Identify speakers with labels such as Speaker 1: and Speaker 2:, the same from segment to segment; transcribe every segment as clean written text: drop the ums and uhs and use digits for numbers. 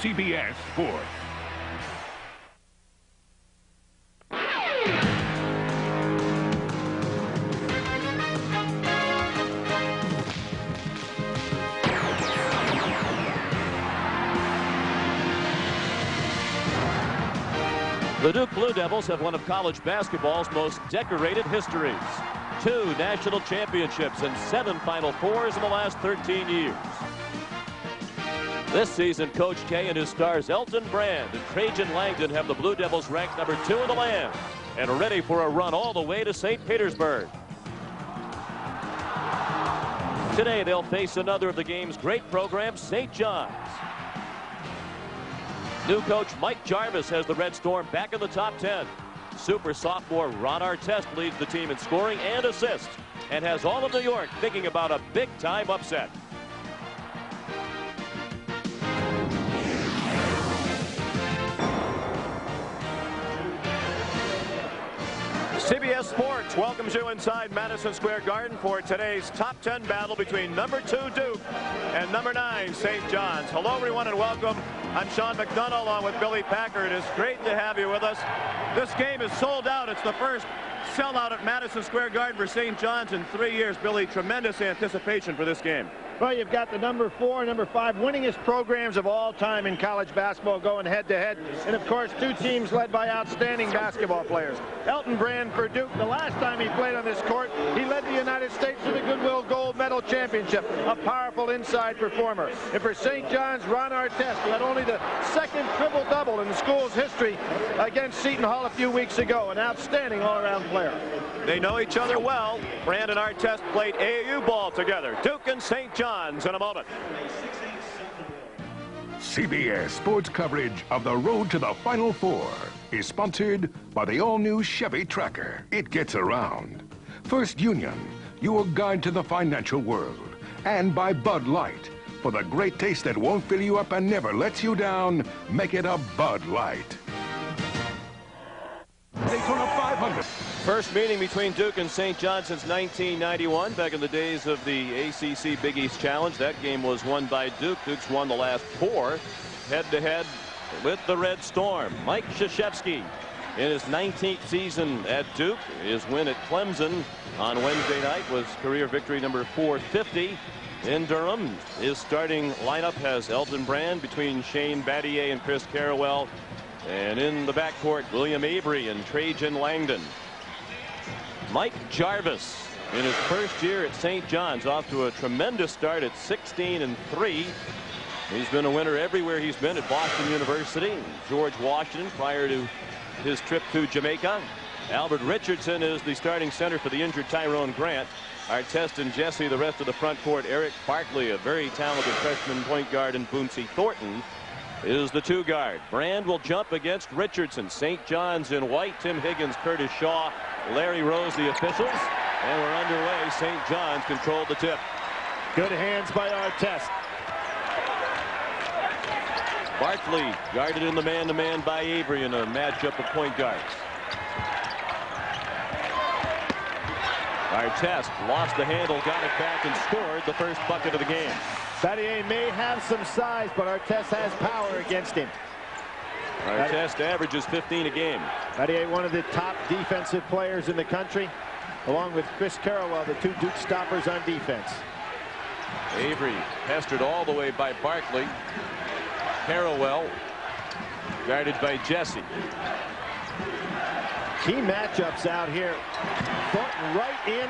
Speaker 1: CBS Sports.
Speaker 2: The Duke Blue Devils have one of college basketball's most decorated histories. 2 national championships and 7 Final Fours in the last 13 years. This season, Coach K and his stars Elton Brand and Trajan Langdon have the Blue Devils ranked number 2 in the land and are ready for a run all the way to St. Petersburg. Today, they'll face another of the game's great programs, St. John's. New coach Mike Jarvis has the Red Storm back in the top 10. Super sophomore Ron Artest leads the team in scoring and assists and has all of New York thinking about a big-time upset. CBS Sports welcomes you inside Madison Square Garden for today's top 10 battle between number 2 Duke and number 9 St. John's. Hello everyone and welcome. I'm Sean McDonough along with Billy Packer. It is great to have you with us. This game is sold out. It's the first sellout at Madison Square Garden for St. John's in 3 years. Billy, tremendous anticipation for this game.
Speaker 3: Well, you've got the number 4 and number 5 winningest programs of all time in college basketball going head-to-head. And, of course, 2 teams led by outstanding basketball players. Elton Brand for Duke, the last time he played on this court, he led the United States to the Goodwill Gold Medal Championship, a powerful inside performer. And for St. John's, Ron Artest, who had only the 2nd triple-double in the school's history against Seton Hall a few weeks ago, an outstanding all-around player.
Speaker 2: They know each other well. Brand and Artest played AAU ball together. Duke and St. John's in a moment.
Speaker 1: CBS Sports coverage of the road to the Final Four is sponsored by the all-new Chevy Tracker. It gets around. First Union, your guide to the financial world. And by Bud Light. For the great taste that won't fill you up and never lets you down, make it a Bud Light. Daytona 500.
Speaker 2: First meeting between Duke and St. John's since 1991, back in the days of the ACC Big East Challenge. That game was won by Duke. Duke's won the last 4 head-to-head with the Red Storm. Mike Krzyzewski in his 19th season at Duke. His win at Clemson on Wednesday night was career victory number 450 in Durham. His starting lineup has Elton Brand between Shane Battier and Chris Carrawell. And in the backcourt, William Avery and Trajan Langdon. Mike Jarvis in his first year at St. John's off to a tremendous start at 16-3. He's been a winner everywhere he's been at Boston University, George Washington prior to his trip to Jamaica. Albert Richardson is the starting center for the injured Tyrone Grant. Artest and Jesse the rest of the front court. Eric Barkley, a very talented freshman point guard, and Boonsie Thornton is the 2 guard. Brand will jump against Richardson. St. John's in white. Tim Higgins, Curtis Shaw, Larry Rose, the officials. And we're underway. St. John's controlled the tip.
Speaker 3: Good hands by Artest.
Speaker 2: Barkley guarded in the man-to-man by Avery in a matchup of point guards. Artest lost the handle, got it back, and scored the first bucket of the game.
Speaker 3: Battier may have some size, but Artest has power against him.
Speaker 2: Artest averages 15 a game.
Speaker 3: Battier, one of the top defensive players in the country, along with Chris Carrawell, the 2 Duke stoppers on defense.
Speaker 2: Avery pestered all the way by Barkley. Carrawell guarded by Jesse.
Speaker 3: Key matchups out here. Thornton right in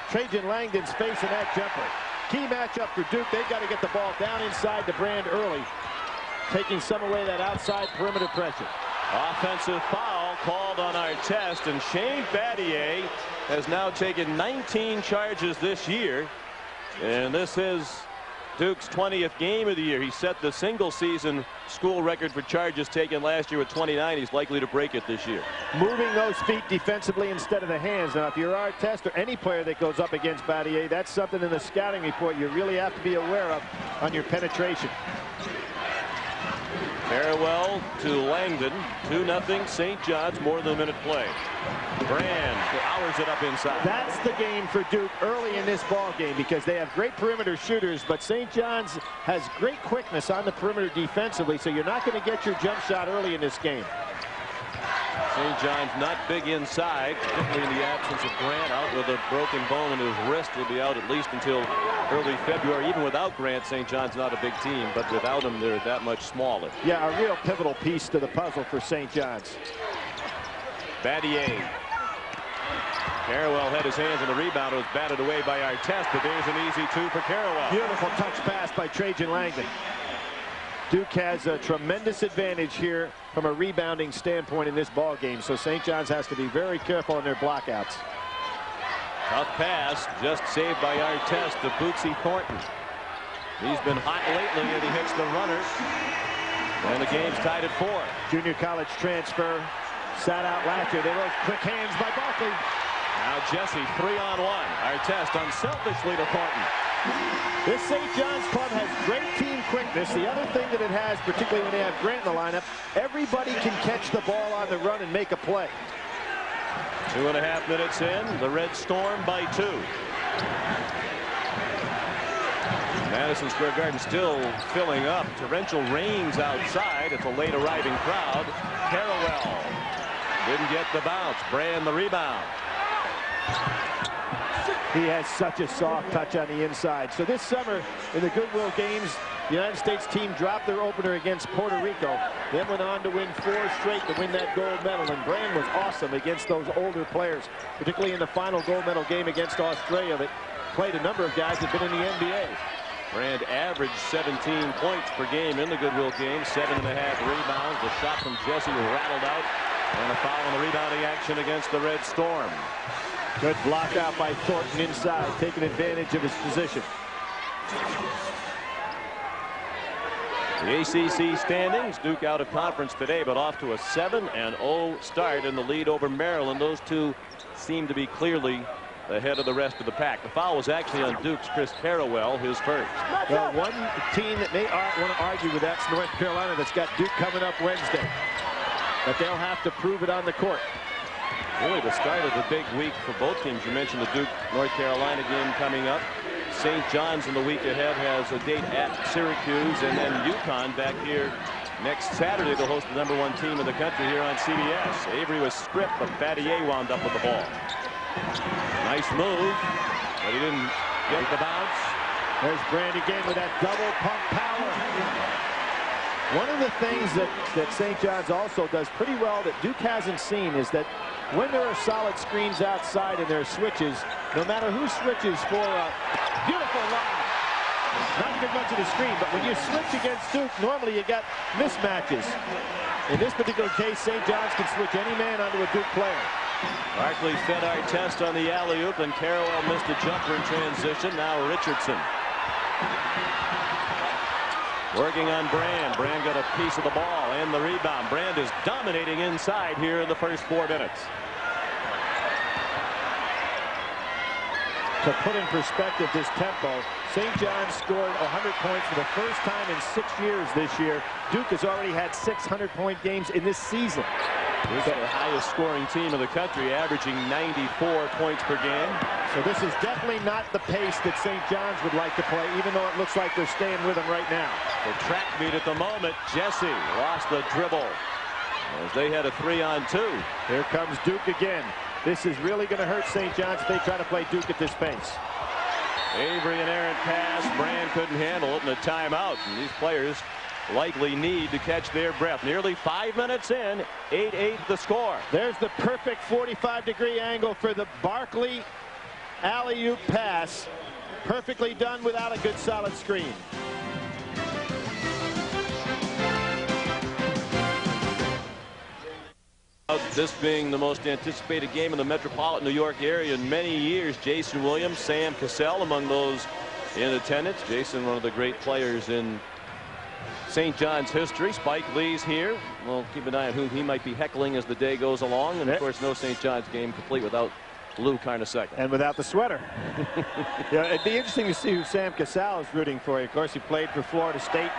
Speaker 3: Trajan Langdon's face in that jumper. Key matchup for Duke. They've got to get the ball down inside to Brand early, taking some away that outside perimeter pressure.
Speaker 2: Offensive foul called on Artest, and Shane Battier has now taken 19 charges this year, and this is Duke's 20th game of the year. He set the single season school record for charges taken last year with 29. He's likely to break it this year.
Speaker 3: Moving those feet defensively instead of the hands. Now, if you're Artest or any player that goes up against Battier, that's something in the scouting report you really have to be aware of on your penetration.
Speaker 2: Farewell to Langdon. 2-0 St. John's, more than a minute play. Brand powers it up inside.
Speaker 3: That's the game for Duke early in this ball game, because they have great perimeter shooters, but St. John's has great quickness on the perimeter defensively, so you're not going to get your jump shot early in this game.
Speaker 2: St. John's not big inside, particularly in the absence of Grant, out with a broken bone in his wrist. He'll be out at least until early February. Even without Grant, St. John's not a big team, but without him, they're that much smaller.
Speaker 3: Yeah, a real pivotal piece to the puzzle for St. John's.
Speaker 2: Battier. Carrawell had his hands on the rebound. It was batted away by Artest, but there's an easy two for Carrawell.
Speaker 3: Beautiful touch pass by Trajan Langdon. Duke has a tremendous advantage here from a rebounding standpoint in this ball game, so St. John's has to be very careful in their blockouts.
Speaker 2: Tough pass, just saved by Artest to Bootsy Thornton. He's been hot lately, and he hits the runner. And the game's tied at 4. Junior college transfer, sat out last year. There were quick hands by Barkley. Now Jesse, 3-on-1. Artest unselfishly to Thornton. This St. John's club has great team quickness. The other thing that it has, particularly when they have Grant in the lineup, everybody can catch the ball on the run and make a play. 2.5 minutes in, the Red Storm by 2. Madison Square Garden still filling up. Torrential rains outside. It's a late arriving crowd. Carrawell didn't get the bounce. Brand the rebound.
Speaker 3: He has such a soft touch on the inside. So this summer in the Goodwill games, the United States team dropped their opener against Puerto Rico, then went on to win 4 straight to win that gold medal. And Brand was awesome against those older players, particularly in the final gold medal game against Australia that played a number of guys that have been in the NBA.
Speaker 2: Brand averaged 17 points per game in the Goodwill game, 7.5 rebounds. The shot from Jesse rattled out, and a foul on the rebounding action against the Red Storm.
Speaker 3: Good block out by Thornton inside, taking advantage of his position.
Speaker 2: The ACC standings, Duke out of conference today, but off to a 7-0 start in the lead over Maryland. Those two seem to be clearly ahead of the rest of the pack. The foul was actually on Duke's Chris Carrawell, his first.
Speaker 3: Well, one team that may want to argue with that's North Carolina, that's got Duke coming up Wednesday. But they'll have to prove it on the court.
Speaker 2: Really the start of the big week for both teams. You mentioned the Duke-North Carolina game coming up. St. John's in the week ahead has a date at Syracuse, and then UConn back here next Saturday to host the #1 team in the country here on CBS. Avery was stripped, but Battier wound up with the ball. Nice move, but he didn't get the bounce.
Speaker 3: There's Brand again with that double pump power. One of the things that St. John's also does pretty well that Duke hasn't seen is that when there are solid screens outside and there are switches, no matter who switches for a beautiful line, not even much of the screen, but when you switch against Duke, normally you got mismatches. In this particular case, St. John's can switch any man onto a Duke player.
Speaker 2: Barkley fed Artest on the alley-oop, and Carrawell missed a jumper in transition. Now Richardson. Working on Brand. Brand got a piece of the ball and the rebound. Brand is dominating inside here in the first 4 minutes.
Speaker 3: To put in perspective this tempo, St. John's scored 100 points for the first time in 6 years this year. Duke has already had 600-point games in this season.
Speaker 2: Duke's the highest scoring team in the country, averaging 94 points per game.
Speaker 3: So this is definitely not the pace that St. John's would like to play, even though it looks like they're staying with them right now.
Speaker 2: The track meet at the moment. Jesse lost the dribble as they had a 3-on-2.
Speaker 3: Here comes Duke again. This is really going to hurt St. John's if they try to play Duke at this pace.
Speaker 2: Avery, an errant pass. Brand couldn't handle it in a timeout. And these players likely need to catch their breath. Nearly 5 minutes in, 8-8 the score.
Speaker 3: There's the perfect 45-degree angle for the Barkley alley-oop pass. Perfectly done without a good solid screen.
Speaker 2: This being the most anticipated game in the metropolitan New York area in many years. Jason Williams, Sam Cassell among those in attendance. Jason, one of the great players in St. John's history. Spike Lee's here. We'll keep an eye on who he might be heckling as the day goes along. And of course, no St. John's game complete without Lou Carnesecca.
Speaker 3: And without the sweater. Yeah, it'd be interesting to see who Sam Cassell is rooting for. Of course, he played for Florida State.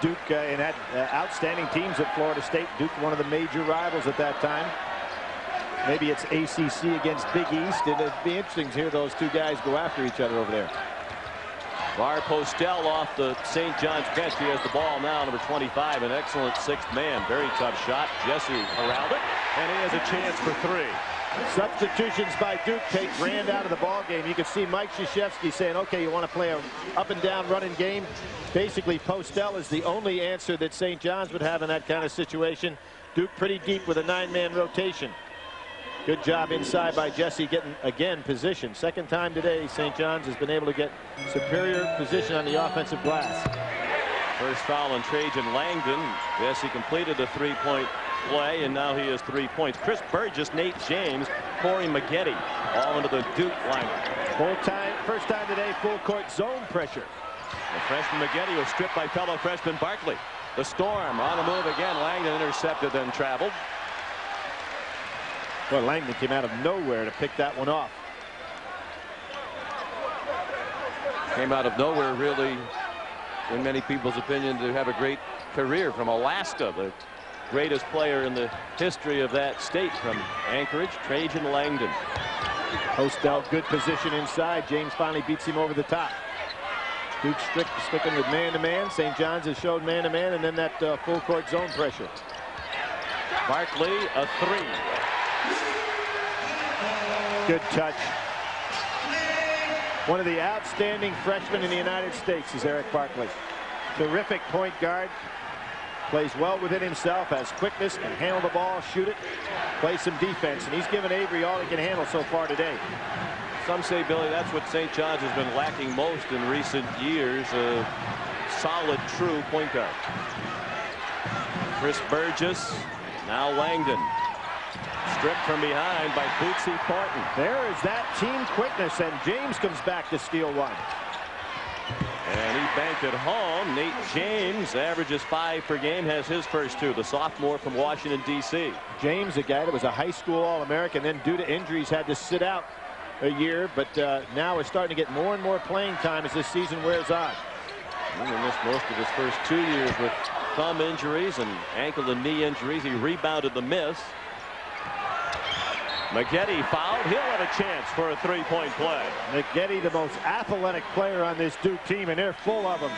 Speaker 3: Duke and had outstanding teams at Florida State. Duke, one of the major rivals at that time. Maybe it's ACC against Big East. It'd be interesting to hear those two guys go after each other over there.
Speaker 2: Var Postell off the St. John's bench. He has the ball now, number 25, an excellent sixth man. Very tough shot. Jesse around it, and he has a chance for three.
Speaker 3: Substitutions by Duke take Brand out of the ball game. You can see Mike Krzyzewski saying, okay, you want to play a up and down running game. Basically, Postell is the only answer that St. John's would have in that kind of situation. Duke pretty deep with a 9-man rotation. Good job inside by Jesse getting, again, position. Second time today, St. John's has been able to get superior position on the offensive glass.
Speaker 2: First foul on Trajan Langdon. Jesse completed a three-point play, and now he has 3 points. Chris Burgess, Nate James, Corey Maggette, all into the Duke lineup.
Speaker 3: First time today, full court zone pressure.
Speaker 2: The freshman Maggette was stripped by fellow freshman Barkley. The Storm on the move again. Langdon intercepted, then traveled.
Speaker 3: Well, Langdon came out of nowhere to pick that one off.
Speaker 2: Came out of nowhere, really, in many people's opinion, to have a great career from Alaska. The greatest player in the history of that state from Anchorage, Trajan Langdon.
Speaker 3: Postell, good position inside. James finally beats him over the top. Duke sticking with man-to-man. St. John's has showed man-to-man, and then that full court zone pressure.
Speaker 2: Barkley, a three.
Speaker 3: Good touch. One of the outstanding freshmen in the United States is Eric Barkley. Terrific point guard. Plays well within himself, has quickness, can handle the ball, shoot it, play some defense. And he's given Avery all he can handle so far today.
Speaker 2: Some say, Billy, that's what St. John's has been lacking most in recent years, a solid, true point guard. Chris Burgess, now Langdon. Stripped from behind by Bootsy Thornton.
Speaker 3: There is that team quickness, and James comes back to steal one.
Speaker 2: And he banked it home. Nate James averages 5 per game, has his first 2. The sophomore from Washington, D.C.
Speaker 3: James, a guy that was a high school All-American, then due to injuries had to sit out a year, but now is starting to get more and more playing time as this season wears on.
Speaker 2: He missed most of his first 2 years with thumb injuries and ankle and knee injuries. He rebounded the miss. Maggette fouled. He'll have a chance for a three-point play.
Speaker 3: Maggette, the most athletic player on this Duke team, and they're full of them.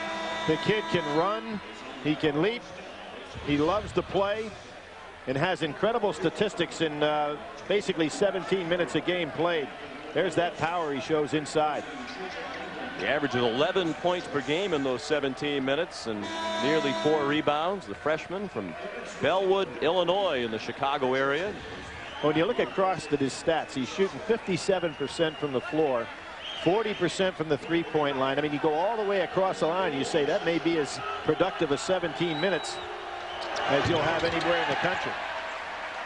Speaker 3: The kid can run. He can leap. He loves to play and has incredible statistics in basically 17 minutes a game played. There's that power he shows inside.
Speaker 2: He averages 11 points per game in those 17 minutes and nearly 4 rebounds. The freshman from Bellwood, Illinois, in the Chicago area.
Speaker 3: When you look across at his stats, he's shooting 57% from the floor, 40% from the three-point line. I mean, you go all the way across the line, you say that may be as productive as 17 minutes as you'll have anywhere in the country.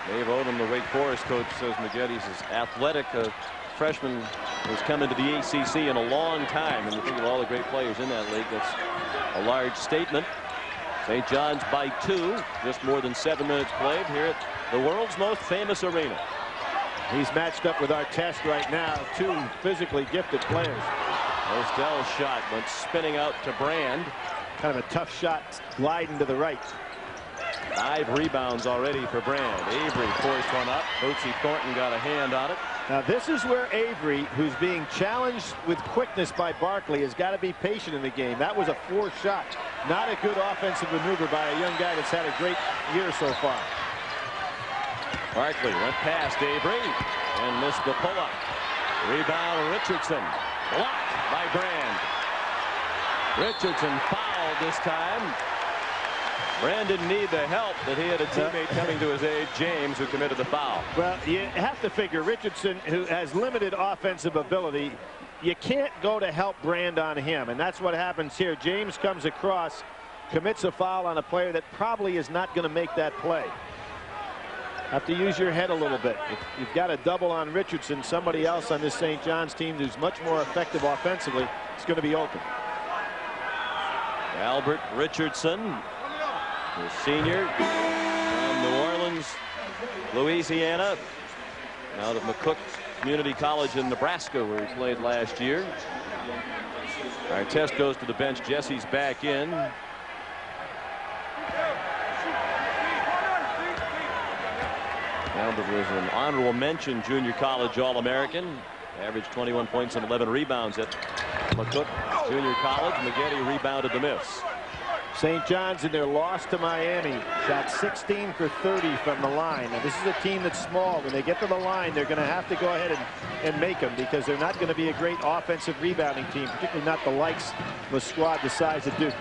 Speaker 2: Dave Odom, the Wake Forest coach, says Maggette's as athletic a freshman has come into the ACC in a long time. And you think of all the great players in that league, that's a large statement. St. John's by 2, just more than 7 minutes played here at the world's most famous arena.
Speaker 3: He's matched up with Artest right now, 2 physically gifted players.
Speaker 2: Postell's shot went spinning out to Brand.
Speaker 3: Kind of a tough shot, gliding to the right.
Speaker 2: 5 rebounds already for Brand. Avery forced one up. Bootsy Thornton got a hand on it.
Speaker 3: Now this is where Avery, who's being challenged with quickness by Barkley, has got to be patient in the game. That was a forced shot. Not a good offensive maneuver by a young guy that's had a great year so far.
Speaker 2: Barkley went past Avery and missed the pull-up. Rebound Richardson. Blocked by Brand. Richardson fouled this time. Brand didn't need the help, but he had a teammate coming to his aid, James, who committed the foul.
Speaker 3: Well, you have to figure Richardson, who has limited offensive ability, you can't go to help Brand on him, and that's what happens here. James comes across, commits a foul on a player that probably is not going to make that play. Have to use your head a little bit. If you've got a double on Richardson, somebody else on this St. John's team who's much more effective offensively is going to be open.
Speaker 2: Albert Richardson, the senior from New Orleans, Louisiana, out of McCook Community College in Nebraska, where he played last year. Artest goes to the bench. Jesse's back in. Albert was an honorable mention junior college All-American. Averaged 21 points and 11 rebounds at McCook Junior College. Maggette rebounded the miss.
Speaker 3: St. John's in their loss to Miami shot 16 for 30 from the line. Now this is a team that's small. When they get to the line, they're going to have to go ahead and make them, because they're not going to be a great offensive rebounding team, particularly not the likes of a squad the size of Duke.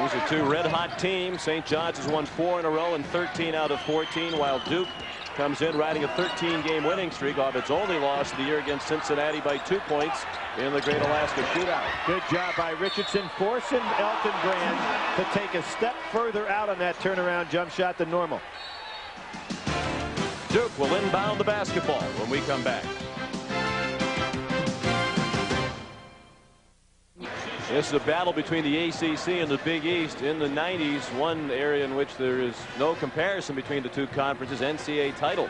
Speaker 2: These are two red-hot teams. St. John's has won 4 in a row and 13 out of 14, while Duke comes in riding a 13-game winning streak off its only loss of the year against Cincinnati by 2 points in the Great Alaska Shootout.
Speaker 3: Good job by Richardson, forcing Elton Brand to take a step further out on that turnaround jump shot than normal.
Speaker 2: Duke will inbound the basketball when we come back. This is a battle between the ACC and the Big East in the 90s, one area in which there is no comparison between the two conferences, NCAA titles.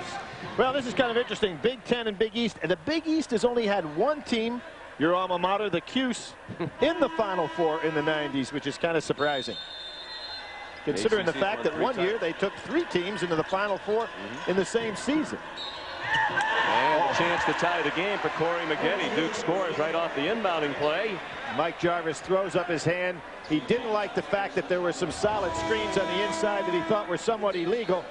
Speaker 3: Well, this is kind of interesting. Big Ten and Big East. And the Big East has only had one team, your alma mater, the Cuse, in the Final Four in the 90s, which is kind of surprising, considering the fact that one year they took 3 teams into the Final Four in the same season.
Speaker 2: And a chance to tie the game for Corey Maggette. Duke scores right off the inbounding play.
Speaker 3: Mike Jarvis throws up his hand. He didn't like the fact that there were some solid screens on the inside that he thought were somewhat illegal.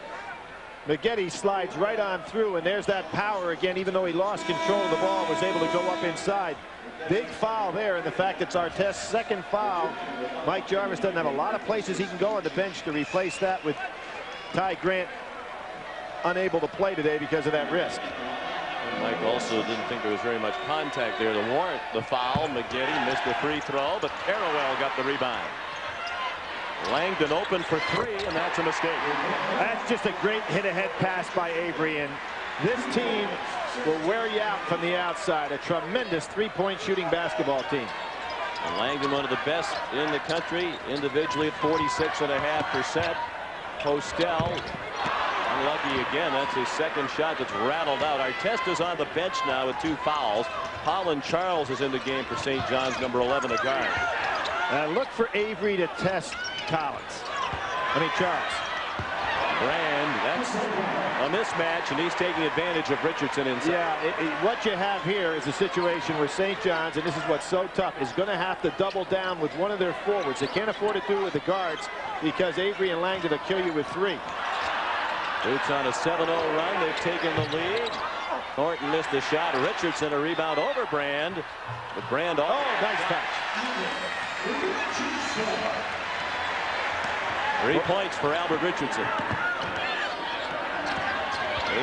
Speaker 3: Maggette slides right on through, and there's that power again. Even though he lost control of the ball, was able to go up inside. Big foul there, and the fact it's Artest's second foul. Mike Jarvis doesn't have a lot of places he can go on the bench to replace that, with Ty Grant unable to play today because of that wrist.
Speaker 2: Mike also didn't think there was very much contact there to warrant the foul. Maggette missed the free throw, but Teruel got the rebound. Langdon open for 3, and that's a mistake.
Speaker 3: That's just a great hit-ahead pass by Avery, and this team will wear you out from the outside. A tremendous three-point shooting basketball team.
Speaker 2: And Langdon, one of the best in the country, individually at 46.5%. Postel unlucky again. That's his second shot that's rattled out. Artest is on the bench now with 2 fouls. Holland Charles is in the game for St. John's, number 11, a guard.
Speaker 3: Look for Avery to test Charles.
Speaker 2: Brand, that's a mismatch, and he's taking advantage of Richardson inside.
Speaker 3: Yeah, what you have here is a situation where St. John's, and this is what's so tough, is going to have to double down with one of their forwards. They can't afford to do it with the guards, because Avery and Langdon will kill you with 3.
Speaker 2: Boots on a 7-0 run. They've taken the lead. Thornton missed the shot. Richardson a rebound over Brand. But Brand off.
Speaker 3: Oh, nice touch.
Speaker 2: 3 points for Albert Richardson.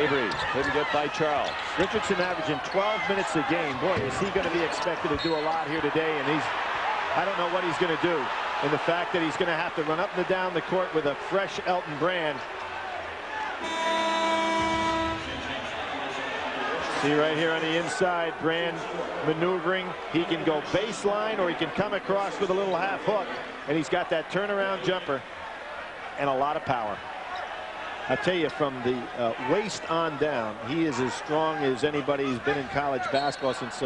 Speaker 2: Avery couldn't get by Charles.
Speaker 3: Richardson averaging 12 minutes a game. Boy, is he going to be expected to do a lot here today, and I don't know what he's going to do. And the fact that he's going to have to run up and down the court with a fresh Elton Brand. See right here on the inside, Brand maneuvering. He can go baseline, or he can come across with a little half hook, and he's got that turnaround jumper and a lot of power. I tell you, from the waist on down, he is as strong as anybody who's been in college basketball since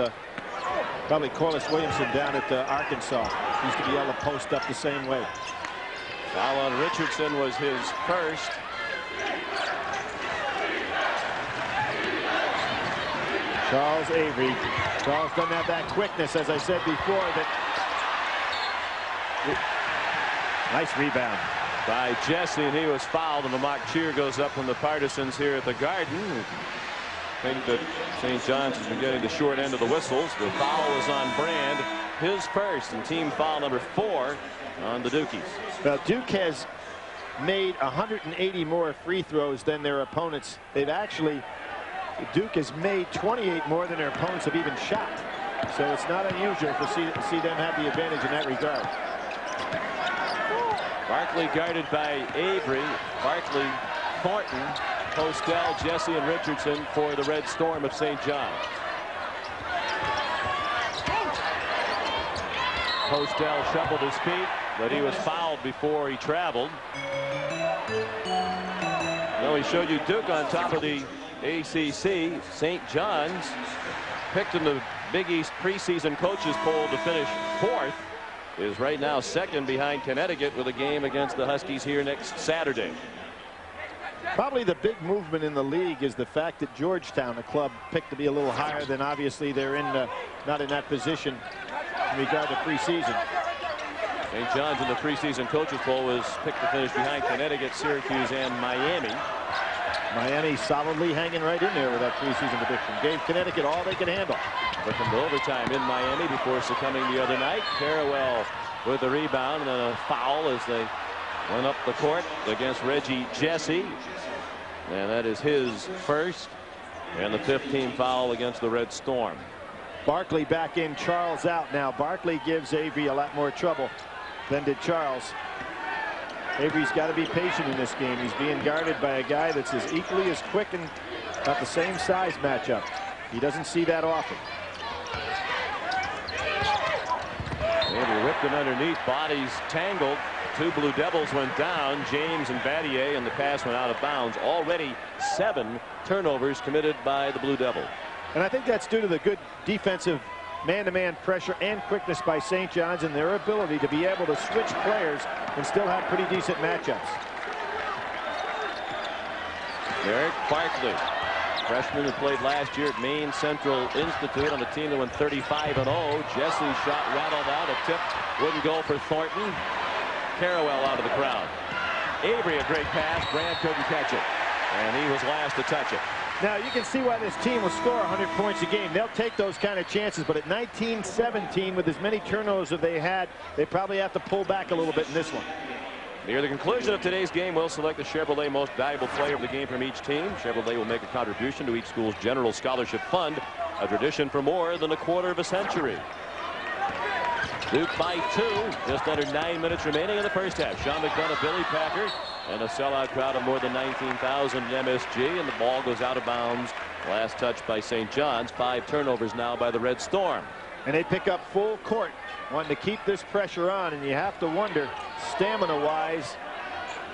Speaker 3: probably Corliss Williamson down at Arkansas. He used to be able to post up the same way.
Speaker 2: Foul on Richardson was his first.
Speaker 3: Charles Avery. Charles doesn't have that quickness, as I said before. Nice rebound
Speaker 2: by Jesse, and he was fouled, and the mock cheer goes up from the partisans here at the Garden. I think that St. John's has been getting the short end of the whistles. The foul was on Brand, his first, and team foul number 4 on the Dukies.
Speaker 3: Well, Duke has made 180 more free throws than their opponents. Duke has made 28 more than their opponents have even shot. So it's not unusual to see them have the advantage in that regard.
Speaker 2: Barkley guarded by Avery. Barkley, Thornton, Postel, Jesse, and Richardson for the Red Storm of St. John's. Postel shuffled his feet, but he was fouled before he traveled. Well, he showed you Duke on top of the ACC. St. John's picked in the Big East preseason coaches poll to finish 4th. Is right now 2nd behind Connecticut with a game against the Huskies here next Saturday.
Speaker 3: Probably the big movement in the league is the fact that Georgetown, a club picked to be a little higher than obviously they're in not in that position in regard to preseason.
Speaker 2: St. John's in the preseason coaches poll was picked to finish behind Connecticut, Syracuse, and Miami.
Speaker 3: Miami solidly hanging right in there with that preseason prediction. Gave Connecticut all they could handle.
Speaker 2: Looking to overtime in Miami before succumbing the other night. Carawell with the rebound and then a foul as they went up the court against Reggie Jesse. And that is his first. And the 15th foul against the Red Storm.
Speaker 3: Barkley back in, Charles out. Now Barkley gives Avery a lot more trouble than did Charles. Avery's got to be patient in this game. He's being guarded by a guy that's as equally as quick and got the same size matchup. He doesn't see that often.
Speaker 2: Avery whipped him underneath, bodies tangled. Two Blue Devils went down, James and Battier, and the pass went out of bounds. Already 7 turnovers committed by the Blue Devils.
Speaker 3: And I think that's due to the good defensive man-to-man pressure and quickness by St. John's and their ability to be able to switch players and still have pretty decent matchups.
Speaker 2: Eric Barkley, freshman who played last year at Maine Central Institute on a team that went 35-0. Jesse's shot rattled out. A tip wouldn't go for Thornton. Carawell out of the crowd. Avery, a great pass. Brand couldn't catch it. And he was last to touch it.
Speaker 3: Now you can see why this team will score 100 points a game. They'll take those kind of chances, but at 19-17 with as many turnovers as they had, they probably have to pull back a little bit in this one.
Speaker 2: Near the conclusion of today's game, we'll select the Chevrolet most valuable player of the game from each team. Chevrolet will make a contribution to each school's general scholarship fund, a tradition for more than a quarter of a century. Duke by 2, just under 9 minutes remaining in the first half. Sean McDonough, Billy Packer, and a sellout crowd of more than 19,000 at MSG, and the ball goes out of bounds. Last touch by St. John's. 5 turnovers now by the Red Storm.
Speaker 3: And they pick up full court, wanting to keep this pressure on, and you have to wonder, stamina-wise,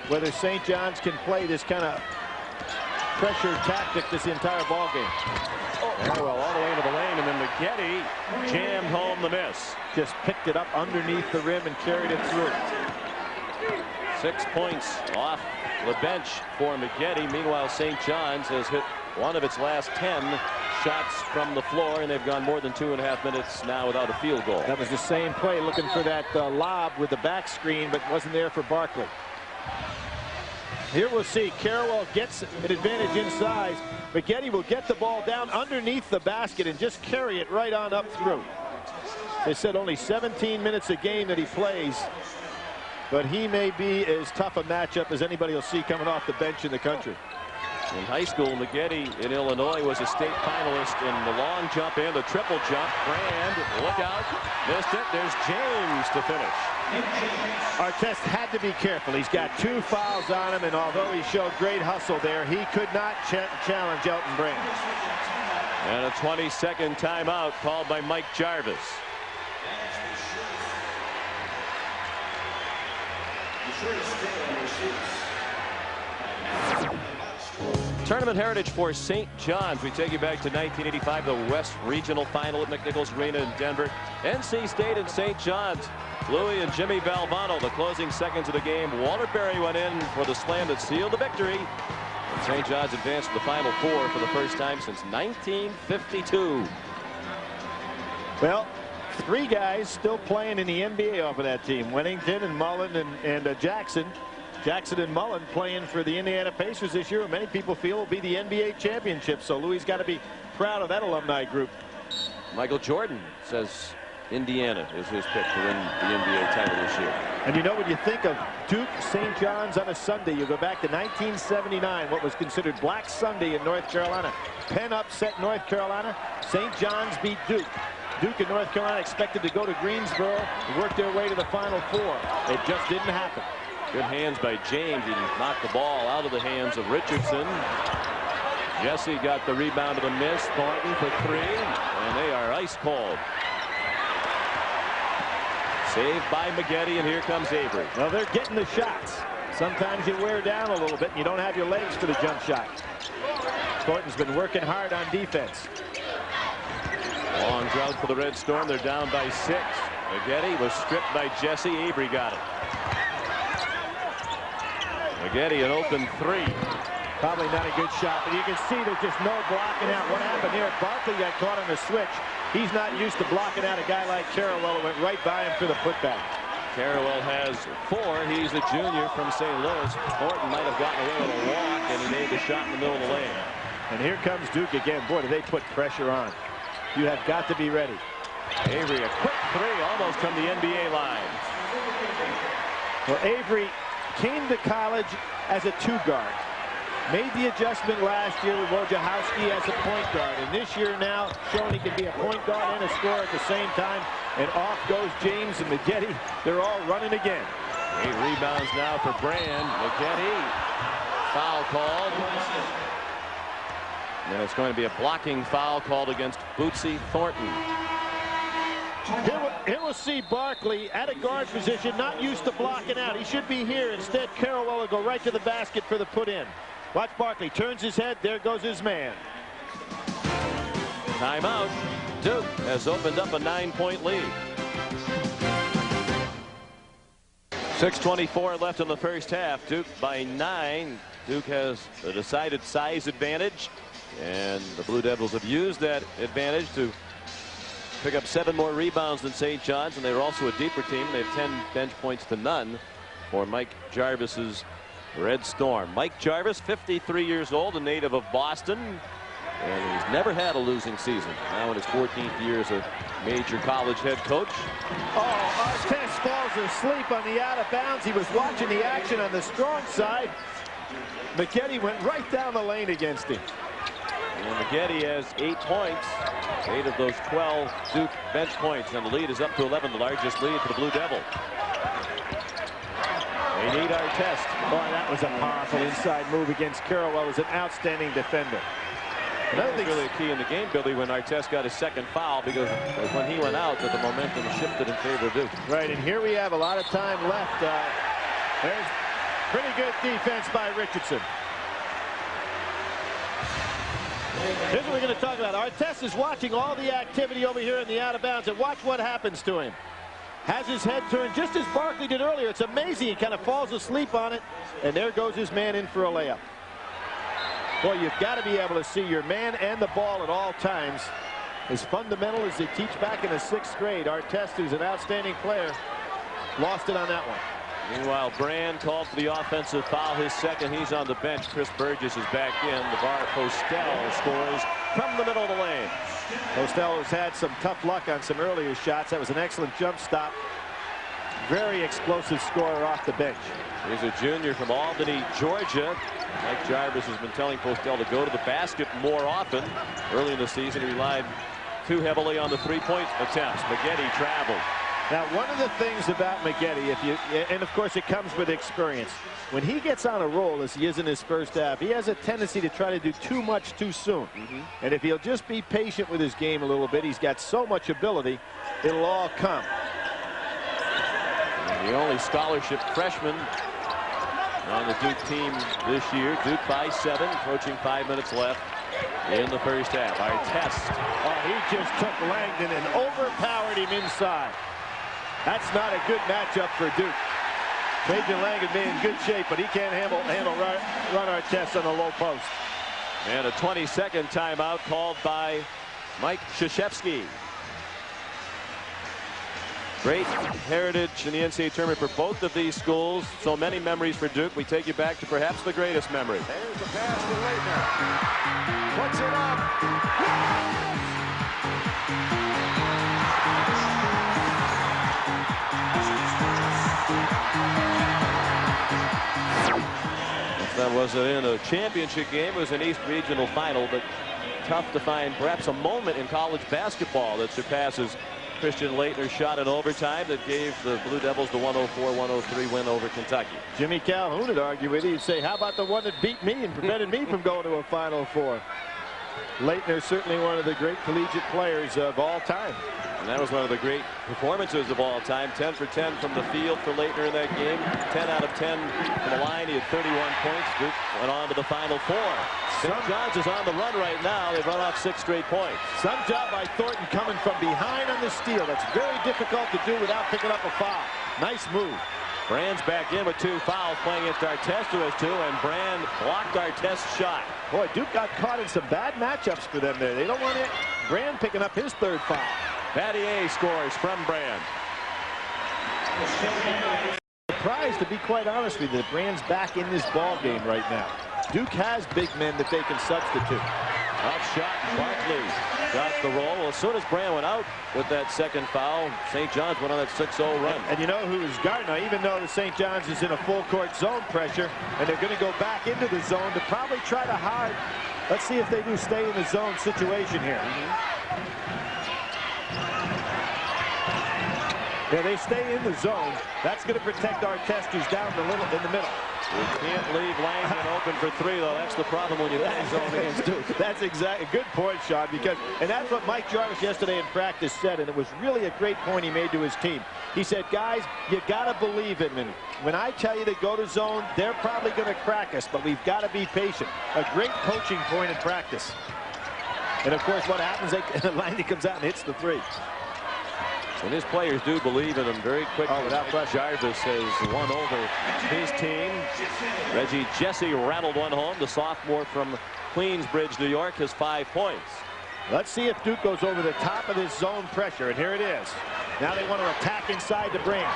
Speaker 3: whether St. John's can play this kind of pressure tactic this entire ball game.
Speaker 2: Carawell all the way into the lane, and then McGetty jammed home the miss.
Speaker 3: Just picked it up underneath the rim and carried it through.
Speaker 2: 6 points off the bench for McGetty. Meanwhile, St. John's has hit one of its last 10 shots from the floor, and they've gone more than 2.5 minutes now without a field goal.
Speaker 3: That was the same play, looking for that lob with the back screen, but wasn't there for Barkley. Here we'll see Carawell gets an advantage inside. McGetty will get the ball down underneath the basket and just carry it right on up through. They said only 17 minutes a game that he plays, but he may be as tough a matchup as anybody will see coming off the bench in the country.
Speaker 2: In high school, McGetty in Illinois was a state finalist in the long jump and the triple jump. Brand, look out, missed it. There's James to finish.
Speaker 3: Artest had to be careful. He's got 2 fouls on him, and although he showed great hustle there, he could not challenge Elton Brand.
Speaker 2: And a 20-second timeout called by Mike Jarvis. Tournament heritage for St. John's. We take you back to 1985, the West Regional Final at McNichols Arena in Denver. NC State and St. John's. Louis and Jimmy Valvano, the closing seconds of the game. Walter Berry went in for the slam that sealed the victory. And St. John's advanced to the Final Four for the first time since 1952.
Speaker 3: Well, 3 guys still playing in the NBA off of that team. Wennington and Mullen and Jackson. Jackson and Mullen playing for the Indiana Pacers this year. Many people feel will be the NBA championship. So Louis got to be proud of that alumni group.
Speaker 2: Michael Jordan says Indiana is his pick to win the NBA title this year.
Speaker 3: And you know, when you think of Duke St. John's on a Sunday, you go back to 1979, what was considered Black Sunday in North Carolina. Penn upset North Carolina. St. John's beat Duke. Duke and North Carolina expected to go to Greensboro and work their way to the Final Four. It just didn't happen.
Speaker 2: Good hands by James. He knocked the ball out of the hands of Richardson. Jesse got the rebound of the miss. Thornton for 3, and they are ice cold. Saved by McGetty, and here comes Avery.
Speaker 3: Well, they're getting the shots. Sometimes you wear down a little bit and you don't have your legs for the jump shot. Thornton's been working hard on defense.
Speaker 2: Long drought for the Red Storm. They're down by 6. McGetty was stripped by Jesse. Avery got it. Maggette, an open three.
Speaker 3: Probably not a good shot, but you can see there's just no blocking out. What happened here? Barkley got caught on the switch. He's not used to blocking out a guy like Carrawell, who went right by him for the putback.
Speaker 2: Carrawell has 4. He's a junior from St. Louis. Thornton might have gotten away with a walk, and he made the shot in the middle of the lane.
Speaker 3: And here comes Duke again. Boy, do they put pressure on. You have got to be ready.
Speaker 2: Avery, a quick three, almost from the NBA line.
Speaker 3: Well, Avery came to college as a 2-guard. Made the adjustment last year with Wojciechowski as a point guard. And this year now showing he can be a point guard and a scorer at the same time. And off goes James and Maggette. They're all running again.
Speaker 2: 8 rebounds now for Brand. Maggette. Foul called. And it's going to be a blocking foul called against Bootsy Thornton.
Speaker 3: Here we'll see Barkley at a guard position, not used to blocking out. He should be here. Instead, Carrawell will go right to the basket for the put-in. Watch Barkley. Turns his head. There goes his man.
Speaker 2: Timeout. Duke has opened up a 9-point lead. 6:24 left in the first half. Duke by 9. Duke has a decided size advantage, and the Blue Devils have used that advantage to pick up 7 more rebounds than St. John's, and they're also a deeper team. They have 10 bench points to none for Mike Jarvis's Red Storm. Mike Jarvis, 53 years old, a native of Boston, and he's never had a losing season. Now in his 14th year as a major college head coach.
Speaker 3: Oh, Artest falls asleep on the out of bounds. He was watching the action on the strong side. Maggette went right down the lane against him.
Speaker 2: And Maggette has 8 points. 8 of those 12 Duke bench points, and the lead is up to 11, the largest lead for the Blue Devil. They need Artest.
Speaker 3: Boy, that was a powerful inside move against Carrawell. Was an outstanding defender.
Speaker 2: Another thing really key in the game, Billy, when Artest got his second foul, because when he went out, that the momentum shifted in favor of Duke.
Speaker 3: Right, and here we have a lot of time left. There's pretty good defense by Richardson. Here's what we're going to talk about. Artest is watching all the activity over here in the out of bounds, and watch what happens to him. Has his head turned just as Barkley did earlier. It's amazing. He kind of falls asleep on it, and there goes his man in for a layup. Boy, you've got to be able to see your man and the ball at all times. As fundamental as they teach back in the 6th grade. Artest, who's an outstanding player, lost it on that one.
Speaker 2: Meanwhile, Brand called for the offensive foul, his second. He's on the bench. Chris Burgess is back in. LeVar Postel scores from the middle of the lane.
Speaker 3: Postel has had some tough luck on some earlier shots. That was an excellent jump stop. Very explosive scorer off the bench.
Speaker 2: He's a junior from Albany, Georgia. Mike Jarvis has been telling Postel to go to the basket more often. Early in the season, he relied too heavily on the 3-point attempts. Maggette traveled.
Speaker 3: Now, one of the things about Maggette, and of course it comes with experience, when he gets on a roll, as he is in his first half, he has a tendency to try to do too much too soon. And if he'll just be patient with his game a little bit, he's got so much ability, it'll all come.
Speaker 2: And the only scholarship freshman on the Duke team this year. Duke by 7, approaching 5 minutes left in the first half. Artest.
Speaker 3: Oh, he just took Langdon and overpowered him inside. That's not a good matchup for Duke. Trajan Langdon being in good shape, but he can't handle run Artest on the low post.
Speaker 2: And a 20-second timeout called by Mike Krzyzewski. Great heritage in the NCAA tournament for both of these schools. So many memories for Duke. We take you back to perhaps the greatest memory.
Speaker 4: There's the pass to Laettner. Puts it up.
Speaker 2: If that wasn't in a championship game, it was an East Regional final, but tough to find perhaps a moment in college basketball that surpasses Christian Laettner's shot in overtime that gave the Blue Devils the 104-103 win over Kentucky.
Speaker 3: Jimmy Calhoun would argue with you. He'd say, how about the one that beat me and prevented me from going to a Final Four? Laettner certainly one of the great collegiate players of all time.
Speaker 2: And that was one of the great performances of all time. 10 for 10 from the field for Laettner in that game. 10 out of 10 from the line. He had 31 points. Duke went on to the Final Four. St. John's is on the run right now. They've run off 6 straight points.
Speaker 3: Some job by Thornton coming from behind on the steal. That's very difficult to do without picking up a foul. Nice move.
Speaker 2: Brand's back in with 2 fouls, playing against Artest, who has 2, and Brand blocked Artest's shot.
Speaker 3: Boy, Duke got caught in some bad matchups for them there. They don't want it. Brand picking up his 3rd foul.
Speaker 2: Battier scores from Brand.
Speaker 3: Surprised, to be quite honest with you, that Brand's back in this ball game right now. Duke has big men that they can substitute.
Speaker 2: Up shot, Barkley got the roll. Well, as soon as Brand went out with that 2nd foul, St. John's went on that 6-0 run.
Speaker 3: And you know who is guarding now, even though the St. John's is in a full court zone pressure, and they're going to go back into the zone to probably try to hide. Let's see if they do stay in the zone situation here. Yeah, they stay in the zone. That's going to protect Artest, who's down a little in the middle.
Speaker 2: You can't leave Langdon open for 3, though. That's the problem when you play zone against Duke.
Speaker 3: That's exactly a good point, Sean, and that's what Mike Jarvis yesterday in practice said, and it was really a great point he made to his team. He said, guys, you got to believe in me. When I tell you to go to zone, they're probably going to crack us, but we've got to be patient. A great coaching point in practice. And, of course, what happens, Langdon comes out and hits the 3.
Speaker 2: And his players do believe in him very quickly.
Speaker 3: Oh, without question.
Speaker 2: Jarvis has won over his team. Reggie Jesse rattled one home. The sophomore from Queensbridge, New York, has 5 points.
Speaker 3: Let's see if Duke goes over the top of this zone pressure, and here it is. Now they want to attack inside the Brand.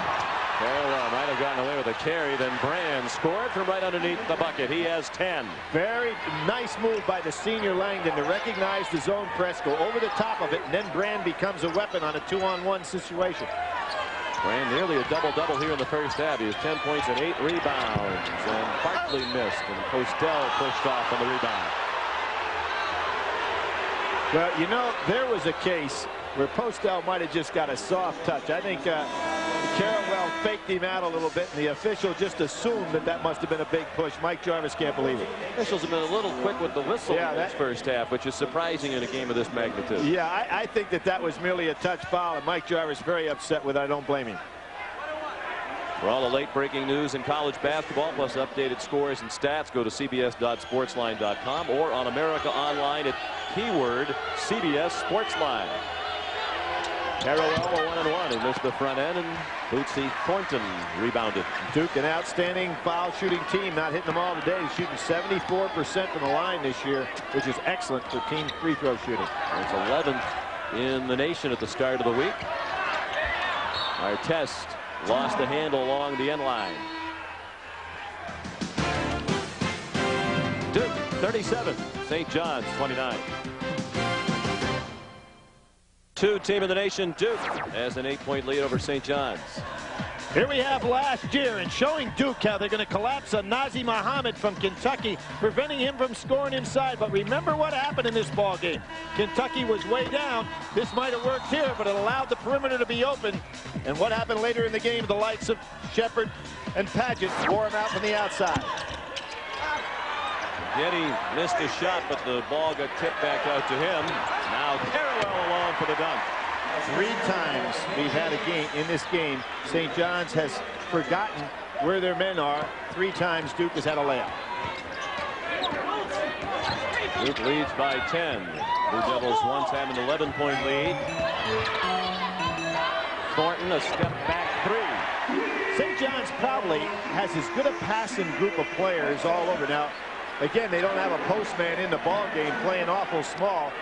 Speaker 2: Farewell might have gotten away with a carry. Then Brand scored from right underneath the bucket. He has 10.
Speaker 3: Very nice move by the senior Langdon to recognize the zone press, go over the top of it, and then Brand becomes a weapon on a 2-on-1 situation.
Speaker 2: Brand nearly a double-double here in the first half. He has 10 points and 8 rebounds. And Barkley missed, and Postel pushed off on the rebound.
Speaker 3: Well, you know, there was a case where Postel might have just got a soft touch. I think Carrawell faked him out a little bit, and the official just assumed that that must have been a big push. Mike Jarvis can't believe it.
Speaker 2: Officials have been a little quick with the whistle in this first half, which is surprising in a game of this magnitude.
Speaker 3: Yeah, I think that was merely a touch foul, and Mike Jarvis very upset with it. I don't blame him.
Speaker 2: For all the late breaking news in college basketball, plus updated scores and stats, go to cbs.sportsline.com or on America Online at keyword CBS Sportsline. Carrawell 1-1. He missed the front end, and Bootsy Thornton rebounded.
Speaker 3: Duke, an outstanding foul shooting team, not hitting them all today. He's shooting 74% from the line this year, which is excellent for team free throw shooting.
Speaker 2: It's 11th in the nation at the start of the week. Artest lost the handle along the end line. Duke 37, St. John's 29. Team in the nation, Duke has an 8-point lead over St. John's.
Speaker 3: Here we have last year, and showing Duke how they're going to collapse on Nazr Mohammed from Kentucky, preventing him from scoring inside. But remember what happened in this ball game. Kentucky was way down. This might have worked here, but it allowed the perimeter to be open. And what happened later in the game, the likes of Shepard and Paget wore him out from the outside.
Speaker 2: Getty missed a shot, but the ball got tipped back out to him. Now Carrawell alone for the dunk.
Speaker 3: 3 times we've had a game in this game. St. John's has forgotten where their men are. 3 times Duke has had a layup.
Speaker 2: Duke leads by 10. Blue Devils once have an 11-point lead. Thornton a step back 3.
Speaker 3: St. John's probably has as good a passing group of players all over. Now, again, they don't have a postman in the ball game, playing awful small.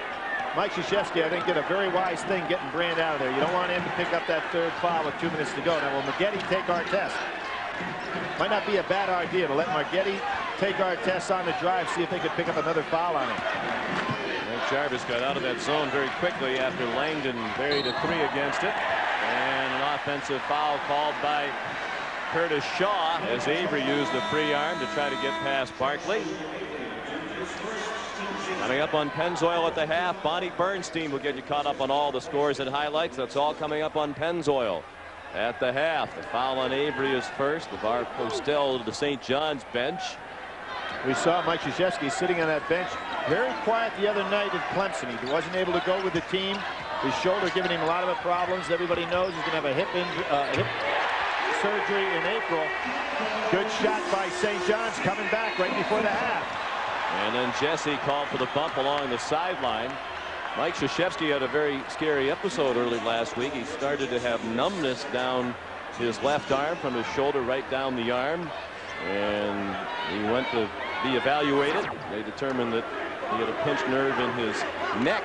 Speaker 3: Mike Krzyzewski, I think, did a very wise thing getting Brand out of there. You don't want him to pick up that 3rd foul with 2 minutes to go. Now, will Margetti take Artest? Might not be a bad idea to let Margetti take Artest on the drive, see if they could pick up another foul on him.
Speaker 2: Mike Jarvis got out of that zone very quickly after Langdon buried a 3 against it. And an offensive foul called by Curtis Shaw as Avery used the free arm to try to get past Barkley. Coming up on Pennzoil at the half, Bonnie Bernstein will get you caught up on all the scores and highlights. That's all coming up on Pennzoil at the half. The foul on Avery is first. LeVar Postel to the St. John's bench.
Speaker 3: We saw Mike Krzyzewski sitting on that bench, very quiet the other night at Clemson. He wasn't able to go with the team. His shoulder giving him a lot of problems. Everybody knows he's going to have a hip surgery in April. Good shot by St. John's coming back right before the half.
Speaker 2: And then Jesse called for the bump along the sideline. Mike Krzyzewski had a very scary episode early last week. He started to have numbness down his left arm from his shoulder right down the arm, and he went to be evaluated. They determined that he had a pinched nerve in his neck,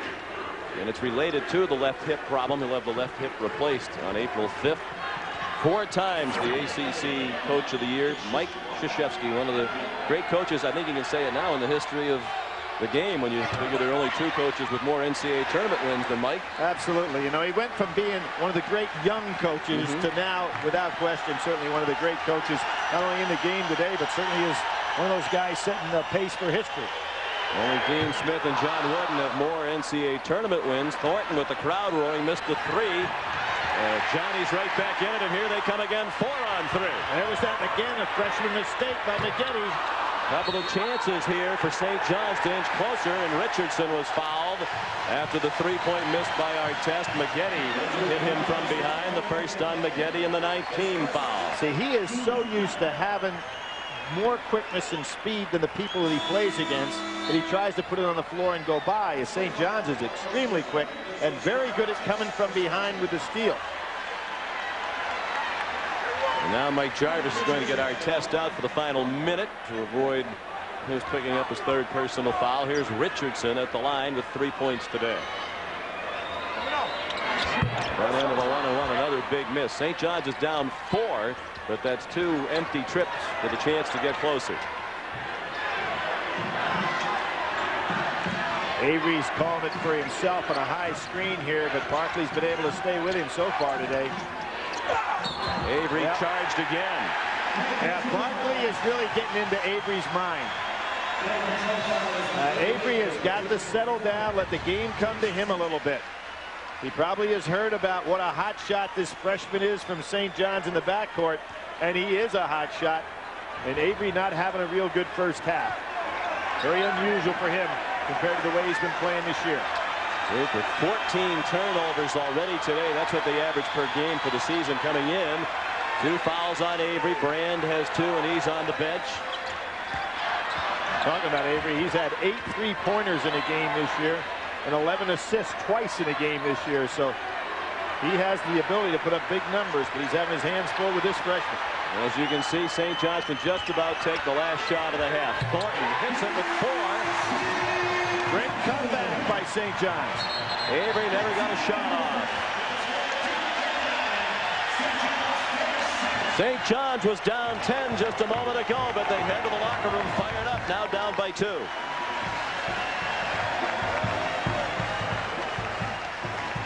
Speaker 2: and it's related to the left hip problem. He'll have the left hip replaced on April 5th. 4 times the ACC Coach of the Year, Mike Krzyzewski, one of the great coaches, I think you can say it now, in the history of the game, when you figure there are only 2 coaches with more NCAA tournament wins than Mike.
Speaker 3: Absolutely. You know, he went from being one of the great young coaches to now, without question, certainly one of the great coaches, not only in the game today, but certainly is one of those guys setting the pace for history.
Speaker 2: Only Dean Smith and John Wooden have more NCAA tournament wins. Thornton, with the crowd roaring, missed the 3. Johnny's right back in it, and here they come again, 4-on-3.
Speaker 3: There was that again, a freshman mistake by Maggette.
Speaker 2: Couple of chances here for St. John's to inch closer, and Richardson was fouled after the 3-point miss by Artest. Maggette hit him from behind, the first on Maggette, and the 19 foul.
Speaker 3: See, he is so used to having more quickness and speed than the people that he plays against that he tries to put it on the floor and go by. As St. John's is extremely quick and very good at coming from behind with the steal.
Speaker 2: And now Mike Jarvis is going to get Artest out for the final minute to avoid his picking up his 3rd personal foul. Here's Richardson at the line with 3 points today. Front end of a 1-on-1, another big miss. St. John's is down 4, but that's 2 empty trips with a chance to get closer.
Speaker 3: Avery's calling it for himself on a high screen here, but Barkley's been able to stay with him so far today.
Speaker 2: Avery charged again.
Speaker 3: Yeah, Barkley is really getting into Avery's mind. Avery has got to settle down, let the game come to him a little bit. He probably has heard about what a hot shot this freshman is from St. John's in the backcourt, and he is a hot shot. And Avery not having a real good first half. Very unusual for him compared to the way he's been playing this year.
Speaker 2: With 14 turnovers already today, that's what they average per game for the season coming in. 2 fouls on Avery. Brand has 2, and he's on the bench.
Speaker 3: Talking about Avery, he's had 8 3-pointers in a game this year and 11 assists twice in a game this year. So he has the ability to put up big numbers, but he's having his hands full with this freshman.
Speaker 2: As you can see, St. John's can just about take the last shot of the half. Thornton hits it with 4.
Speaker 3: Great comeback by St. John's.
Speaker 2: Avery never got a shot off. St. John's was down 10 just a moment ago, but they head to the locker room fired up, now down by 2.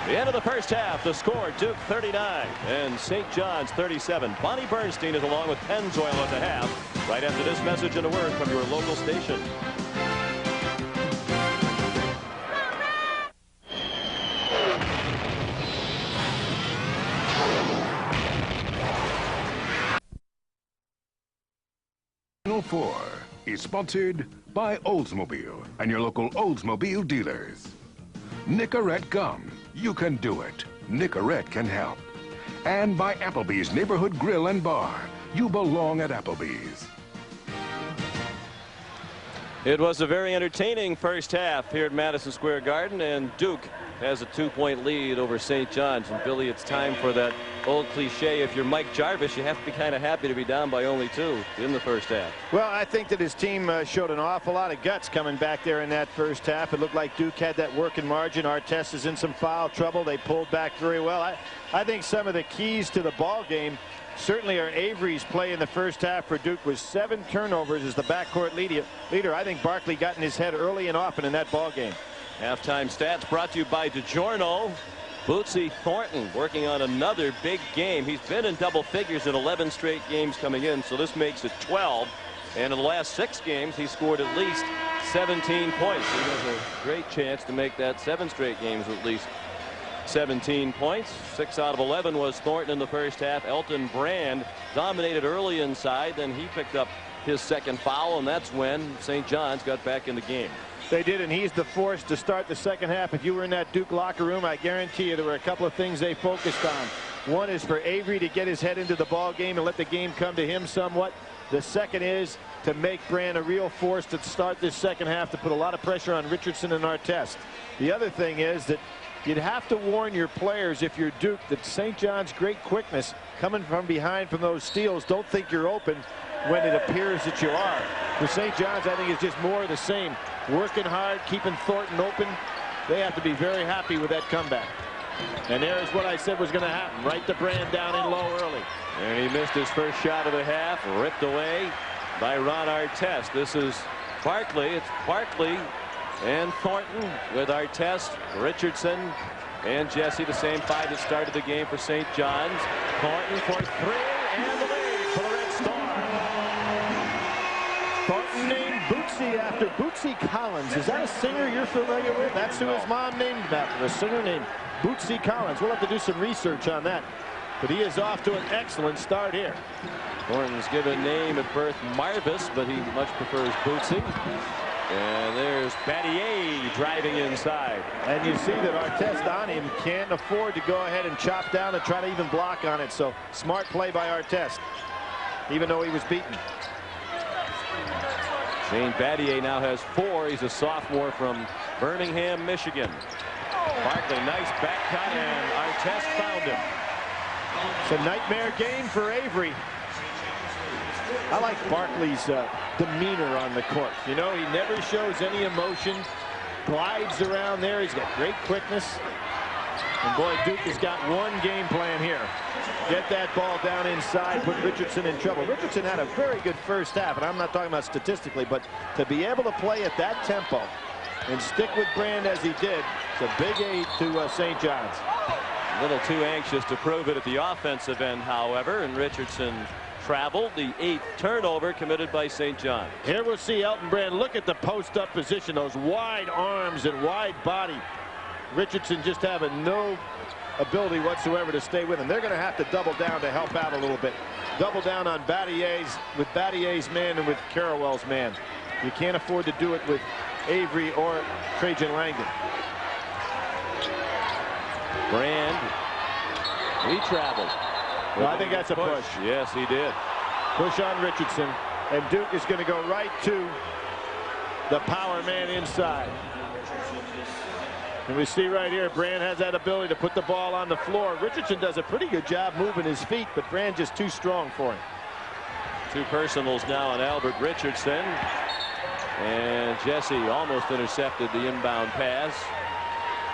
Speaker 2: The end of the first half, the score, Duke 39 and St. John's 37. Bonnie Bernstein is along with Pennzoil at the half, right after this message and a word from your local station.
Speaker 1: Final Four is sponsored by Oldsmobile and your local Oldsmobile dealers. Nicorette Gum. You can do it. Nicorette can help. And by Applebee's Neighborhood Grill and Bar. You belong at Applebee's.
Speaker 2: It was a very entertaining first half here at Madison Square Garden, and Duke has a 2-point lead over St. John's. And Billy, it's time for that old cliche. If you're Mike Jarvis, you have to be kind of happy to be down by only 2 in the first half.
Speaker 3: Well, I think that his team showed an awful lot of guts coming back there in that first half. It looked like Duke had that working margin. Artest is in some foul trouble. They pulled back very well. I think some of the keys to the ball game certainly are Avery's play in the first half for Duke was 7 turnovers as the backcourt leader. I think Barkley got in his head early and often in that ball game.
Speaker 2: Halftime stats brought to you by DiGiorno. Bootsy Thornton working on another big game. He's been in double figures in 11 straight games coming in, so this makes it 12. And in the last 6 games, he scored at least 17 points. He has a great chance to make that 7 straight games with at least 17 points. 6 out of 11 was Thornton in the first half. Elton Brand dominated early inside, then he picked up his 2nd foul, and that's when St. John's got back in the game.
Speaker 3: They did, and he's the force to start the second half. If you were in that Duke locker room, I guarantee you there were a couple of things they focused on. One is for Avery to get his head into the ball game and let the game come to him somewhat. The second is to make Brand a real force to start this second half, to put a lot of pressure on Richardson and Artest. The other thing is that You'd have to warn your players if you're Duke that St. John's great quickness coming from behind from those steals. Don't think you're open when it appears that you are. For St. John's, I think it's just more of the same. Working hard, keeping Thornton open. They have to be very happy with that comeback. And there's what I said was going to happen. Right to Brand down in low early.
Speaker 2: And he missed his first shot of the half. Ripped away by Ron Artest. This is Barkley. It's Barkley and Thornton with Artest, Richardson, and Jesse. The same five that started the game for St. John's. Thornton for three, and the lead for the Red Storm.
Speaker 3: Thornton named Bootsy after Bootsy Collins. Is that a singer you're familiar with? That's who his mom named him after, a singer named Bootsy Collins. We'll have to do some research on that. But he is off to an excellent start here.
Speaker 2: Thornton's given name at birth Marvis, but he much prefers Bootsy. And there's Battier driving inside.
Speaker 3: And you see that Artest on him can't afford to go ahead and chop down and try to even block on it. So smart play by Artest, even though he was beaten.
Speaker 2: Shane Battier now has 4. He's a sophomore from Birmingham, Michigan. Barkley, nice back cut, and Artest found him.
Speaker 3: It's a nightmare game for Avery. I like Barkley's demeanor on the court. You know, he never shows any emotion. Glides around there. He's got great quickness. And boy, Duke has got one game plan here. Get that ball down inside, put Richardson in trouble. Richardson had a very good first half, and I'm not talking about statistically, but to be able to play at that tempo and stick with Brand as he did, it's a big aid to St. John's.
Speaker 2: A little too anxious to prove it at the offensive end, however, and Richardson traveled. The 8th turnover committed by St. John.
Speaker 3: Here we'll see Elton Brand. Look at the post-up position, those wide arms and wide body. Richardson just having no ability whatsoever to stay with him. They're going to have to double down to help out a little bit. Double down on Battier's man and with Carrawell's man. You can't afford to do it with Avery or Trajan Langdon.
Speaker 2: Brand, he traveled.
Speaker 3: Well, I think that's a push.
Speaker 2: Yes, he did.
Speaker 3: Push on Richardson, and Duke is going to go right to the power man inside. And we see right here, Brand has that ability to put the ball on the floor. Richardson does a pretty good job moving his feet, but Brand just too strong for him.
Speaker 2: 2 personals now on Albert Richardson. And Jesse almost intercepted the inbound pass.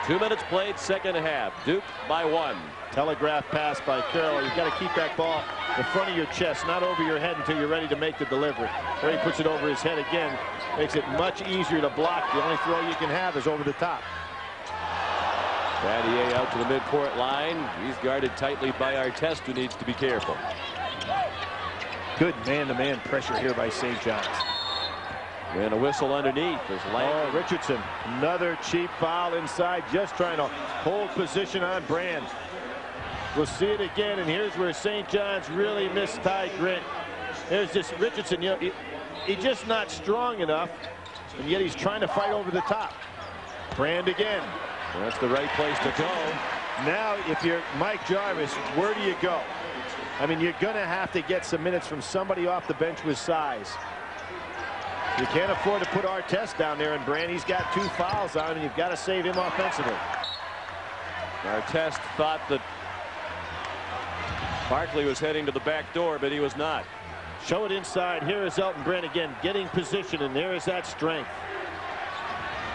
Speaker 2: 2 minutes played, second half. Duke by 1.
Speaker 3: Telegraph pass by Carroll. You've got to keep that ball in front of your chest, not over your head until you're ready to make the delivery. There he puts it over his head again. Makes it much easier to block. The only throw you can have is over the top.
Speaker 2: Battier out to the midcourt line. He's guarded tightly by Artest, who needs to be careful.
Speaker 3: Good man-to-man pressure here by St. John's.
Speaker 2: And a whistle underneath as Langdon.
Speaker 3: Oh, Richardson, another cheap foul inside, just trying to hold position on Brand. We'll see it again, and here's where St. John's really missed Ty Grant. There's this Richardson, you know, he's just not strong enough, and yet he's trying to fight over the top. Brand again.
Speaker 2: That's the right place to go.
Speaker 3: Now, if you're Mike Jarvis, where do you go? I mean, you're going to have to get some minutes from somebody off the bench with size. You can't afford to put Artest down there, and Brand, he's got 2 fouls on, and you've got to save him offensively.
Speaker 2: Artest thought that Barkley was heading to the back door, but he was not.
Speaker 3: Show it inside. Here is Elton Brand again, getting position, and there is that strength.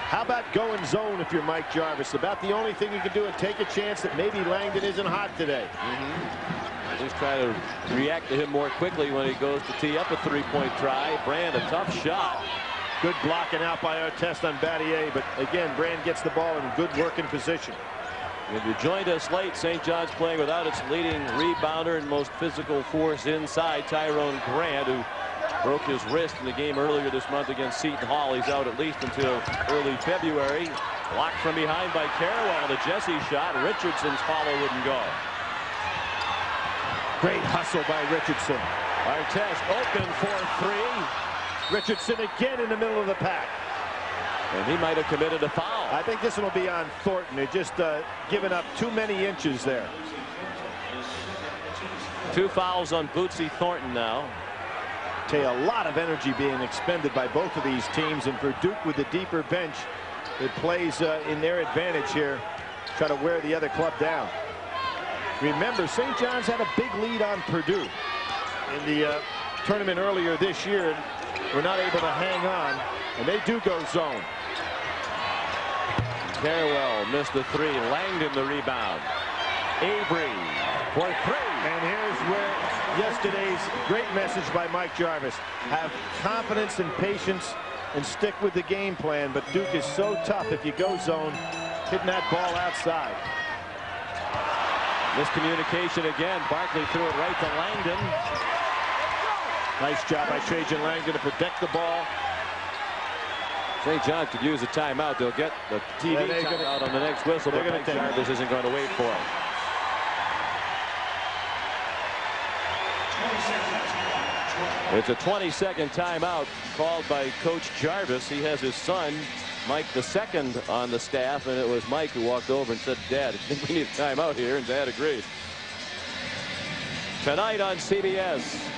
Speaker 3: How about going zone if you're Mike Jarvis? About the only thing you can do is take a chance that maybe Langdon isn't hot today.
Speaker 2: Just try to react to him more quickly when he goes to tee up a 3-point try. Brand, a tough shot.
Speaker 3: Good blocking out by Artest on Battier, but again, Brand gets the ball in good working position.
Speaker 2: If you joined us late, St. John's playing without its leading rebounder and most physical force inside, Tyrone Grant, who broke his wrist in the game earlier this month against Seton Hall. He's out at least until early February. Blocked from behind by Carrawell. The Jesse shot. Richardson's follow wouldn't go.
Speaker 3: Great hustle by Richardson.
Speaker 2: Artest open for 3.
Speaker 3: Richardson again in the middle of the pack.
Speaker 2: And he might have committed a foul.
Speaker 3: I think this one will be on Thornton. They're just giving up too many inches there.
Speaker 2: 2 fouls on Bootsy Thornton now.
Speaker 3: Tell you, a lot of energy being expended by both of these teams, and for Duke with the deeper bench, it plays in their advantage here. try to wear the other club down. Remember, St. John's had a big lead on Purdue in the tournament earlier this year, and were not able to hang on, and they do go zone.
Speaker 2: Carewell missed the three. Langdon the rebound. Avery for three.
Speaker 3: And here's where yesterday's great message by Mike Jarvis. Have confidence and patience and stick with the game plan. But Duke is so tough if you go zone, hitting that ball outside.
Speaker 2: Miscommunication again. Barkley threw it right to Langdon.
Speaker 3: Nice job by Trajan Langdon to protect the ball.
Speaker 2: St. John could use a timeout. They'll get the TV timeout on the next whistle, but Mike Jarvis isn't going to wait for it. It's a 20-second timeout called by Coach Jarvis. He has his son, Mike II, on the staff, and it was Mike who walked over and said, "Dad, I think we need a timeout here," and Dad agreed. Tonight on CBS,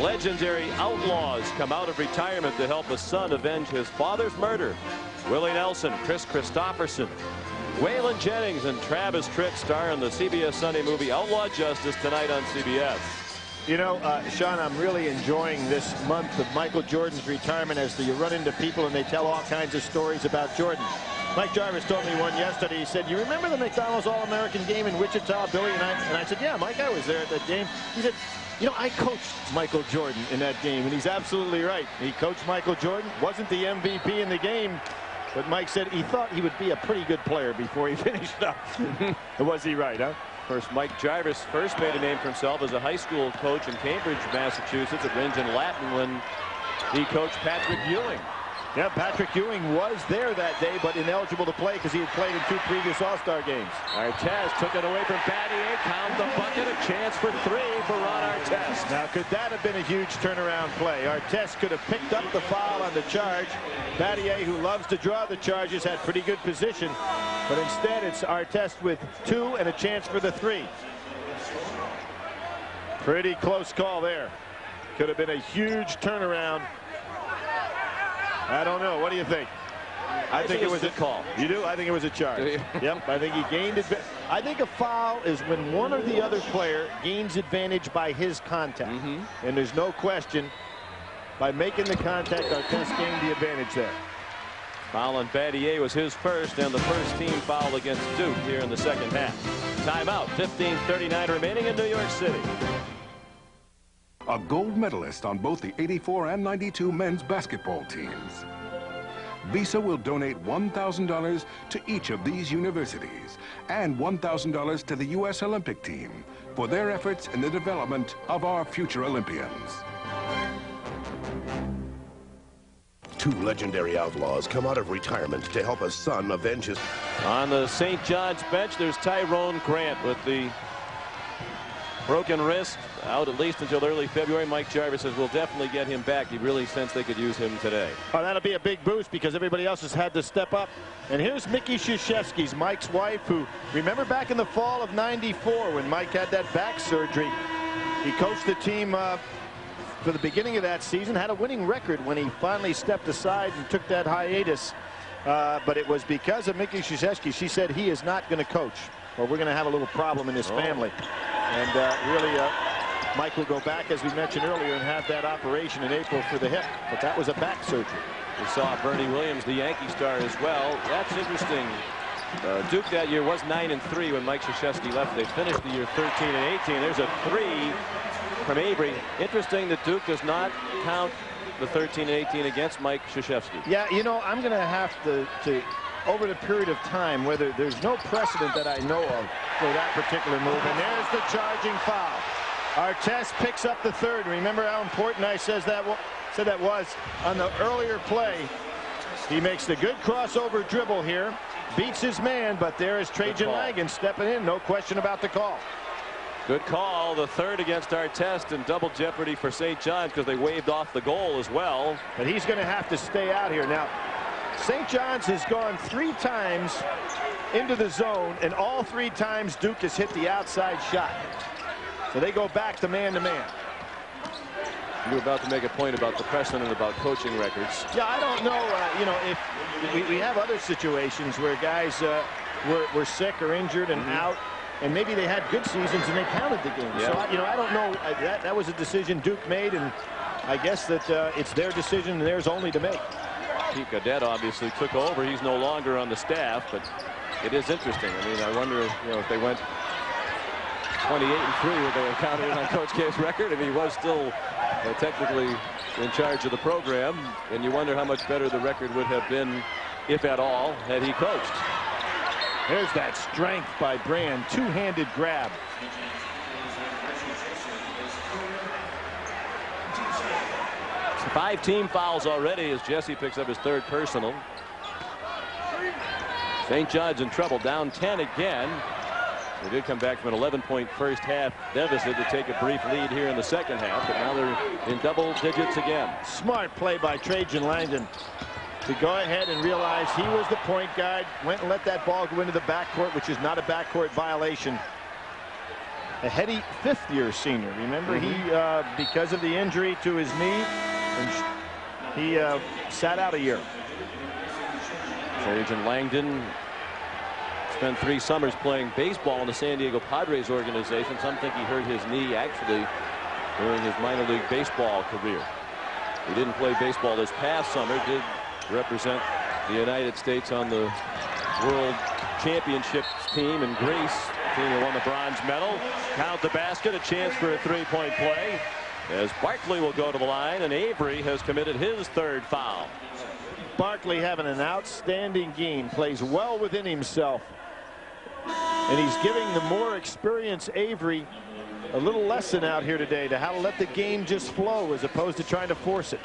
Speaker 2: legendary outlaws come out of retirement to help a son avenge his father's murder. Willie Nelson, Chris Christopherson, Waylon Jennings, and Travis Tritt star in the CBS Sunday movie Outlaw Justice tonight on CBS.
Speaker 3: You know, Sean, I'm really enjoying this month of Michael Jordan's retirement as you run into people and they tell all kinds of stories about Jordan. Mike Jarvis told me one yesterday. He said, "You remember the McDonald's All-American game in Wichita, Billy?" And I said, "Yeah, Mike, I was there at that game." He said, "You know, I coached Michael Jordan in that game," and he's absolutely right. He coached Michael Jordan, wasn't the MVP in the game, but Mike said he thought he would be a pretty good player before he finished up. Was he right, huh?
Speaker 2: Of course, Mike Jarvis first made a name for himself as a high school coach in Cambridge, Massachusetts, at Ringen Latin when he coached Patrick Ewing.
Speaker 3: Yeah, Patrick Ewing was there that day, but ineligible to play because he had played in 2 previous All-Star games.
Speaker 2: Artest took it away from Battier. Count the bucket. A chance for 3 for Ron Artest.
Speaker 3: Now, could that have been a huge turnaround play? Artest could have picked up the foul on the charge. Battier, who loves to draw the charges, had pretty good position. But instead, it's Artest with 2 and a chance for the 3. Pretty close call there. Could have been a huge turnaround. I don't know. What do you think?
Speaker 2: I think it was a call.
Speaker 3: You do? I think it was a charge. Yep. I think he gained it. I think a foul is when one or the other player gains advantage by his contact. And there's no question, by making the contact, Artest gained the advantage there.
Speaker 2: Foul on Battier was his first and the first team foul against Duke here in the second half. Timeout. 15:39 remaining in New York City.
Speaker 1: A gold medalist on both the '84 and '92 men's basketball teams. Visa will donate $1,000 to each of these universities and $1,000 to the U.S. Olympic team for their efforts in the development of our future Olympians.
Speaker 5: 2 legendary outlaws come out of retirement to help a son avenge his...
Speaker 2: On the St. John's bench, there's Tyrone Grant with the broken wrist, out at least until early February. Mike Jarvis says we'll definitely get him back. He really sensed they could use him today.
Speaker 3: Oh, that'll be a big boost because everybody else has had to step up. And here's Mickey Krzyzewski, Mike's wife, who, remember back in the fall of '94 when Mike had that back surgery, he coached the team for the beginning of that season, had a winning record when he finally stepped aside and took that hiatus. But it was because of Mickey Krzyzewski. She said he is not going to coach, or we're going to have a little problem in his family. And really, Mike will go back, as we mentioned earlier, and have that operation in April for the hip. But that was a back surgery.
Speaker 2: We saw Bernie Williams, the Yankee star, as well. That's interesting. Duke that year was 9-3 when Mike Krzyzewski left. They finished the year 13-18. There's a 3 from Avery. Interesting that Duke does not count the 13-18 against Mike Krzyzewski.
Speaker 3: Yeah, you know, I'm going to have to over the period of time, whether there's no precedent that I know of for that particular move. And there's the charging foul. Artest picks up the 3rd. Remember how important I said that was on the earlier play. He makes the good crossover dribble here, beats his man, but there is Trajan Langdon stepping in. No question about the call.
Speaker 2: Good call. The 3rd against Artest, and double jeopardy for St. John's because they waved off the goal as well.
Speaker 3: But he's going to have to stay out here. Now, St. John's has gone 3 times into the zone, and all 3 times Duke has hit the outside shot. So they go back to man-to-man.
Speaker 2: You were about to make a point about the precedent about coaching records.
Speaker 3: Yeah, I don't know. You know, if we have other situations where guys were sick or injured and out, and maybe they had good seasons and they counted the game.
Speaker 2: Yeah.
Speaker 3: So you know, I don't know. That was a decision Duke made, and I guess that it's their decision and theirs only to make.
Speaker 2: Pete Gaudette obviously took over. He's no longer on the staff, but it is interesting. I mean, I wonder, you know, if they went 28-3, would they have counted it on Coach K's record? And he was still technically in charge of the program. And you wonder how much better the record would have been, if at all, had he coached.
Speaker 3: There's that strength by Brand. Two-handed grab.
Speaker 2: So 5 team fouls already as Jesse picks up his 3rd personal. St. John's in trouble, down 10 again. They did come back from an 11-point first half deficit to take a brief lead here in the second half, but now they're in double digits again.
Speaker 3: Smart play by Trajan Langdon to go ahead and realize he was the point guard, went and let that ball go into the backcourt, which is not a backcourt violation. A heady 5th-year senior. Remember, he, because of the injury to his knee, he sat out a year.
Speaker 2: Trajan Langdon spent 3 summers playing baseball in the San Diego Padres organization. Some think he hurt his knee actually during his minor league baseball career. He didn't play baseball this past summer, did represent the United States on the World Championships team in Greece. The team that won the bronze medal. Count the basket, a chance for a 3-point play as Barkley will go to the line, and Avery has committed his 3rd foul.
Speaker 3: Barkley having an outstanding game, plays well within himself, and he's giving the more experienced Avery a little lesson out here today to how to let the game just flow as opposed to trying to force it.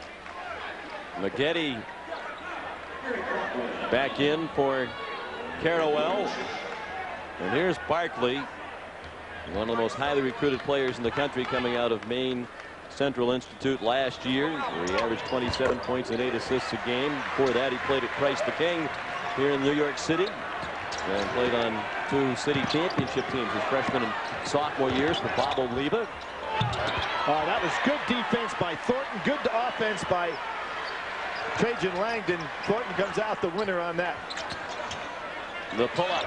Speaker 2: Maggette back in for Carawell, and here's Barkley, one of the most highly recruited players in the country, coming out of Maine Central Institute last year, where he averaged 27 points and 8 assists a game. Before that, he played at Christ the King here in New York City and played on 2 city championship teams his freshman and sophomore years for Bob Oliva.
Speaker 3: That was good defense by Thornton, good offense by Trajan Langdon. Thornton comes out the winner on that.
Speaker 2: The pull-up,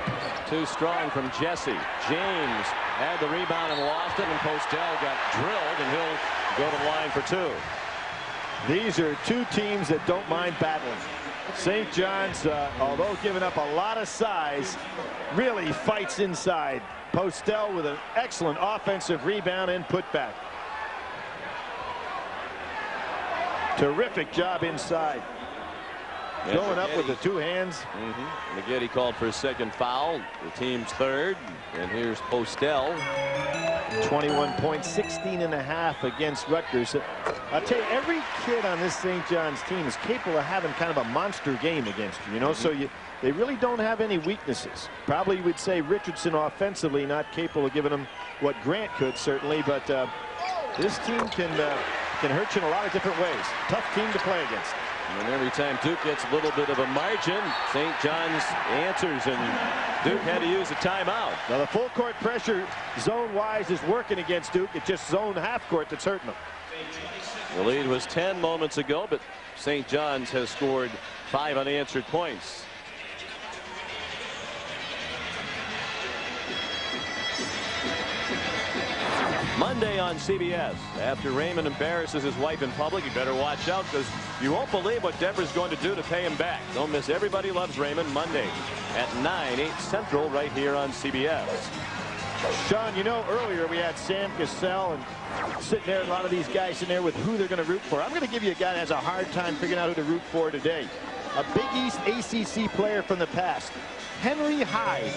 Speaker 2: too strong from Jesse. James had the rebound and lost it, and Postel got drilled, and he'll go to the line for 2.
Speaker 3: These are 2 teams that don't mind battling. St. John's, although giving up a lot of size, really fights inside. Postel with an excellent offensive rebound and putback. Terrific job inside.
Speaker 2: Yeah,
Speaker 3: going up with the 2 hands.
Speaker 2: Maggette called for his 2nd foul, the team's 3rd, and here's Postel.
Speaker 3: 21 points, 16.5 against Rutgers. I'll tell you, every kid on this St. John's team is capable of having kind of a monster game against you, know, so they really don't have any weaknesses. Probably you would say Richardson offensively not capable of giving them what Grant could, certainly, but this team can hurt you in a lot of different ways. Tough team to play against.
Speaker 2: And every time Duke gets a little bit of a margin, St. John's answers, and Duke had to use a timeout.
Speaker 3: Now the full court pressure zone-wise is working against Duke. It's just zone half court that's hurting them.
Speaker 2: The lead was 10 moments ago, but St. John's has scored 5 unanswered points. Monday on CBS. After Raymond embarrasses his wife in public, you better watch out, because you won't believe what Denver's going to do to pay him back. Don't miss Everybody Loves Raymond Monday at 9, 8 Central right here on CBS.
Speaker 3: Sean, you know, earlier we had Sam Cassell and sitting there, a lot of these guys sitting there with who they're going to root for. I'm going to give you a guy that has a hard time figuring out who to root for today. A Big East ACC player from the past. Henry Hyde,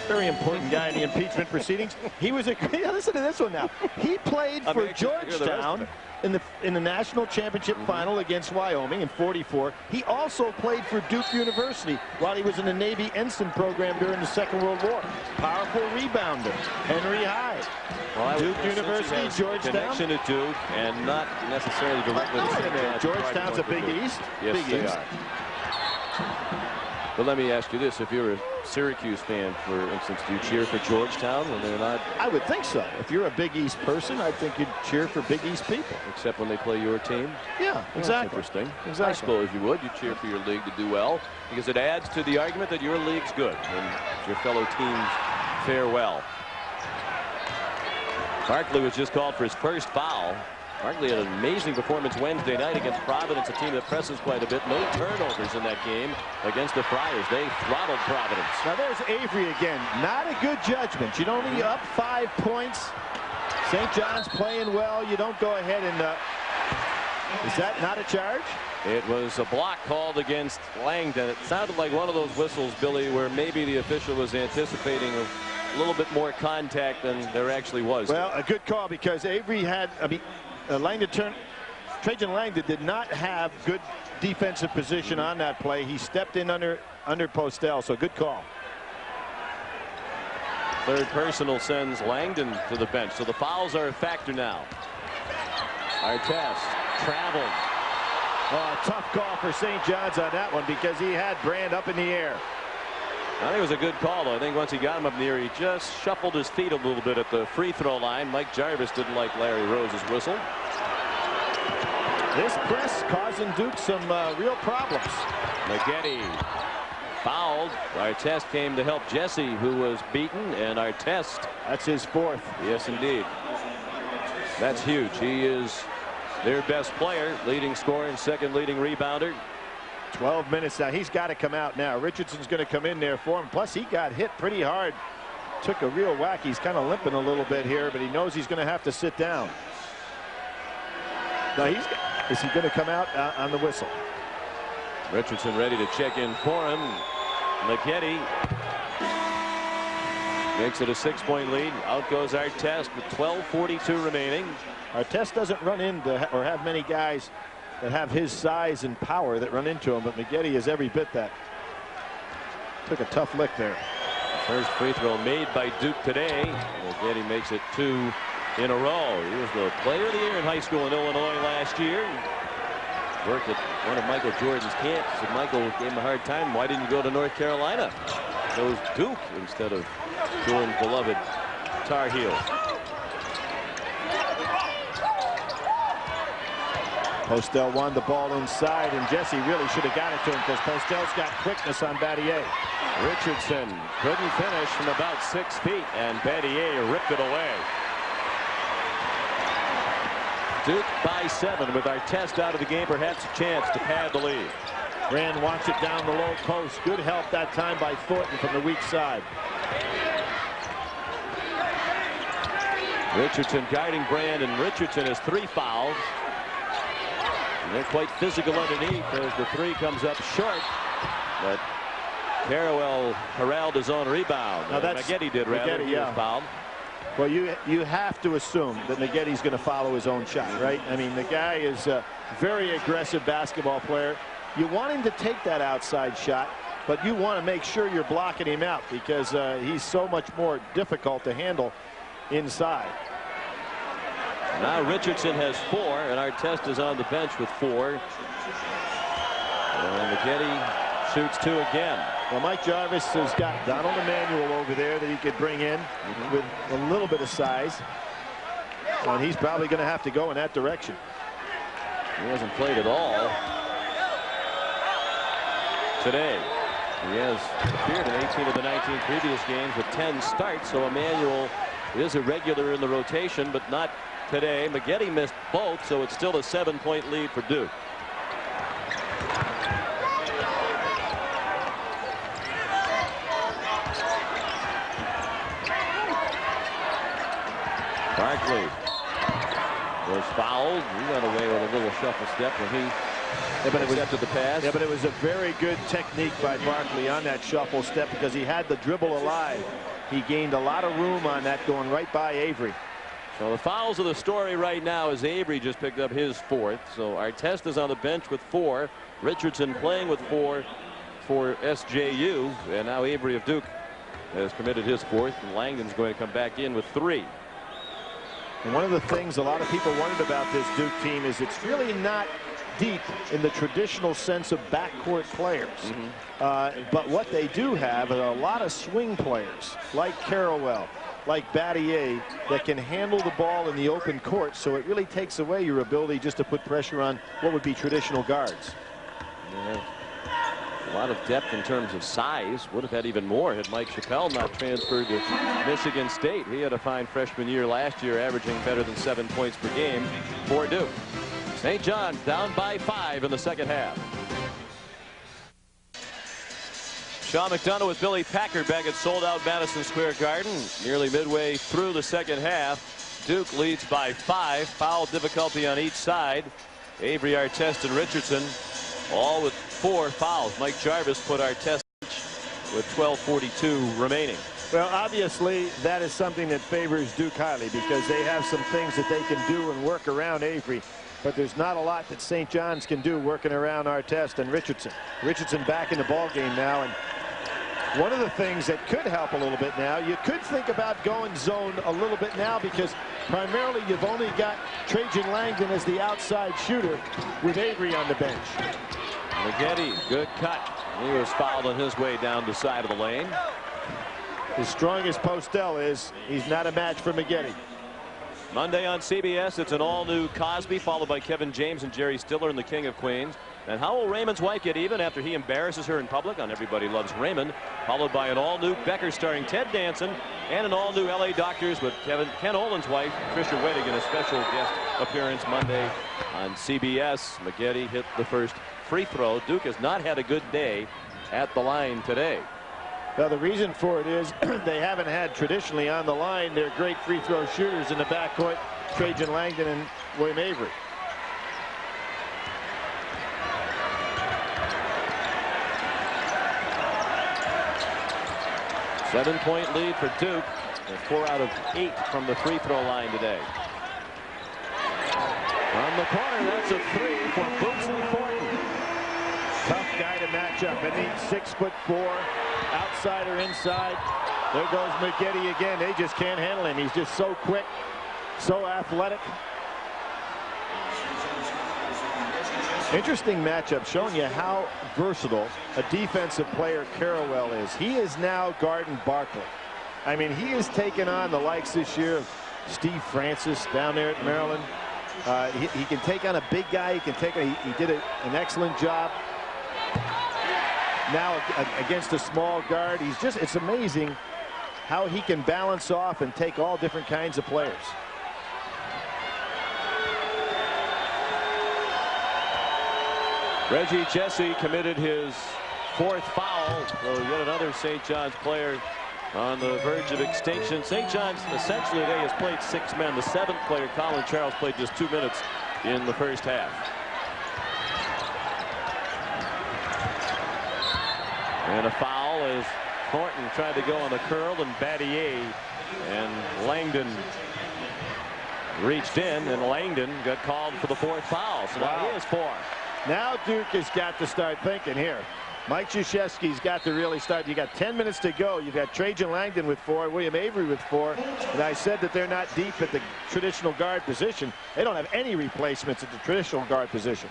Speaker 3: very important guy in the impeachment proceedings. He was a listen to this one now. He played for Georgetown in the national championship final against Wyoming in '44. He also played for Duke University while he was in the Navy ensign program during the Second World War. Powerful rebounder, Henry Hyde.
Speaker 2: Well,
Speaker 3: Duke University, Georgetown.
Speaker 2: Connection to Duke, and not necessarily directly to
Speaker 3: Georgetown's a Big East.
Speaker 2: Yes,
Speaker 3: Big
Speaker 2: they
Speaker 3: East.
Speaker 2: are. But let me ask you this. If you're a Syracuse fan, for instance, do you cheer for Georgetown when they're not?
Speaker 3: I would think so. If you're a Big East person, I think you'd cheer for Big East people.
Speaker 2: Except when they play your team?
Speaker 3: Yeah,
Speaker 2: Well,
Speaker 3: exactly.
Speaker 2: that's interesting.
Speaker 3: Exactly.
Speaker 2: I suppose you would. You cheer for your league to do well because it adds to the argument that your league's good and your fellow teams fare well. Barkley was just called for his first foul. Barkley had an amazing performance Wednesday night against Providence, a team that presses quite a bit. No turnovers in that game against the Friars. They throttled Providence.
Speaker 3: Now there's Avery again. Not a good judgment. You'd only up 5 points. St. John's playing well. You don't go ahead and... is that not a charge?
Speaker 2: It was a block called against Langdon. It sounded like one of those whistles, Billy, where maybe the official was anticipating a little bit more contact than there actually was.
Speaker 3: Well, a good call because Avery had... Trajan Langdon did not have good defensive position on that play. He stepped in under Postel, so good call.
Speaker 2: Third personal sends Langdon to the bench, so the fouls are a factor now. Artest traveled.
Speaker 3: Oh, tough call for St. John's on that one because he had Brand up in the air.
Speaker 2: I think it was a good call, though. I think once he got him up in the air, he just shuffled his feet a little bit at the free throw line. Mike Jarvis didn't like Larry Rose's whistle.
Speaker 3: This press causing Duke some real problems.
Speaker 2: Maggette fouled. Artest came to help Jesse, who was beaten, and Artest.
Speaker 3: That's his 4th.
Speaker 2: Yes, indeed. That's huge. He is their best player, leading scorer and second leading rebounder.
Speaker 3: 12 minutes now. He's got to come out now. Richardson's going to come in there for him. Plus, he got hit pretty hard. Took a real whack. He's kind of limping a little bit here, but he knows he's going to have to sit down. Now, is he going to come out on the whistle?
Speaker 2: Richardson ready to check in for him. Maggette makes it a 6-point lead. Out goes Artest with 12:42 remaining.
Speaker 3: Artest doesn't run into or have many guys that have his size and power that run into him, but Maggette is every bit that. Took a tough lick there.
Speaker 2: First free throw made by Duke today. Maggette makes it 2 in a row. He was the player of the year in high school in Illinois last year. Worked at one of Michael Jordan's camps, and Michael gave him a hard time. Why didn't you go to North Carolina? Chose Duke instead of Jordan's beloved Tar Heels.
Speaker 3: Postel won the ball inside, and Jesse really should have got it to him because Postel's got quickness on Battier.
Speaker 2: Richardson couldn't finish from about 6 feet, and Battier ripped it away. Duke by 7 with Artest out of the game, perhaps a chance to pad the lead.
Speaker 3: Brand wants it down the low post. Good help that time by Thornton from the weak side.
Speaker 2: Richardson guarding Brand, and Richardson has 3 fouls. And they're quite physical underneath as the 3 comes up short. But Carrawell corralled his own rebound.
Speaker 3: Now that's
Speaker 2: Maggette did rather.
Speaker 3: Maggette, yeah.
Speaker 2: He was fouled.
Speaker 3: Well, you have to assume that Maggette's going to follow his own shot, right? I mean, the guy is a very aggressive basketball player. You want him to take that outside shot, but you want to make sure you're blocking him out because he's so much more difficult to handle inside.
Speaker 2: Now Richardson has 4, and Artest is on the bench with 4. And Maggette shoots 2 again.
Speaker 3: Well, Mike Jarvis has got Donald Emanuel over there that he could bring in with a little bit of size. And he's probably going to have to go in that direction.
Speaker 2: He hasn't played at all today. He has appeared in 18 of the 19 previous games with 10 starts, so Emanuel is a regular in the rotation, but not today. Maggette missed both, so it's still a 7-point lead for Duke. Barkley was fouled. He got away with a little shuffle step when he accepted the pass.
Speaker 3: Yeah, but it was a very good technique by Barkley on that shuffle step because he had the dribble alive. He gained a lot of room on that going right by Avery.
Speaker 2: So the fouls of the story right now is Avery just picked up his 4th. So Artest is on the bench with 4. Richardson playing with 4 for SJU. And now Avery of Duke has committed his 4th. And Langdon's going to come back in with 3.
Speaker 3: And one of the things a lot of people wondered about this Duke team is it's really not deep in the traditional sense of backcourt players. But what they do have are a lot of swing players like Carrawell, like Battier, that can handle the ball in the open court. So it really takes away your ability just to put pressure on what would be traditional guards.
Speaker 2: Yeah. A lot of depth in terms of size. Would have had even more had Mike Chappell not transferred to Michigan State. He had a fine freshman year last year, averaging better than 7 points per game for Duke. St. John's down by 5 in the second half. Sean McDonough with Billy Packard back at sold-out Madison Square Garden. Nearly midway through the second half, Duke leads by 5. Foul difficulty on each side. Avery, Artest, and Richardson all with 4 fouls. Mike Jarvis put Artest with 12:42 remaining.
Speaker 3: Well, obviously, that is something that favors Duke highly because they have some things that they can do and work around Avery. But there's not a lot that St. John's can do working around Artest and Richardson. Richardson back in the ball game now, and one of the things that could help a little bit now, you could think about going zone a little bit now because primarily you've only got Trajan Langdon as the outside shooter with Avery on the bench.
Speaker 2: Maggette, good cut. He was fouled on his way down the side of the lane.
Speaker 3: As strong as Postel is, he's not a match for Maggette.
Speaker 2: Monday on CBS, it's an all-new Cosby, followed by Kevin James and Jerry Stiller in The King of Queens. And how will Raymond's wife get even after he embarrasses her in public on Everybody Loves Raymond, followed by an all-new Becker starring Ted Danson, and an all-new LA Doctors with Ken Olin's wife, Trisha Wettig, in a special guest appearance Monday on CBS. Maggette hit the first free throw. Duke has not had a good day at the line today.
Speaker 3: Well, the reason for it is they haven't had traditionally on the line their great free throw shooters in the backcourt, Trajan Langdon and William Avery.
Speaker 2: Seven-point lead for Duke, and 4 out of 8 from the free throw line today. On the corner, that's a 3 for Bootsy Thornton.
Speaker 3: Tough guy to match up. I mean, 6'4", outside or inside. There goes Maggette again. They just can't handle him. He's just so quick, so athletic. Interesting matchup, showing you how versatile a defensive player Carrawell is. He is now guarding Barkley. I mean, he has taken on the likes this year of Steve Francis down there at Maryland. He can take on a big guy. He can take. He did an excellent job. Now against a small guard, he's just. It's amazing how he can balance off and take all different kinds of players.
Speaker 2: Reggie Jesse committed his 4th foul. So yet another St. John's player on the verge of extinction. St. John's essentially today has played 6 men. The 7th player, Colin Charles, played just 2 minutes in the first half. And a foul as Thornton tried to go on the curl, and Battier and Langdon reached in, and Langdon got called for the 4th foul. So now he is 4.
Speaker 3: Now Duke has got to start thinking here. Mike Krzyzewski's got to really start. You got 10 minutes to go. You've got Trajan Langdon with 4, William Avery with 4. And I said that they're not deep at the traditional guard position. They don't have any replacements at the traditional guard position.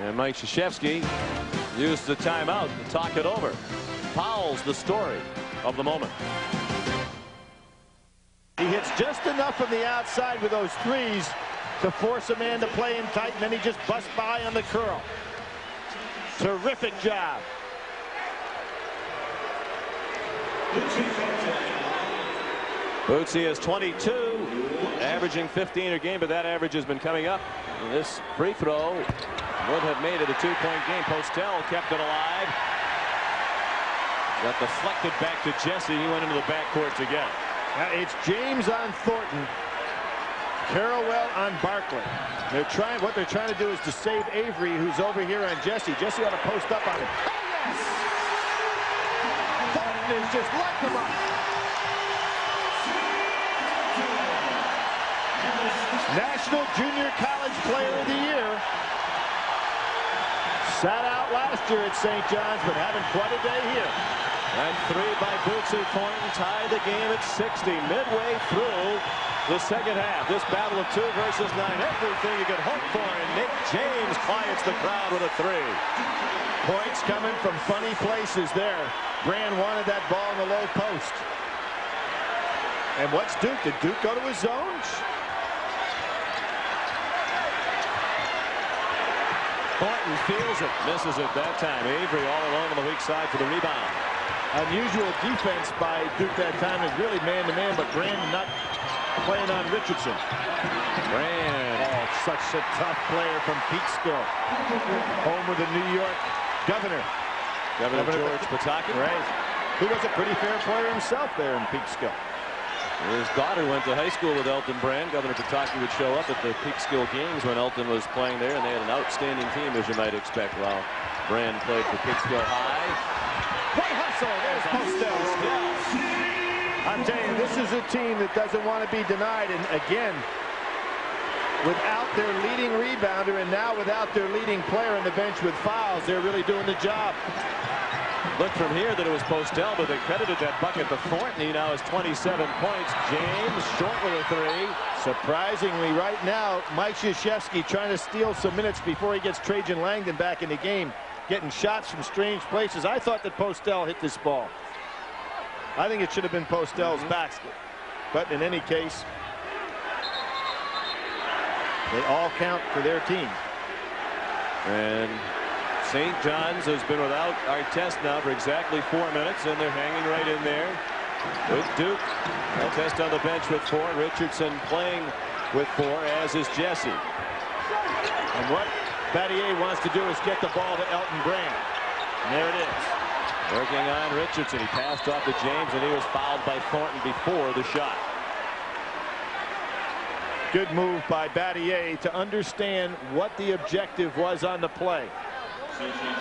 Speaker 2: And Mike Krzyzewski used the timeout to talk it over. Powell's the story of the moment.
Speaker 3: He hits just enough from the outside with those threes to force a man to play in tight, and then he just busts by on the curl. Terrific job.
Speaker 2: Bootsy is 22, averaging 15 a game, but that average has been coming up. And this free throw would have made it a 2-point game. Postel kept it alive. Got deflected back to Jesse. He went into the backcourt to get it.
Speaker 3: Now it's James on Thornton. Carrawell on Barkley. What they're trying to do is to save Avery, who's over here on Jesse. Jesse ought to post up on him. Oh, yes! Thornton is just light him up. National Junior College Player of the Year. Sat out last year at St. John's, but having quite a day here.
Speaker 2: And 3 by Bootsy Thornton tied the game at 60 midway through the second half. This battle of 2 versus 9. Everything you could hope for in Nick James quiets the crowd with a three.
Speaker 3: Points coming from funny places there. Brand wanted that ball in the low post. And what's Duke? Did Duke go to his zones?
Speaker 2: Thornton feels it, misses it that time. Avery all alone on the weak side for the rebound.
Speaker 3: Unusual defense by Duke that time is really man-to-man, but Brand not playing on Richardson.
Speaker 2: Brand.
Speaker 3: Oh, such a tough player from Peekskill. Home of the New York Governor.
Speaker 2: Governor George Pataki.
Speaker 3: Right. Who was a pretty fair player himself there in Peekskill.
Speaker 2: His daughter went to high school with Elton Brand. Governor Pataki would show up at the Peekskill games when Elton was playing there, and they had an outstanding team, as you might expect, while Brand played for Peekskill High.
Speaker 3: What hustle? There's Postel. I'm telling you, this is a team that doesn't want to be denied. And again, without their leading rebounder and now without their leading player on the bench with fouls, they're really doing the job.
Speaker 2: Looked from here that it was Postel, but they credited that bucket to Thornton. He now has 27 points. James short with a three.
Speaker 3: Surprisingly, right now, Mike Krzyzewski trying to steal some minutes before he gets Trajan Langdon back in the game, getting shots from strange places. I thought that Postel hit this ball. I think it should have been Postel's basket. But in any case, they all count for their team.
Speaker 2: And St. John's has been without Artest now for exactly 4 minutes, and they're hanging right in there with Duke. Artest on the bench with 4. Richardson playing with 4, as is Jesse.
Speaker 3: And what Battier wants to do is get the ball to Elton Brand. And there it is.
Speaker 2: Working on Richardson. He passed off to James, and he was fouled by Thornton before the shot.
Speaker 3: Good move by Battier to understand what the objective was on the play.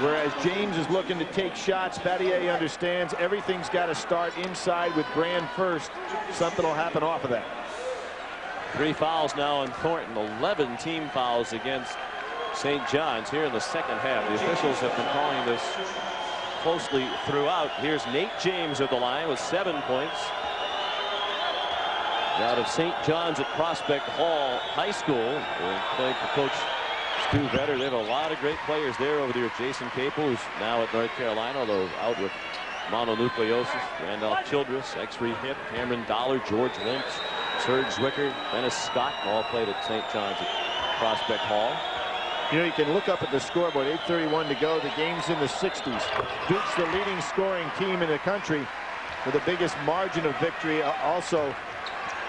Speaker 3: Whereas James is looking to take shots, Battier understands everything's got to start inside with Brand first. Something will happen off of that.
Speaker 2: 3 fouls now on Thornton. 11 team fouls against St. John's here in the second half. The officials have been calling this closely throughout. Here's Nate James at the line with 7 points. Out of St. John's at Prospect Hall High School. Played for Coach Stu Vetter. They have a lot of great players there over there. Jason Capel, who's now at North Carolina, although out with mononucleosis. Randolph Childress, X-ray hip. Cameron Dollar, George Lynch, Serge Zwicker, Dennis Scott, all played at St. John's at Prospect Hall.
Speaker 3: You know, you can look up at the scoreboard, 8:31 to go. The game's in the 60s. Duke's the leading scoring team in the country with the biggest margin of victory also.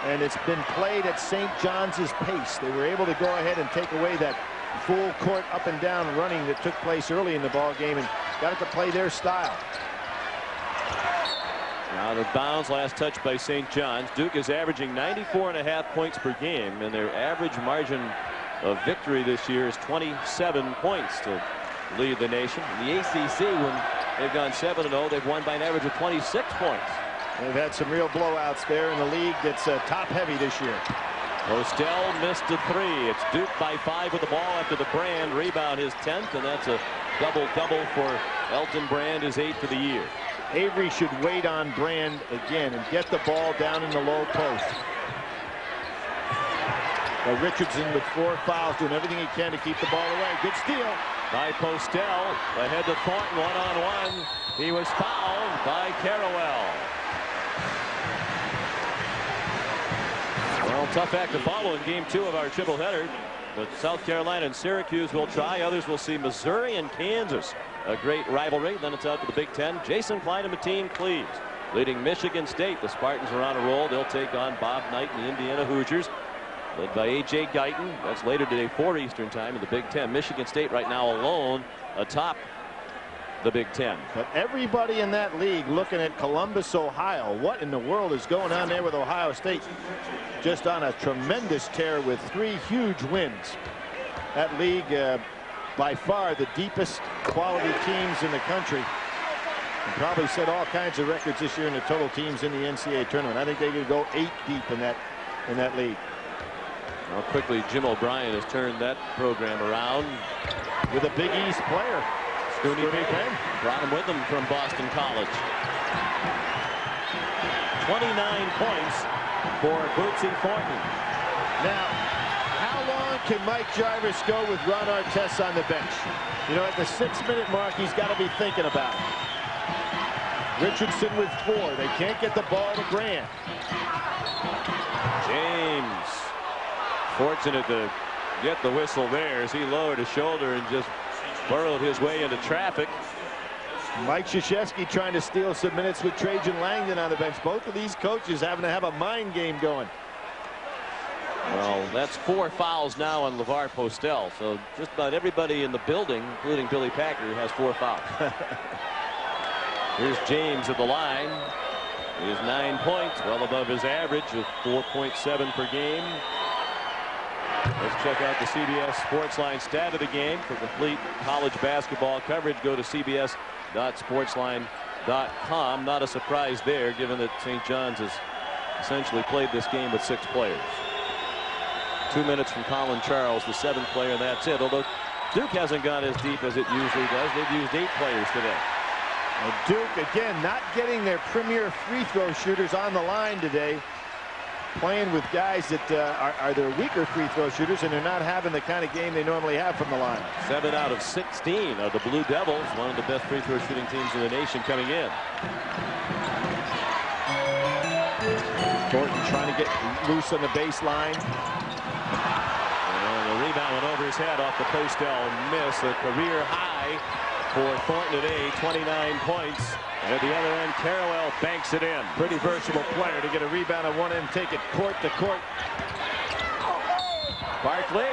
Speaker 3: And it's been played at St. John's pace. They were able to go ahead and take away that full court up and down running that took place early in the ball game and got it to play their style.
Speaker 2: Now the bounds, last touch by St. John's. Duke is averaging 94.5 points per game, and their average margin of victory this year is 27 points to lead the nation. In the ACC, when they've gone 7-0, they've won by an average of 26 points.
Speaker 3: They've had some real blowouts there in the league that's top heavy this year.
Speaker 2: Postel missed a 3. It's Duke by 5 with the ball after the Brand rebound, his 10th, and that's a double-double for Elton Brand, his 8th for the year.
Speaker 3: Avery should wait on Brand again and get the ball down in the low post. Richardson with 4 fouls, doing everything he can to keep the ball away. Good steal
Speaker 2: by Postel. Ahead to Thornton, one-on-one. He was fouled by Carrawell. Well, tough act to follow in game 2 of our triple header. But South Carolina and Syracuse will try. Others will see Missouri and Kansas. A great rivalry. Then it's out to the Big Ten. Jason Klein and Mateen Cleaves leading Michigan State. The Spartans are on a roll. They'll take on Bob Knight and the Indiana Hoosiers, led by A.J. Guyton. That's later today, 4 Eastern time in the Big Ten. Michigan State right now alone atop the Big Ten.
Speaker 3: But everybody in that league looking at Columbus, Ohio. What in the world is going on there with Ohio State? Just on a tremendous tear with 3 huge wins. That league by far the deepest quality teams in the country. And probably set all kinds of records this year in the total teams in the NCAA tournament. I think they could go 8 deep in that league.
Speaker 2: Well, quickly Jim O'Brien has turned that program around
Speaker 3: with a Big East player.
Speaker 2: Scoonie Penn brought him with him from Boston College. 29 points for Bootsy Thornton.
Speaker 3: Now, how long can Mike Jarvis go with Ron Artest on the bench? You know, at the 6-minute mark, he's got to be thinking about it. Richardson with 4. They can't get the ball to Brand.
Speaker 2: James fortunate to get the whistle there as he lowered his shoulder and just burrowed his way into traffic.
Speaker 3: Mike Krzyzewski trying to steal some minutes with Trajan Langdon on the bench. Both of these coaches having to have a mind game going.
Speaker 2: Well, that's 4 fouls now on LeVar Postel. So just about everybody in the building, including Billy Packer, has 4 fouls. Here's James at the line. He has 9 points, well above his average of 4.7 per game. Let's check out the CBS Sportsline stat of the game. For complete college basketball coverage, go to cbs.sportsline.com. Not a surprise there, given that St. John's has essentially played this game with 6 players. 2 minutes from Colin Charles, the 7th player, and that's it. Although Duke hasn't gone as deep as it usually does. They've used 8 players today.
Speaker 3: Well, Duke, again, not getting their premier free throw shooters on the line today. Playing with guys that are their weaker free throw shooters, and they're not having the kind of game they normally have from the line.
Speaker 2: 7 out of 16 are the Blue Devils, one of the best free throw shooting teams in the nation coming in.
Speaker 3: Thornton trying to get loose on the baseline.
Speaker 2: And the rebound went over his head off the Postel miss. A career high for Thornton today, 29 points. And at the other end, Carrawell banks it in.
Speaker 3: Pretty versatile player to get a rebound on one end, take it court to court.
Speaker 2: Barkley,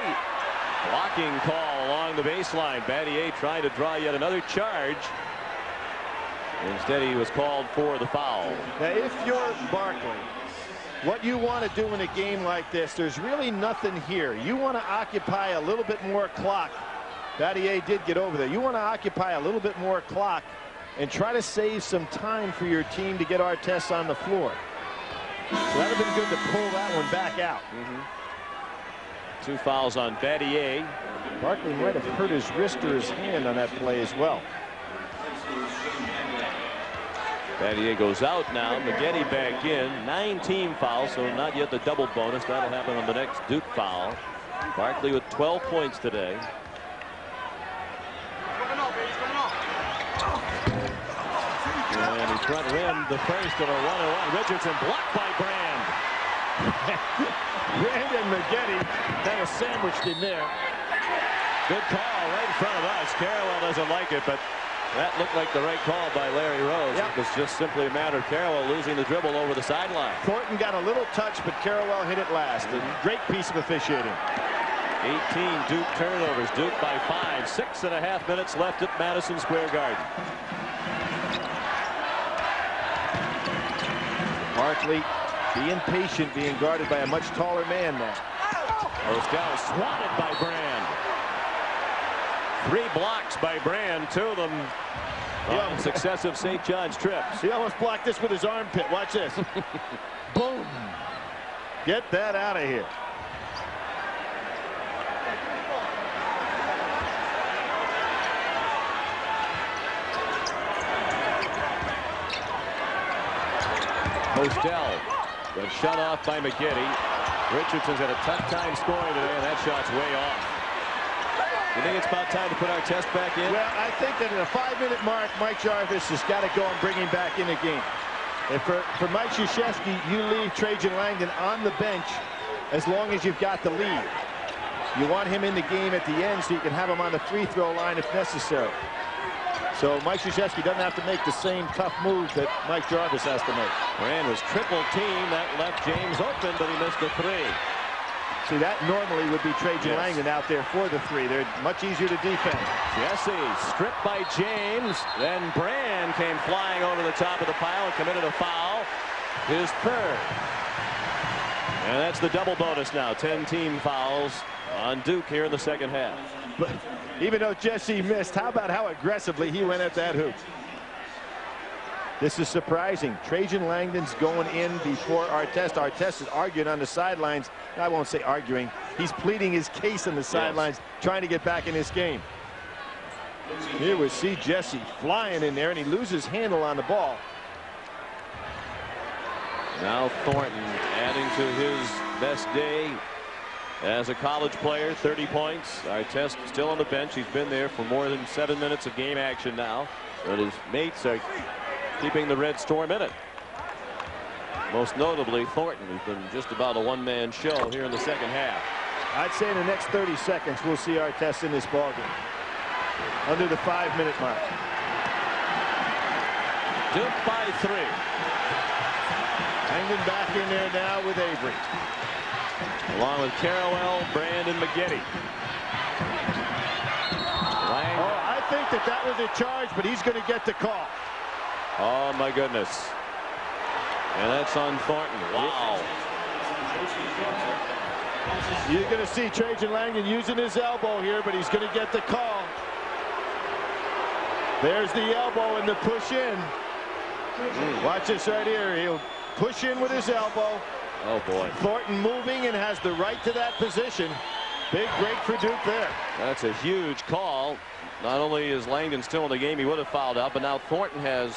Speaker 2: blocking call along the baseline. Battier trying to draw yet another charge. Instead, he was called for the foul.
Speaker 3: Now, if you're Barkley, what you want to do in a game like this, there's really nothing here. You want to occupy a little bit more clock. Battier did get over there. You want to occupy a little bit more clock and try to save some time for your team to get Artest on the floor. So that would have been good to pull that one back out.
Speaker 2: 2 fouls on Battier.
Speaker 3: Barkley might have hurt his wrist or his hand on that play as well.
Speaker 2: Battier goes out now. Maggette back in. 9 team fouls, so not yet the double bonus. That'll happen on the next Duke foul. Barkley with 12 points today. And he front rimmed the first of a 1-on-1. Richardson blocked by Brand.
Speaker 3: Brand and Maggette kind of sandwiched him there.
Speaker 2: Good call right in front of us. Carrawell doesn't like it, but that looked like the right call by Larry Rose.
Speaker 3: Yep.
Speaker 2: It was just simply a matter of Carrawell losing the dribble over the sideline.
Speaker 3: Thornton got a little touch, but Carrawell hit it last. A great piece of officiating.
Speaker 2: 18 Duke turnovers. Duke by 5. 6.5 minutes left at Madison Square Garden.
Speaker 3: Barkley being patient, being guarded by a much taller man now.
Speaker 2: Postel swatted by Brand. 3 blocks by Brand, 2 of them on successive St. John's trips.
Speaker 3: He almost blocked this with his armpit. Watch this. Boom. Get that out of here.
Speaker 2: Postel got shut off by Maggette. Richardson's had a tough time scoring today, and that shot's way off. You think it's about time to put Artest back in?
Speaker 3: Well, I think that at a 5-minute mark, Mike Jarvis has got to go and bring him back in the game. And for Mike Krzyzewski, you leave Trajan Langdon on the bench as long as you've got the lead. You want him in the game at the end so you can have him on the free throw line if necessary. So Mike Krzyzewski doesn't have to make the same tough move that Mike Jarvis has to make.
Speaker 2: Brand was triple team. That left James open, but he missed the 3.
Speaker 3: See, that normally would be Trajan Langdon out there for the 3. They're much easier to defend.
Speaker 2: Jesse stripped by James. Then Brand came flying over the top of the pile and committed a foul. His 3rd. And that's the double bonus now. 10 team fouls on Duke here in the second half.
Speaker 3: But even though Jesse missed, how about how aggressively he went at that hoop? This is surprising. Trajan Langdon's going in before Artest. Artest is arguing on the sidelines. I won't say arguing. He's pleading his case on the sidelines, trying to get back in this game. Here we see Jesse flying in there, and he loses handle on the ball.
Speaker 2: Now Thornton adding to his best day. As a college player, 30 points. Artest still on the bench. He's been there for more than 7 minutes of game action now. But his mates are keeping the Red Storm in it. Most notably Thornton, who's been just about a one-man show here in the second half.
Speaker 3: I'd say in the next 30 seconds we'll see Artest in this ballgame. Under the 5-minute mark.
Speaker 2: Duke by 3.
Speaker 3: Langdon back in there now with Avery.
Speaker 2: Along with Carrawell, Brand, and Maggette.
Speaker 3: Oh, I think that was a charge, but he's going to get the call.
Speaker 2: Oh, my goodness. And that's on Thornton. Wow.
Speaker 3: You're going to see Trajan Langdon using his elbow here, but he's going to get the call. There's the elbow and the push in. Watch this right here. He'll push in with his elbow.
Speaker 2: Oh, boy.
Speaker 3: Thornton moving and has the right to that position. Big break for Duke there.
Speaker 2: That's a huge call. Not only is Langdon still in the game, he would have fouled out, but now Thornton has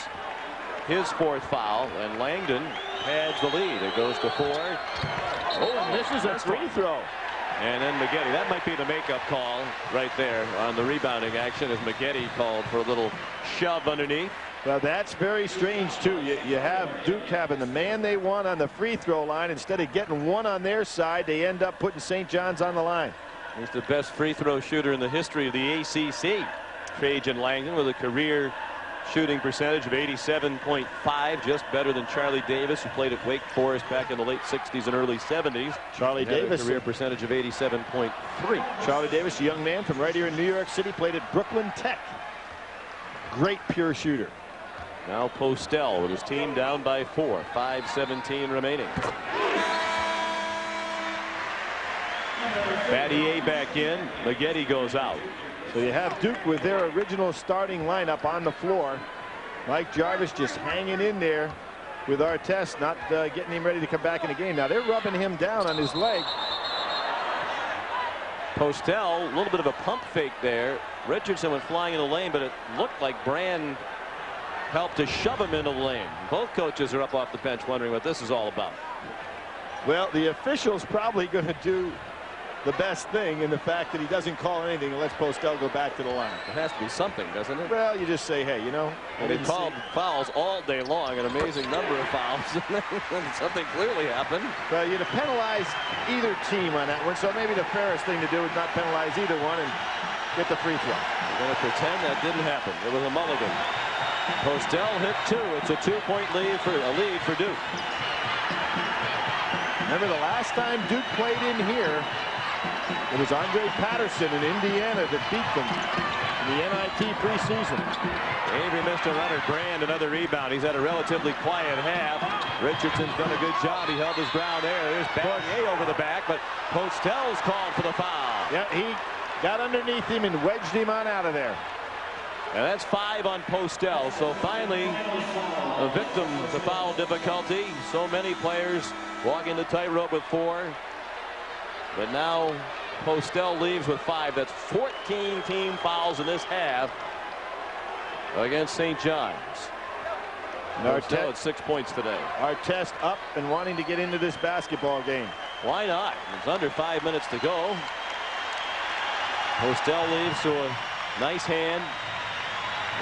Speaker 2: his 4th foul, and Langdon pads the lead. It goes to 4.
Speaker 3: Oh, and this is a free throw.
Speaker 2: And then Maggette, that might be the makeup call right there on the rebounding action, as Maggette called for a little shove underneath.
Speaker 3: Well, that's very strange, too. You have Duke having the man they want on the free throw line. Instead of getting one on their side, they end up putting St. John's on the line.
Speaker 2: He's the best free throw shooter in the history of the ACC. Trajan Langdon with a career shooting percentage of 87.5, just better than Charlie Davis, who played at Wake Forest back in the late 60s and early 70s.
Speaker 3: Charlie Davis,
Speaker 2: a career percentage of 87.3.
Speaker 3: Charlie Davis, a young man from right here in New York City, played at Brooklyn Tech. Great pure shooter.
Speaker 2: Now Postel with his team down by 4. 5:17 remaining. Battier back in. Maggette goes out.
Speaker 3: So you have Duke with their original starting lineup on the floor. Mike Jarvis just hanging in there with Artest, not getting him ready to come back in the game. Now they're rubbing him down on his leg.
Speaker 2: Postel, a little bit of a pump fake there. Richardson went flying in the lane, but it looked like Brand helped to shove him into the lane. Both coaches are up off the bench wondering what this is all about.
Speaker 3: Well, the official's probably going to do the best thing in the fact that he doesn't call anything and lets Postel go back to the line.
Speaker 2: It has to be something, doesn't it?
Speaker 3: Well, you just say, hey, you know.
Speaker 2: And they called fouls all day long, an amazing number of fouls. Something clearly happened.
Speaker 3: Well, you'd have penalized either team on that one, so maybe the fairest thing to do is not penalize either one and get the free throw.
Speaker 2: We're going to pretend that didn't happen. It was a mulligan. Postel hit 2. It's a 2-point lead for Duke.
Speaker 3: Remember the last time Duke played in here, it was Andre Patterson in Indiana that beat them in the NIT preseason.
Speaker 2: Avery missed a runner. Brand another rebound. He's had a relatively quiet half. Richardson's done a good job. He held his ground there. There's Battier over the back, but Postel's called for the foul.
Speaker 3: Yeah, he got underneath him and wedged him on out of there.
Speaker 2: And that's 5 on Postel. So finally, a victim to foul difficulty. So many players walking the tightrope with 4. But now Postel leaves with 5. That's 14 team fouls in this half against St. John's. Postel had 6 points today.
Speaker 3: Artest up and wanting to get into this basketball game.
Speaker 2: Why not? It's under 5 minutes to go. Postel leaves to a nice hand.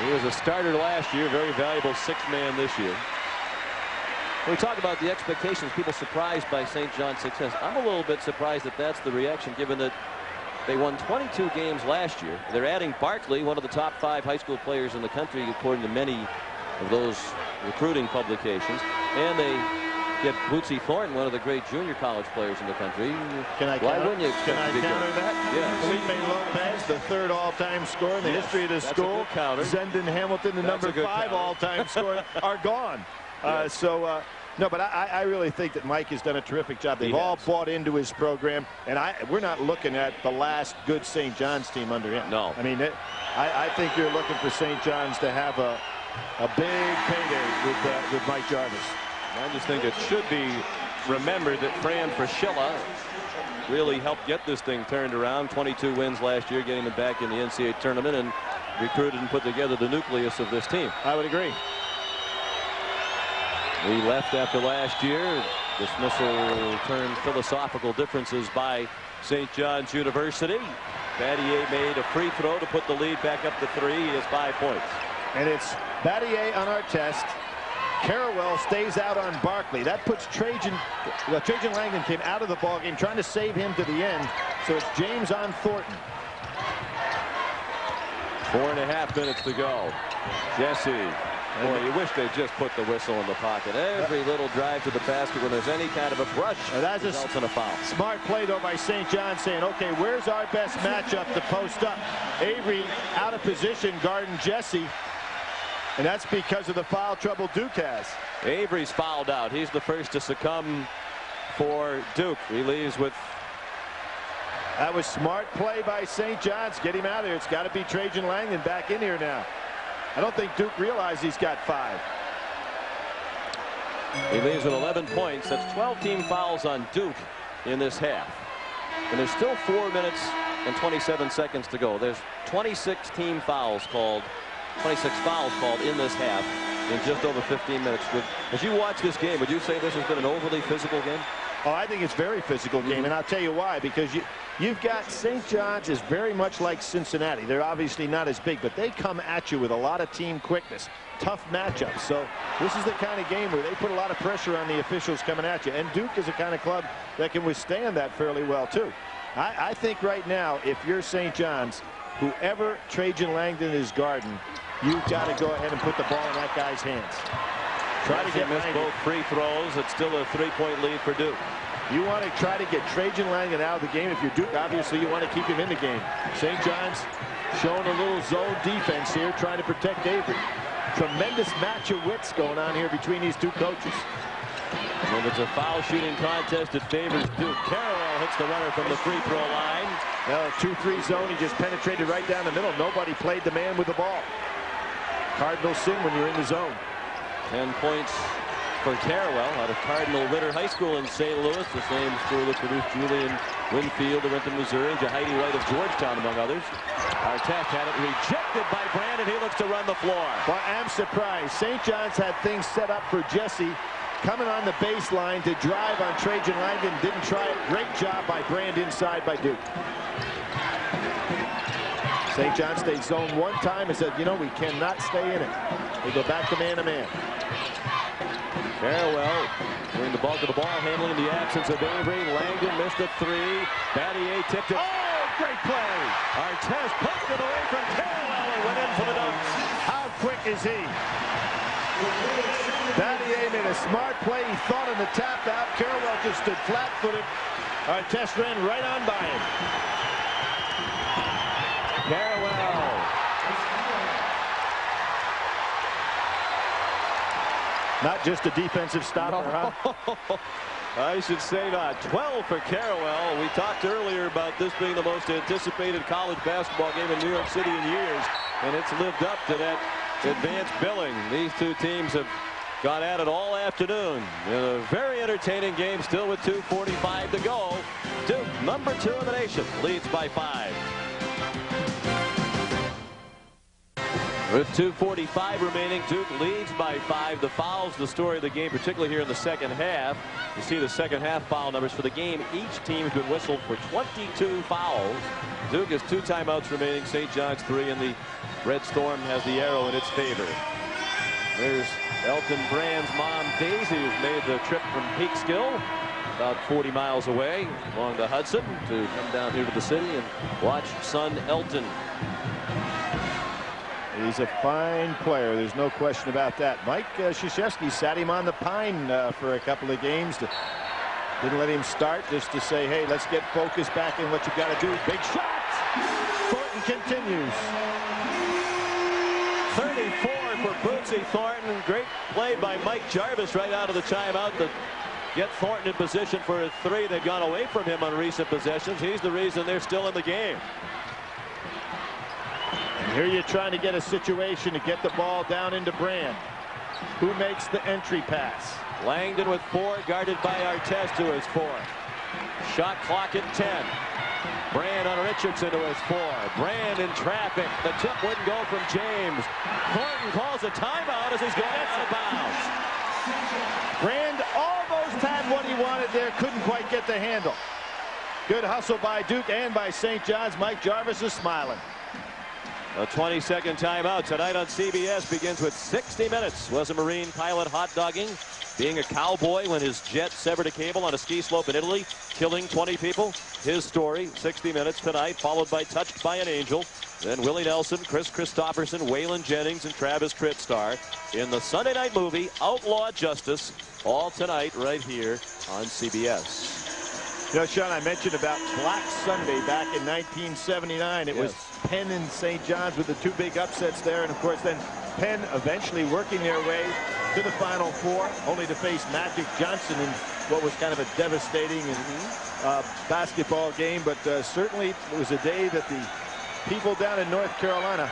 Speaker 2: He was a starter last year, very valuable 6th man this year. When we talk about the expectations, people surprised by St. John's success. I'm a little bit surprised that that's the reaction, given that they won 22 games last year. They're adding Barkley, one of the top 5 high school players in the country, according to many of those recruiting publications. And they get Bootsy Thornton, one of the great junior college players in the country. Why wouldn't you expect to be good?
Speaker 3: That?
Speaker 2: Yes.
Speaker 3: Felipe Lopez, the 3rd all-time scorer in the history of the school. Zendon Hamilton, the number 5 all-time scorer, are gone. No, but I really think that Mike has done a terrific job. They've all bought into his program, and we're not looking at the last good St. John's team under him.
Speaker 2: No.
Speaker 3: I mean, I think you're looking for St. John's to have a big payday with Mike Jarvis.
Speaker 2: I just think it should be remembered that Fran Fraschilla really helped get this thing turned around. 22 wins last year, getting them back in the NCAA tournament, and recruited and put together the nucleus of this team.
Speaker 3: I would agree.
Speaker 2: We left after last year. Dismissal turned philosophical differences by St. John's University. Battier made a free throw to put the lead back up to 3. He has 5 points.
Speaker 3: And it's Battier on our test. Carrawell stays out on Barkley. That puts Trajan Langdon came out of the ballgame trying to save him to the end. So it's James on Thornton.
Speaker 2: 4.5 minutes to go. Jesse. Boy, you wish they'd just put the whistle in the pocket. Every little drive to the basket when there's any kind of a brush results in a foul.
Speaker 3: Smart play, though, by St. John saying, okay, where's our best matchup to post up? Avery out of position guarding Jesse. And that's because of the foul trouble Duke has.
Speaker 2: Avery's fouled out. He's the first to succumb for Duke. He leaves with...
Speaker 3: That was smart play by St. John's. Get him out of there. It's got to be Trajan Langdon back in here now. I don't think Duke realized he's got 5.
Speaker 2: He leaves with 11 points. That's 12 team fouls on Duke in this half. And there's still 4 minutes and 27 seconds to go. There's 26 team fouls called, 26 fouls called in this half in just over 15 minutes. As you watch this game, would you say this has been an overly physical game?
Speaker 3: Oh, I think it's a very physical game, and I'll tell you why. Because you've got St. John's is very much like Cincinnati. They're obviously not as big, but they come at you with a lot of team quickness. Tough matchups. So this is the kind of game where they put a lot of pressure on the officials coming at you. And Duke is a kind of club that can withstand that fairly well, too. I think right now, if you're St. John's, whoever Trajan Langdon is guarding, you've got to go ahead and put the ball in that guy's hands. Try to get
Speaker 2: missed both free throws. It's still a 3-point lead for Duke.
Speaker 3: You want to try to get Trajan Langdon out of the game. If you're Duke, obviously you want to keep him in the game. St. John's showing a little zone defense here, trying to protect Avery. Tremendous match of wits going on here between these two coaches.
Speaker 2: And it's a foul shooting contest that favors Duke. Carrawell hits the runner from the free throw line.
Speaker 3: Now a 2-3 zone. He just penetrated right down the middle. Nobody played the man with the ball. Cardinals sin when you're in the zone.
Speaker 2: 10 points for Carrawell out of Cardinal Ritter High School in St. Louis, the same school that produced Julian Winfield of Renton, Missouri, Jahidi White of Georgetown, among others. Artest had it rejected by Brandon. He looks to run the floor.
Speaker 3: Well, I'm surprised. St. John's had things set up for Jesse coming on the baseline to drive on Trajan Langdon. Didn't try it. Great job by Brand inside by Duke. St. John stayed zone one time and said, you know, we cannot stay in it. They go back to man-to-man.
Speaker 2: Carrawell bring the ball to the ball, handling in the absence of Avery. Langdon missed a 3. Battier tipped it.
Speaker 3: Oh, great play.
Speaker 2: Artest poked it away from Carrawell and went in for the dunks.
Speaker 3: How quick is he? Battier made a smart play. He thought on the tap out. Carrawell just stood flat-footed. Artest ran right on by him.
Speaker 2: Carrawell.
Speaker 3: Not just a defensive stopper, huh?
Speaker 2: I should say not. 12 for Carrawell. We talked earlier about this being the most anticipated college basketball game in New York City in years, and it's lived up to that advanced billing. These two teams have gone at it all afternoon in a very entertaining game, still with 2:45 to go. Duke, number 2 in the nation, leads by 5. With 2:45 remaining, Duke leads by 5. The fouls, the story of the game, particularly here in the second half. You see the second half foul numbers for the game. Each team has been whistled for 22 fouls. Duke has 2 timeouts remaining. St. John's 3, and the Red Storm has the arrow in its favor. There's Elton Brand's mom, Daisy, who's made the trip from Peekskill, about 40 miles away along the Hudson, to come down here to the city and watch son Elton.
Speaker 3: He's a fine player. There's no question about that. Mike Krzyzewski sat him on the pine for a couple of games. Didn't let him start, just to say, hey, let's get focused back in what you got to do. Big shot. Thornton continues.
Speaker 2: 34 for Bootsy Thornton. Great play by Mike Jarvis right out of the timeout to get Thornton in position for a 3. They've gone away from him on recent possessions. He's the reason they're still in the game.
Speaker 3: Here you're trying to get a situation to get the ball down into Brand. Who makes the entry pass?
Speaker 2: Langdon with 4, guarded by Artest, who has 4. Shot clock at 10. Brand on Richardson, who has 4. Brand in traffic. The tip wouldn't go from James. Thornton calls a timeout as he's going out of bounds.
Speaker 3: Brand almost had what he wanted there. Couldn't quite get the handle. Good hustle by Duke and by St. John's. Mike Jarvis is smiling.
Speaker 2: A 20-second timeout tonight on CBS begins with 60 Minutes. Was a Marine pilot hot dogging, being a cowboy when his jet severed a cable on a ski slope in Italy, killing 20 people. His story, 60 Minutes tonight, followed by Touched by an Angel. Then Willie Nelson, Chris Christopherson, Waylon Jennings, and Travis Tritt star in the Sunday night movie Outlaw Justice. All tonight right here on CBS.
Speaker 3: You know, Sean, I mentioned about Black Sunday back in 1979. It was Penn and St. John's with the two big upsets there. And, of course, then Penn eventually working their way to the Final Four, only to face Magic Johnson in what was kind of a devastating basketball game. But certainly it was a day that the people down in North Carolina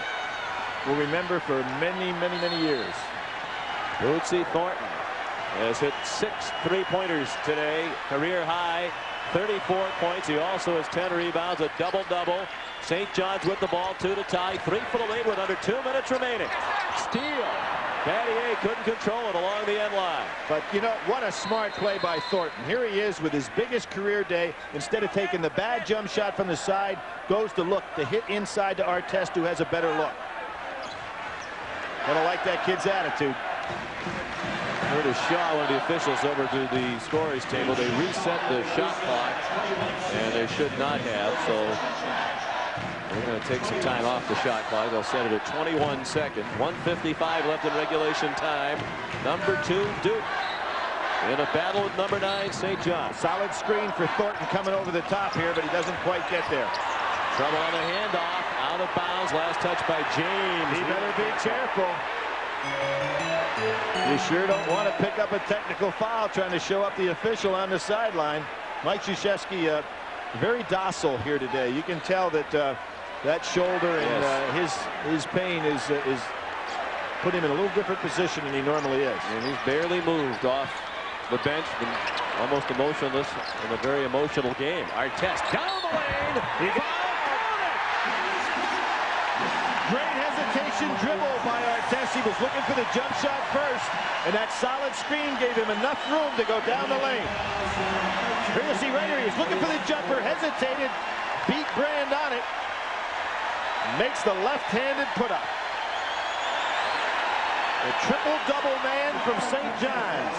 Speaker 3: will remember for many, many, many years.
Speaker 2: Bootsy Thornton has hit 6 3-pointers today, career high. 34 points. He also has 10 rebounds, a double-double. St. John's with the ball, 2 to tie. 3 for the lead with under 2 minutes remaining. Steal. Battier couldn't control it along the end line.
Speaker 3: But, you know, what a smart play by Thornton. Here he is with his biggest career day. Instead of taking the bad jump shot from the side, goes to look to hit inside to Artest, who has a better look. Gonna like that kid's attitude.
Speaker 2: Curtis Shaw, one of the officials, over to the scorers table. They reset the shot clock, and they should not have. So they're going to take some time off the shot clock. They'll set it at 21 seconds. 1:55 left in regulation time. Number 2, Duke, in a battle with number 9, St. John.
Speaker 3: Solid screen for Thornton coming over the top here, but he doesn't quite get there.
Speaker 2: Trouble on the handoff. Out of bounds. Last touch by James.
Speaker 3: He better be careful. You sure don't want to pick up a technical foul trying to show up the official on the sideline. Mike Krzyzewski very docile here today. You can tell that that shoulder and his pain is put him in a little different position than he normally is.
Speaker 2: And he's barely moved off the bench, almost emotionless in a very emotional game. Artest down the lane. He
Speaker 3: Great hesitation dribble by Artest. He was looking for the jump shot first, and that solid screen gave him enough room to go down the lane. Here you see right here, he was looking for the jumper, hesitated, beat Brand on it, makes the left-handed put-up. A triple-double man from St. John's.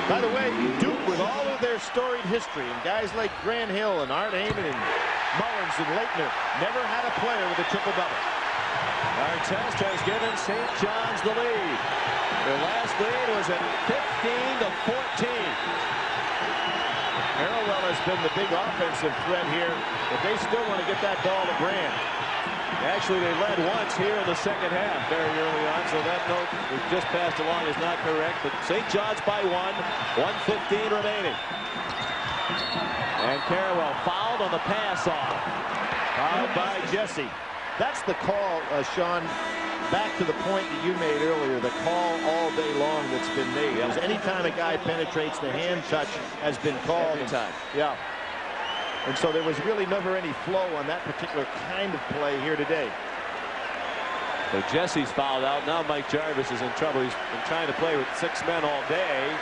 Speaker 3: By the way, Duke, with all of their storied history, and guys like Grant Hill and Art Heyman and Mullins and Leitner, never had a player with a triple-double.
Speaker 2: Artest has given St. John's the lead. Their last lead was at 15-14.
Speaker 3: Harrowell has been the big offensive threat here, but they still want to get that ball to Brand.
Speaker 2: Actually, they led once here in the second half very early on, so that note was just passed along is not correct. But St. John's by 1:15 remaining. And Harrowell fouled on the pass off.
Speaker 3: Fouled by Jesse. That's the call, Sean, back to the point that you made earlier, the call all day long that's been made. Because anytime a guy penetrates, the hand touch has been called.
Speaker 2: Every time.
Speaker 3: Yeah. And so there was really never any flow on that particular kind of play here today.
Speaker 2: So Jesse's fouled out. Now Mike Jarvis is in trouble. He's been trying to play with 6 men all day,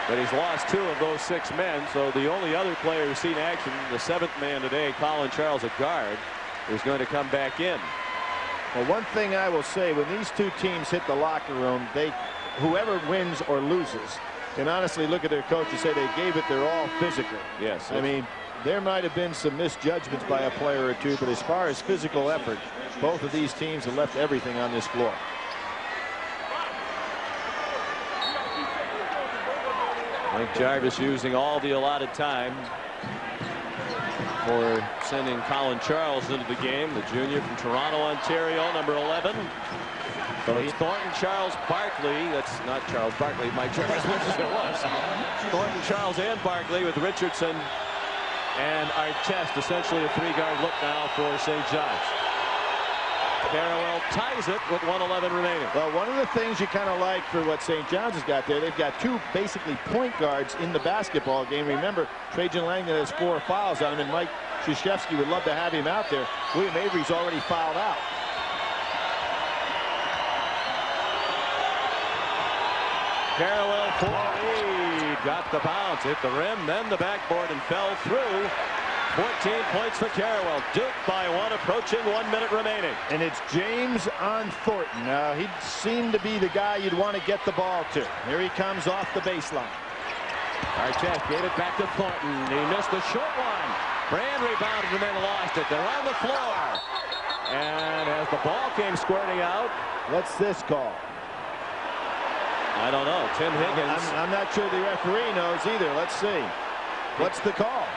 Speaker 2: but he's lost 2 of those 6 men. So the only other player who's seen action, the 7th man today, Colin Charles at guard, is going to come back in.
Speaker 3: Well, one thing I will say, when these two teams hit the locker room, whoever wins or loses can honestly look at their coach and say they gave it their all physically.
Speaker 2: Yes.
Speaker 3: I mean, there might have been some misjudgments by a player or two, but as far as physical effort, both of these teams have left everything on this floor.
Speaker 2: Mike Jarvis using all the allotted time for sending Colin Charles into the game, the junior from Toronto, Ontario, number 11. So it's Thornton, Charles, Barkley. That's not Charles Barkley. Mike Jarvis wishes it was. Thornton, Charles, and Barkley with Richardson and Artest, essentially a 3-guard look now for St. John's. Harrowell ties it with 1:11 remaining.
Speaker 3: Well, one of the things you kind of like for what St. John's has got there, they've got 2 basically point guards in the basketball game. Remember, Trajan Langdon has 4 fouls on him, and Mike Krzyzewski would love to have him out there. William Avery's already fouled out.
Speaker 2: Carrawell for lead. Got the bounce, hit the rim, then the backboard, and fell through. 14 points for Carrawell. Duke by 1, approaching 1 minute remaining.
Speaker 3: And it's James on Thornton. Now, he seemed to be the guy you'd want to get the ball to. Here he comes off the baseline.
Speaker 2: Artest gave it back to Thornton. He missed the short one. Brand rebounded and then lost it. They're on the floor. And as the ball came squirting out.
Speaker 3: What's this call?
Speaker 2: I don't know. Tim Higgins.
Speaker 3: I'm not sure the referee knows either. Let's see. What's the call?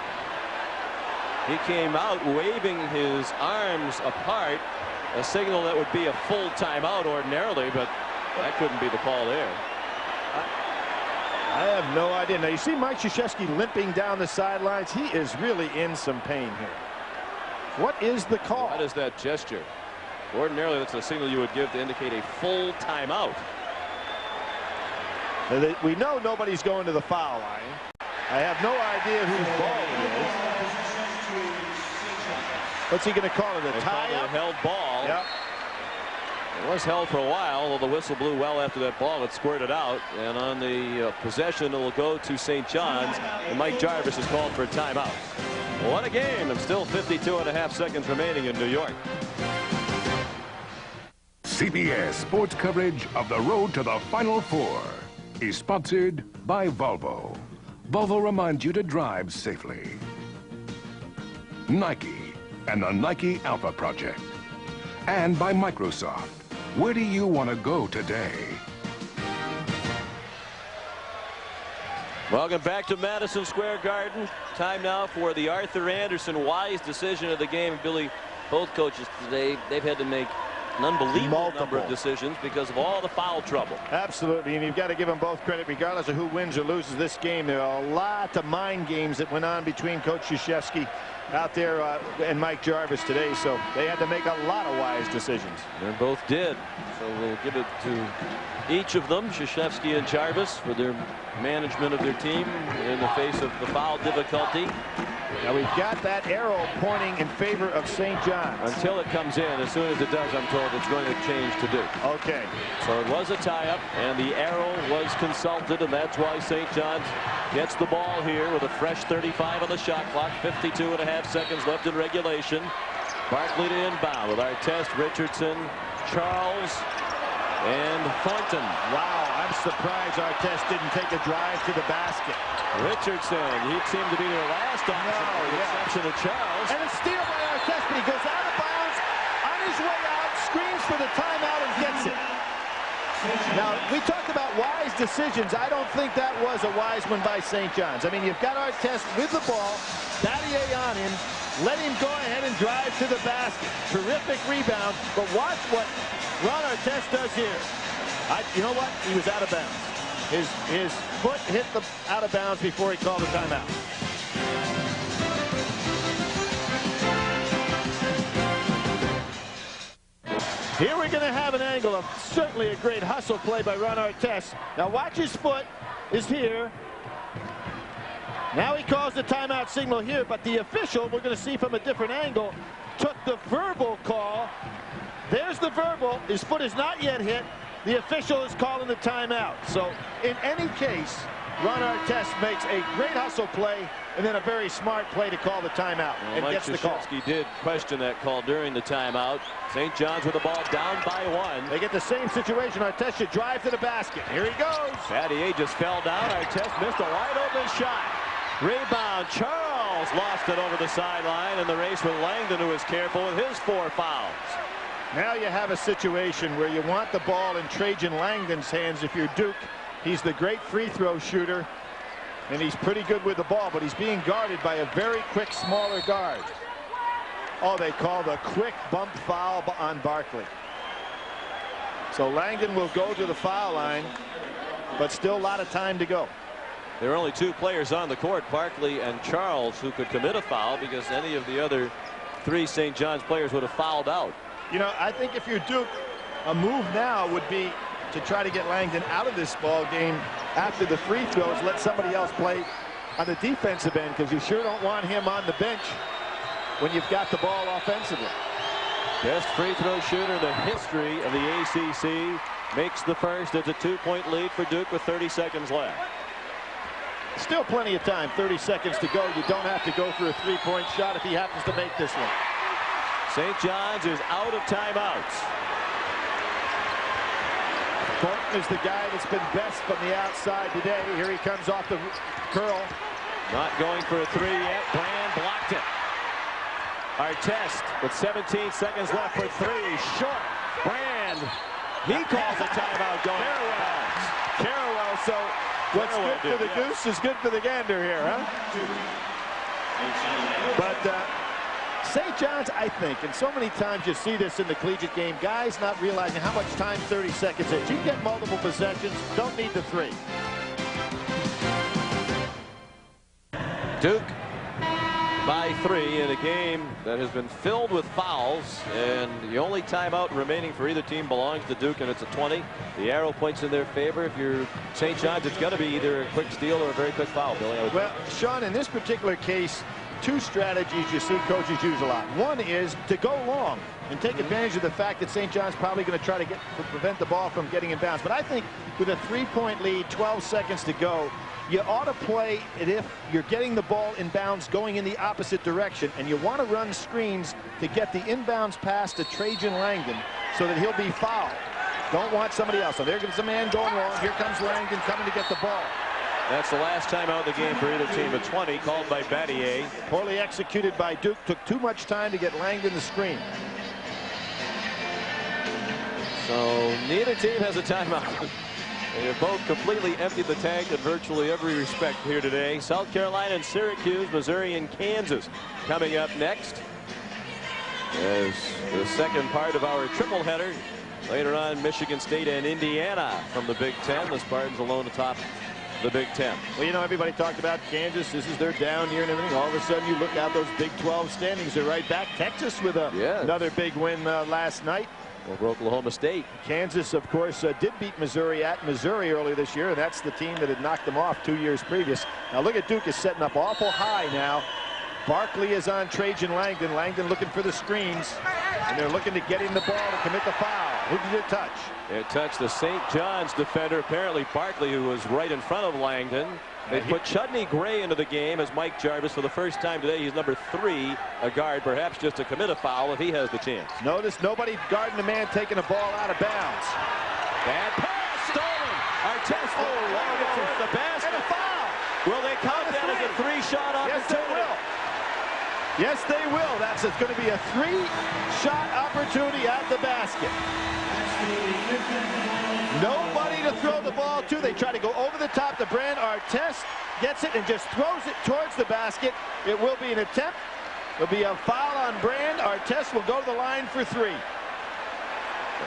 Speaker 2: He came out waving his arms apart, a signal that would be a full timeout ordinarily, but that couldn't be the call there.
Speaker 3: I have no idea. Now, you see Mike Krzyzewski limping down the sidelines. He is really in some pain here. What is the call?
Speaker 2: What is that gesture? Ordinarily, that's a signal you would give to indicate a full timeout.
Speaker 3: We know nobody's going to the foul line. I have no idea whose ball it is. What's he going to call it? A tie-up?
Speaker 2: A held ball.
Speaker 3: Yep.
Speaker 2: It was held for a while, although the whistle blew well after that ball had squirted out. And on the possession, it will go to St. John's. And Mike Jarvis is called for a timeout. What a game, and still 52.5 seconds remaining in New York.
Speaker 1: CBS sports coverage of the road to the Final Four is sponsored by Volvo. Volvo reminds you to drive safely. Nike and the Nike Alpha Project. And by Microsoft. Where do you want to go today?
Speaker 2: Welcome back to Madison Square Garden. Time now for the Arthur Anderson wise decision of the game. Billy, both coaches today, they've had to make an unbelievable number of decisions because of all the foul trouble.
Speaker 3: Absolutely, and you've got to give them both credit regardless of who wins or loses this game. There are a lot of mind games that went on between Coach Krzyzewski out there and Mike Jarvis today, so they had to make a lot of wise decisions.
Speaker 2: They both did, so we'll give it to each of them, Krzyzewski and Jarvis, for their management of their team in the face of the foul difficulty.
Speaker 3: Now we've got that arrow pointing in favor of St. John's.
Speaker 2: Until it comes in. As soon as it does, I'm told it's going to change to Duke.
Speaker 3: Okay.
Speaker 2: So it was a tie-up, and the arrow was consulted, and that's why St. John's gets the ball here with a fresh 35 on the shot clock. 52.5 seconds left in regulation. Barkley to inbound with Artest, Richardson, Charles, and Thornton.
Speaker 3: Wow, I'm surprised Artest didn't take a drive to the basket.
Speaker 2: Richardson, he seemed to be their last option, with the exception of Charles.
Speaker 3: And a steal by Artest, but he goes out of bounds on his way out, screams for the timeout, and gets it. Now, we talked about wise decisions. I don't think that was a wise one by St. John's. I mean, you've got Artest with the ball, Battier on him, let him go ahead and drive to the basket. Terrific rebound, but watch what Ron Artest does here. You know what? He was out of bounds. His foot hit the out of bounds before he called the timeout. Here we're going to have an angle of certainly a great hustle play by Ron Artest. Now watch his foot is here. Now he calls the timeout signal here, but the official, we're going to see from a different angle, took the verbal call. There's the verbal. His foot is not yet hit. The official is calling the timeout. So in any case, Ron Artest makes a great hustle play and then a very smart play to call the timeout and
Speaker 2: Mike
Speaker 3: gets the call.
Speaker 2: Krzyzewski did question that call during the timeout. St. John's with the ball down by 1.
Speaker 3: They get the same situation. Artest should drive to the basket. Here he goes.
Speaker 2: Battier just fell down. Artest missed a wide open shot. Rebound. Charles lost it over the sideline in the race with Langdon, who was careful with his 4 fouls.
Speaker 3: Now you have a situation where you want the ball in Trajan Langdon's hands if you're Duke. He's the great free throw shooter, and he's pretty good with the ball, but he's being guarded by a very quick, smaller guard. Oh, they call the quick bump foul on Barkley. So Langdon will go to the foul line, but still a lot of time to go.
Speaker 2: There are only 2 players on the court, Barkley and Charles, who could commit a foul because any of the other 3 St. John's players would have fouled out.
Speaker 3: You know, I think if you're Duke, a move now would be to try to get Langdon out of this ball game after the free throws. Let somebody else play on the defensive end, because you sure don't want him on the bench when you've got the ball offensively.
Speaker 2: Best free throw shooter in the history of the ACC. makes the first. It's a 2-point lead for Duke with 30 seconds left.
Speaker 3: Still plenty of time. 30 seconds to go. You don't have to go for a 3-point shot if he happens to make this one.
Speaker 2: St. John's is out of timeouts.
Speaker 3: Thornton is the guy that's been best from the outside today. Here he comes off the curl.
Speaker 2: Not going for a 3 yet. Brand blocked it. Artest with 17 seconds left for 3. Short. Brand. He calls a timeout going.
Speaker 3: Carrawell. So what's good for the goose is good for the gander here, huh? But St. John's, I think, and so many times you see this in the collegiate game, guys not realizing how much time 30 seconds is. You get multiple possessions, don't need the 3.
Speaker 2: Duke by 3 in a game that has been filled with fouls, and the only timeout remaining for either team belongs to Duke, and it's a 20. The arrow points in their favor. If you're St. John's, it's going to be either a quick steal or a very quick foul, Billy.
Speaker 3: Well, Sean, in this particular case, 2 strategies you see coaches use a lot. One is to go long and take advantage of the fact that St. John's probably going to try to prevent the ball from getting in bounds. But I think with a 3-point lead, 12 seconds to go, you ought to play it if you're getting the ball in bounds going in the opposite direction, and you want to run screens to get the inbounds pass to Trajan Langdon so that he'll be fouled. Don't want somebody else. So there goes a man going long. Here comes Langdon coming to get the ball.
Speaker 2: That's the last time out of the game for either team. A 20 called by Battier.
Speaker 3: Poorly executed by Duke. Took too much time to get Langdon the screen.
Speaker 2: So neither team has a timeout. They have both completely emptied the tank in virtually every respect here today. South Carolina and Syracuse, Missouri and Kansas coming up next as the second part of our triple header. Later on, Michigan State and Indiana from the Big Ten. The Spartans alone atop the Big Ten.
Speaker 3: Well, you know, everybody talked about Kansas. This is their down year and everything. All of a sudden, you look out, those Big 12 standings are right back. Texas with another big win last night
Speaker 2: over Oklahoma State.
Speaker 3: Kansas, of course, did beat Missouri at Missouri earlier this year, and that's the team that had knocked them off 2 years previous. Now look at Duke is setting up awful high now. Barkley is on Trajan Langdon. Langdon looking for the screens, and they're looking to get him the ball to commit the foul. Who did it touch?
Speaker 2: It touched the St. John's defender, apparently Barkley, who was right in front of Langdon. They put Chudney Gray into the game as Mike Jarvis for the first time today. He's number 3, a guard, perhaps just to commit a foul if he has the chance.
Speaker 3: Notice nobody guarding the man taking a ball out of bounds.
Speaker 2: Bad pass, stolen. Artest towards the basket.
Speaker 3: And a foul.
Speaker 2: Will they count that as a 3-shot opportunity?
Speaker 3: Yes, they will. Yes, they will. That's going to be a 3-shot opportunity at the basket. Nobody to throw the ball to. They try to go over the top to Brand. Artest gets it and just throws it towards the basket. It will be an attempt. There'll be a foul on Brand. Artest will go to the line for 3.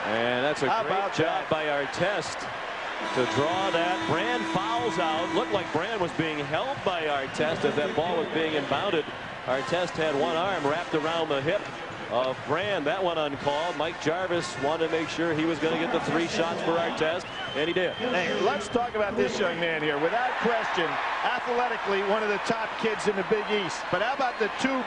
Speaker 2: And that's a great job by Artest to draw that. Brand fouls out. Looked like Brand was being held by Artest as that ball was being inbounded. Artest had one arm wrapped around the hip of Brand. That one uncalled. Mike Jarvis wanted to make sure he was going to get the 3 shots for Artest, and he did.
Speaker 3: Hey, let's talk about this young man here. Without question, athletically, one of the top kids in the Big East. But how about the 2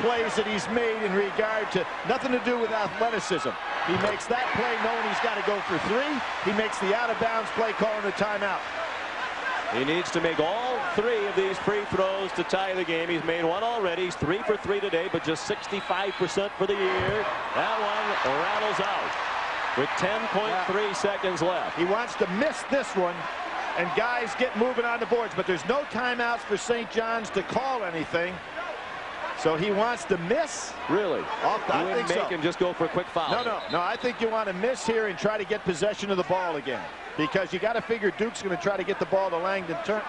Speaker 3: plays that he's made in regard to nothing to do with athleticism? He makes that play knowing he's got to go for 3. He makes the out-of-bounds play calling the timeout.
Speaker 2: He needs to make all 3 of these free throws to tie the game. He's made 1 already. He's 3 for 3 today, but just 65% for the year. That one rattles out with 10.3 seconds left.
Speaker 3: He wants to miss this one, and guys get moving on the boards, but there's no timeouts for St. John's to call anything. So he wants to miss.
Speaker 2: Really?
Speaker 3: I think so.
Speaker 2: And just go for a quick foul.
Speaker 3: No. I think you want to miss here and try to get possession of the ball again, because you got to figure Duke's going to try to get the ball to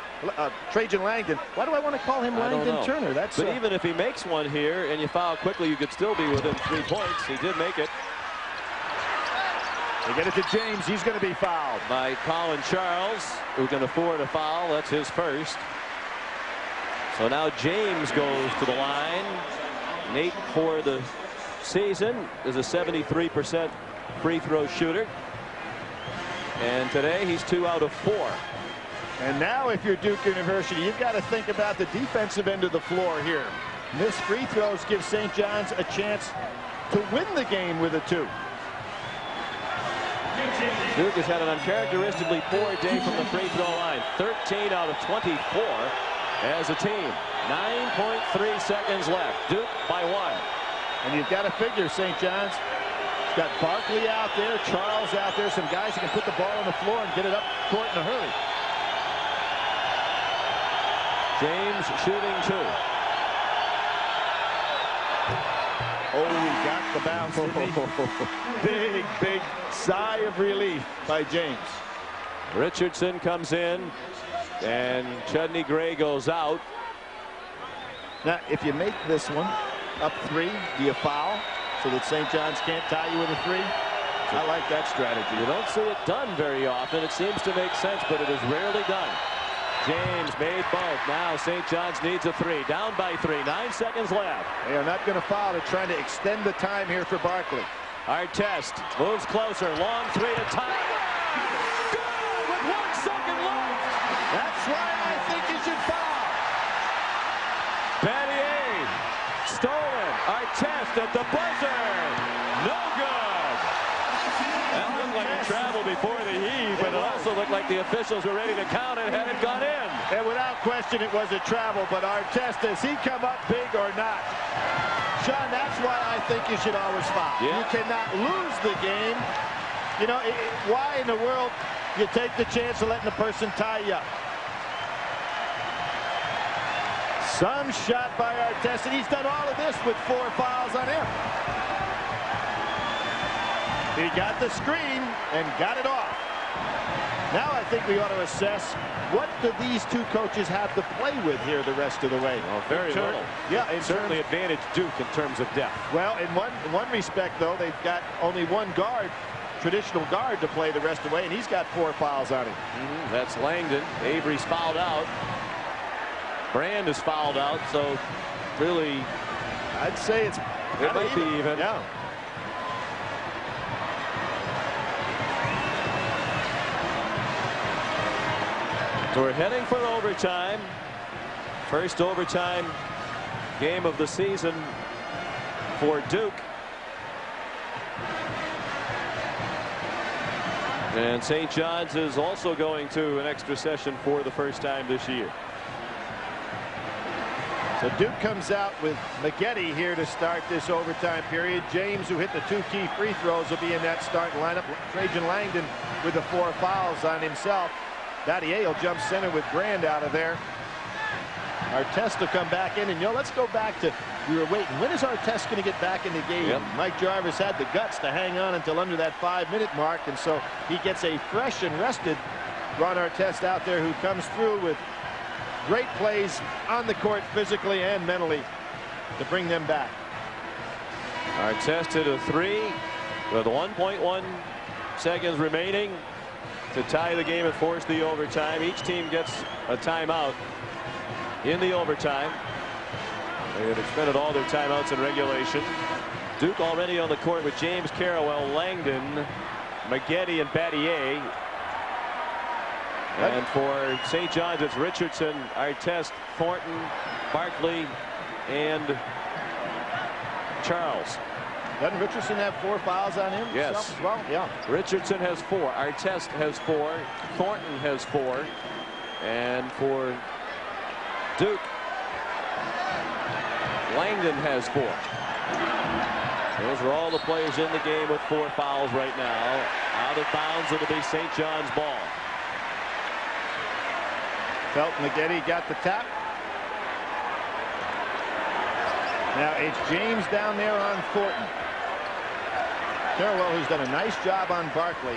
Speaker 3: Trajan Langdon. Why do I want to call him Langdon Turner? That's
Speaker 2: but even if he makes one here and you foul quickly, you could still be within 3 points. He did make it.
Speaker 3: They get it to James. He's going to be fouled
Speaker 2: by Colin Charles, who can afford a foul. That's his first. So now James goes to the line. Nate, for the season, is a 73% free throw shooter. And today he's 2 out of 4.
Speaker 3: And now if you're Duke University, you've got to think about the defensive end of the floor here. Missed free throws give St. John's a chance to win the game with a 2.
Speaker 2: Duke has had an uncharacteristically poor day from the free throw line. 13 out of 24 as a team. 9.3 seconds left. Duke by 1.
Speaker 3: And you've got to figure St. John's got Barkley out there, Charles out there, some guys who can put the ball on the floor and get it up court in a hurry.
Speaker 2: James shooting 2.
Speaker 3: Oh, he got the bounce. Big sigh of relief by James.
Speaker 2: Richardson comes in, and Chudney Gray goes out.
Speaker 3: Now, if you make this one up 3, do you foul so that St. John's can't tie you with a 3? I like that strategy.
Speaker 2: You don't see it done very often. It seems to make sense, but it is rarely done. James made both. Now St. John's needs a 3. Down by 3. 9 seconds left.
Speaker 3: They are not going to foul. They're trying to extend the time here for Barkley.
Speaker 2: Artest moves closer. Long 3 to tie. Good with 1 second left.
Speaker 3: That's why I think you should foul.
Speaker 2: Battier stolen. Artest at the buzzer. No good. That looked like a travel before the heave, but it also looked like the officials were ready to count it had it gone in.
Speaker 3: And without question, it was a travel, but Artest, does he come up big or not? Sean, that's why I think you should always foul.
Speaker 2: Yeah.
Speaker 3: You cannot lose the game. You know, why in the world you take the chance of letting the person tie you up? Some shot by Artest, and he's done all of this with 4 fouls on him. He got the screen and got it off. Now I think we ought to assess what do these two coaches have to play with here the rest of the way.
Speaker 2: Well, very little.
Speaker 3: Yeah,
Speaker 2: it certainly advantaged Duke in terms of depth.
Speaker 3: Well, in one respect, though, they've got only 1 guard, traditional guard, to play the rest of the way, and he's got 4 fouls on him.
Speaker 2: That's Langdon. Avery's fouled out. Brand is fouled out, so really,
Speaker 3: I'd say it
Speaker 2: might be even.
Speaker 3: Yeah.
Speaker 2: So we're heading for overtime. First overtime game of the season for Duke. And St. John's is also going to an extra session for the first time this year.
Speaker 3: So Duke comes out with Maggette here to start this overtime period. James, who hit the 2 key free throws, will be in that starting lineup. Trajan Langdon with the 4 fouls on himself. Battier will jump center with Brand out of there. Artest will come back in, and let's go back to, we were waiting, when is Artest going to get back in the game?
Speaker 2: Yep.
Speaker 3: Mike Jarvis had the guts to hang on until under that 5-minute mark, and so he gets a fresh and rested Ron Artest out there, who comes through with great plays on the court physically and mentally to bring them back.
Speaker 2: Artest hit a 3 with 1.1 seconds remaining to tie the game and force the overtime. Each team gets a timeout in the overtime. They had expended all their timeouts in regulation. Duke already on the court with James, Carrawell, Langdon, Maggette, and Battier. And for St. John's, it's Richardson, Artest, Thornton, Barkley, and Charles.
Speaker 3: Doesn't Richardson have 4 fouls on him?
Speaker 2: Yes.
Speaker 3: Well, yeah.
Speaker 2: Richardson has 4. Artest has 4. Thornton has 4. And for Duke, Langdon has 4. Those are all the players in the game with 4 fouls right now. Out of bounds, it'll be St. John's ball.
Speaker 3: Felton Maggette got the tap. Now it's James down there on Thornton. Carrawell, who's done a nice job on Barkley.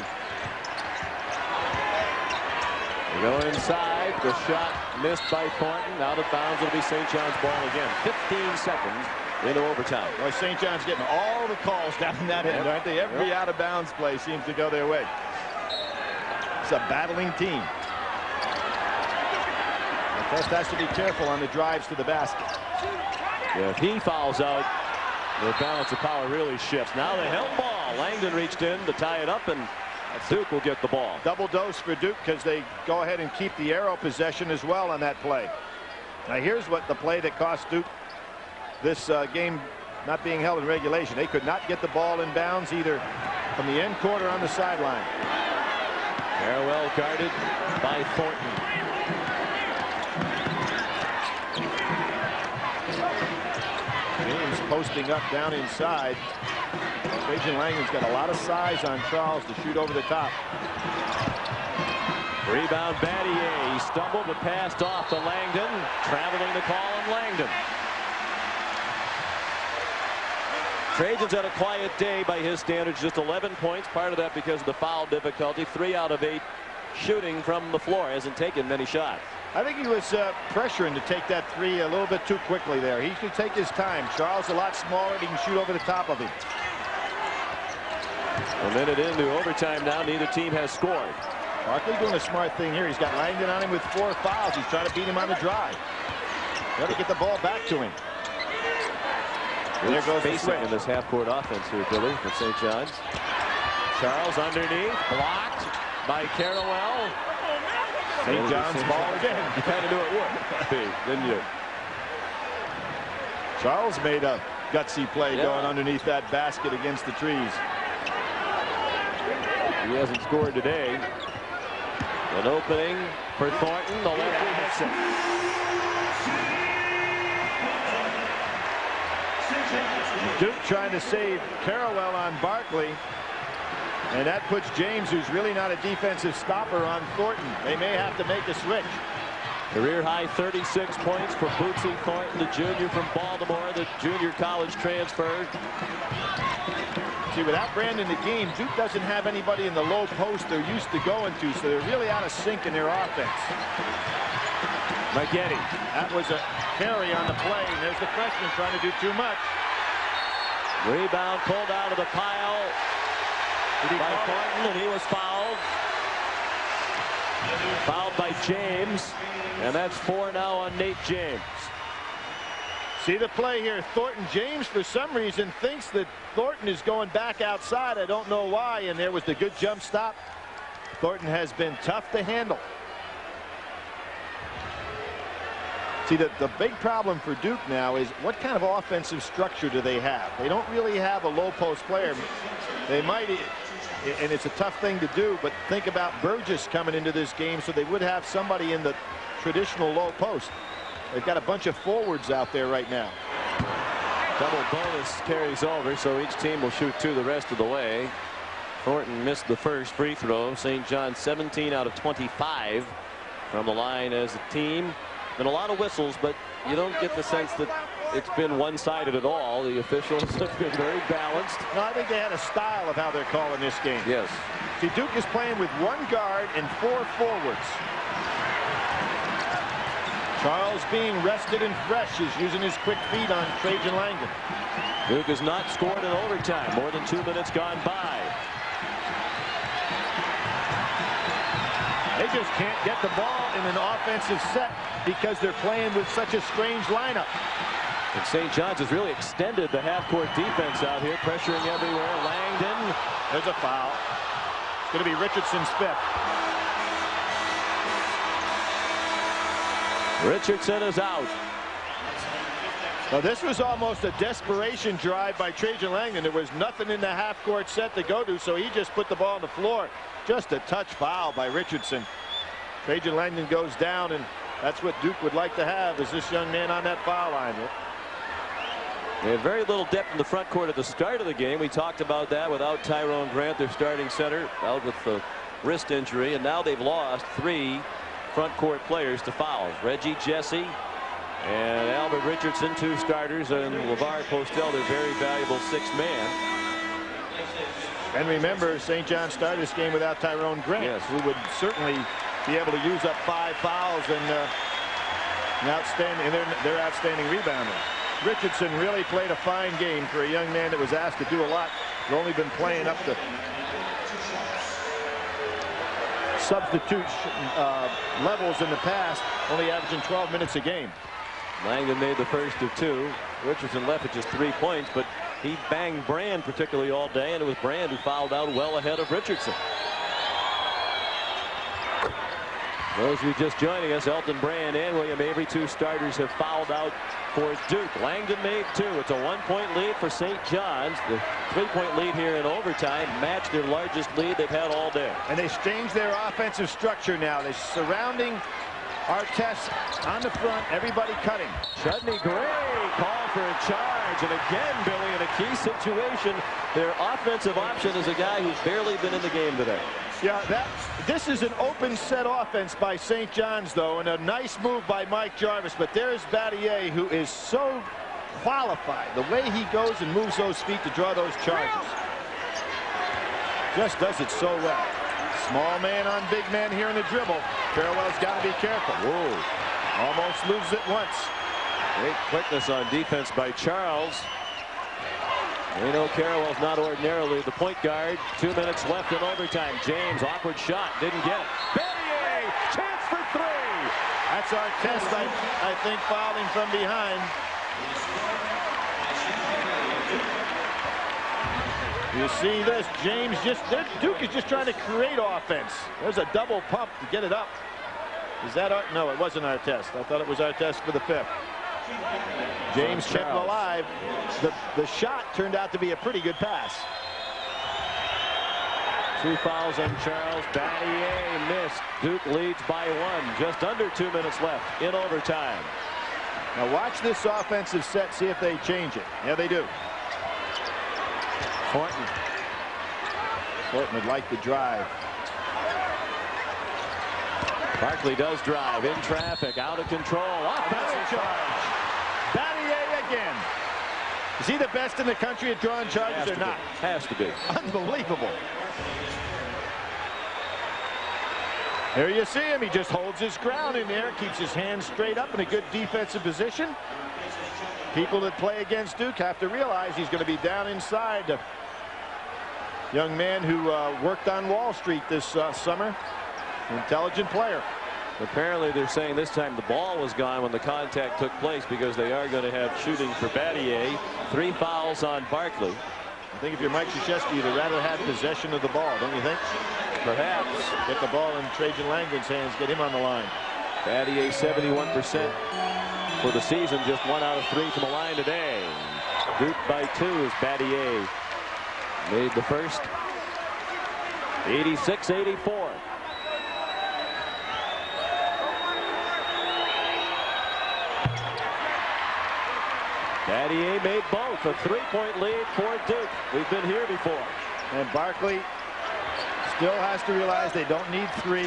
Speaker 2: They go inside. The shot missed by Thornton. Out of bounds, it'll be St. John's ball again. 15 seconds into overtime.
Speaker 3: Well, St. John's getting all the calls down in that end, aren't they? Every out of bounds play seems to go their way. It's a battling team. Artest has to be careful on the drives to the basket.
Speaker 2: Yeah, if he fouls out, the balance of power really shifts. Now the help ball. Langdon reached in to tie it up, and Duke will get the ball.
Speaker 3: Double dose for Duke because they go ahead and keep the arrow possession as well on that play. Now here's what the play that cost Duke this game not being held in regulation. They could not get the ball in bounds either from the end court or on the sideline.
Speaker 2: Farewell guarded by Thornton.
Speaker 3: James posting up down inside. Trajan Langdon's got a lot of size on Charles to shoot over the top.
Speaker 2: Rebound Battier. He stumbled but passed off to Langdon. Traveling to Colin Langdon. Trajan's had a quiet day by his standards. Just 11 points. Part of that because of the foul difficulty. 3 out of 8 shooting from the floor. Hasn't taken many shots.
Speaker 3: I think he was pressuring to take that 3 a little bit too quickly there. He should take his time. Charles a lot smaller. He can shoot over the top of him.
Speaker 2: A minute into overtime now. Neither team has scored.
Speaker 3: Barkley doing a smart thing here. He's got Langdon on him with 4 fouls. He's trying to beat him on the drive. Got to get the ball back to him. And there goes the switch
Speaker 2: in this half-court offense here, Billy, for St. John's. Charles underneath, blocked by Carrawell.
Speaker 3: St. John's ball again.
Speaker 2: You kind of knew it would, didn't you?
Speaker 3: Charles made a gutsy play going underneath that basket against the trees.
Speaker 2: He hasn't scored today. An opening for Thornton. The lefty hits it.
Speaker 3: Duke trying to save Carrawell on Barkley. And that puts James, who's really not a defensive stopper, on Thornton. They may have to make a switch.
Speaker 2: Career high 36 points for Bootsy Thornton, the junior from Baltimore, the junior college transfer.
Speaker 3: See, without Brandon the game, Duke doesn't have anybody in the low post they're used to going to, so they're really out of sync in their offense.
Speaker 2: Maggette.
Speaker 3: That was a carry on the play, and there's the freshman trying to do too much.
Speaker 2: Rebound pulled out of the pile by Thornton, and he was fouled. Fouled by James, and that's 4 now on Nate James.
Speaker 3: See the play here. Thornton, James for some reason thinks that Thornton is going back outside. I don't know why, and there was the good jump stop. Thornton has been tough to handle. See, the big problem for Duke now is what kind of offensive structure do they have? They don't really have a low post player. They might, and it's a tough thing to do, but think about Burgess coming into this game, so they would have somebody in the traditional low post. They've got a bunch of forwards out there right now.
Speaker 2: Double bonus carries over, so each team will shoot 2 the rest of the way. Thornton missed the first free throw. St. John 17 out of 25 from the line as a team. Been a lot of whistles, but you don't get the sense that it's been one-sided at all. The officials have been very balanced.
Speaker 3: No, I think they had a style of how they're calling this game.
Speaker 2: Yes.
Speaker 3: See, Duke is playing with 1 guard and 4 forwards. Charles being rested and fresh is using his quick feet on Trajan Langdon.
Speaker 2: Duke has not scored in overtime. More than 2 minutes gone by.
Speaker 3: They just can't get the ball in an offensive set because they're playing with such a strange lineup.
Speaker 2: And St. John's has really extended the half-court defense out here, pressuring everywhere. Langdon.
Speaker 3: There's a foul. It's going to be Richardson's 5th.
Speaker 2: Richardson is out.
Speaker 3: Now this was almost a desperation drive by Trajan Langdon. There was nothing in the half-court set to go to, so he just put the ball on the floor. Just a touch foul by Richardson. Trajan Langdon goes down, and that's what Duke would like to have, is this young man on that foul line.
Speaker 2: They had very little depth in the front court at the start of the game. We talked about that without Tyrone Grant, their starting center, out with the wrist injury, and now they've lost 3 front court players to fouls. Reggie Jesse and Albert Richardson, 2 starters, and LeVar Postel, their very valuable 6th man.
Speaker 3: And remember, St. John started this game without Tyrone Grant, who would certainly be able to use up 5 fouls and their outstanding rebounder. Richardson really played a fine game for a young man that was asked to do a lot. He's only been playing up to substitution levels in the past, only averaging 12 minutes a game.
Speaker 2: Langdon made the first of 2. Richardson left at just 3 points, but he banged Brand particularly all day, and it was Brand who fouled out well ahead of Richardson. Those of you just joining us, Elton Brand and William Avery, 2 starters, have fouled out for Duke. Langdon made 2. It's a 1-point lead for St. John's. The 3-point lead here in overtime matched their largest lead they've had all day.
Speaker 3: And they've changed their offensive structure now. They're surrounding Artest on the front, everybody cutting.
Speaker 2: Chudney Gray called for a charge, and again, Billy, in a key situation, their offensive option is a guy who's barely been in the game today.
Speaker 3: Yeah, this is an open set offense by St. John's, though, and a nice move by Mike Jarvis. But there's Battier, who is so qualified. The way he goes and moves those feet to draw those charges. Just does it so well. Small man on big man here in the dribble. Carrawell's got to be careful. Whoa. Almost loses it once.
Speaker 2: Great quickness on defense by Charles. We know Carrawell's not ordinarily the point guard. 2 minutes left in overtime. James, awkward shot, didn't get it. Battier, chance for 3.
Speaker 3: That's Artest, I think, fouling from behind. You see this, James Duke is just trying to create offense. There's a double pump to get it up. Is that no, it wasn't Artest. I thought it was Artest for the 5th. James kept him alive. The shot turned out to be a pretty good pass.
Speaker 2: 2 fouls on Charles. Battier missed. Duke leads by 1. Just under 2 minutes left in overtime.
Speaker 3: Now watch this offensive set, see if they change it. Yeah, they do. Thornton would like the drive.
Speaker 2: Barkley does drive in traffic, out of control. Offensive charge.
Speaker 3: Battier again. Is he the best in the country at drawing charges or not?
Speaker 2: Has to be.
Speaker 3: Unbelievable. There you see him. He just holds his ground in there, keeps his hands straight up in a good defensive position. People that play against Duke have to realize he's going to be down inside. A young man who worked on Wall Street this summer. Intelligent player.
Speaker 2: Apparently they're saying this time the ball was gone when the contact took place because they are going to have shooting for Battier. 3 fouls on Barkley.
Speaker 3: I think if you're Mike Krzyzewski, you'd rather have possession of the ball, don't you think?
Speaker 2: Perhaps.
Speaker 3: Get the ball in Trajan Langdon's hands, get him on the line.
Speaker 2: Battier 71% for the season, just 1 out of 3 from the line today. Duke by 2 as Battier made the first. 86-84. Battier made both. A 3-point lead for Duke. We've been here before.
Speaker 3: And Barkley still has to realize they don't need 3.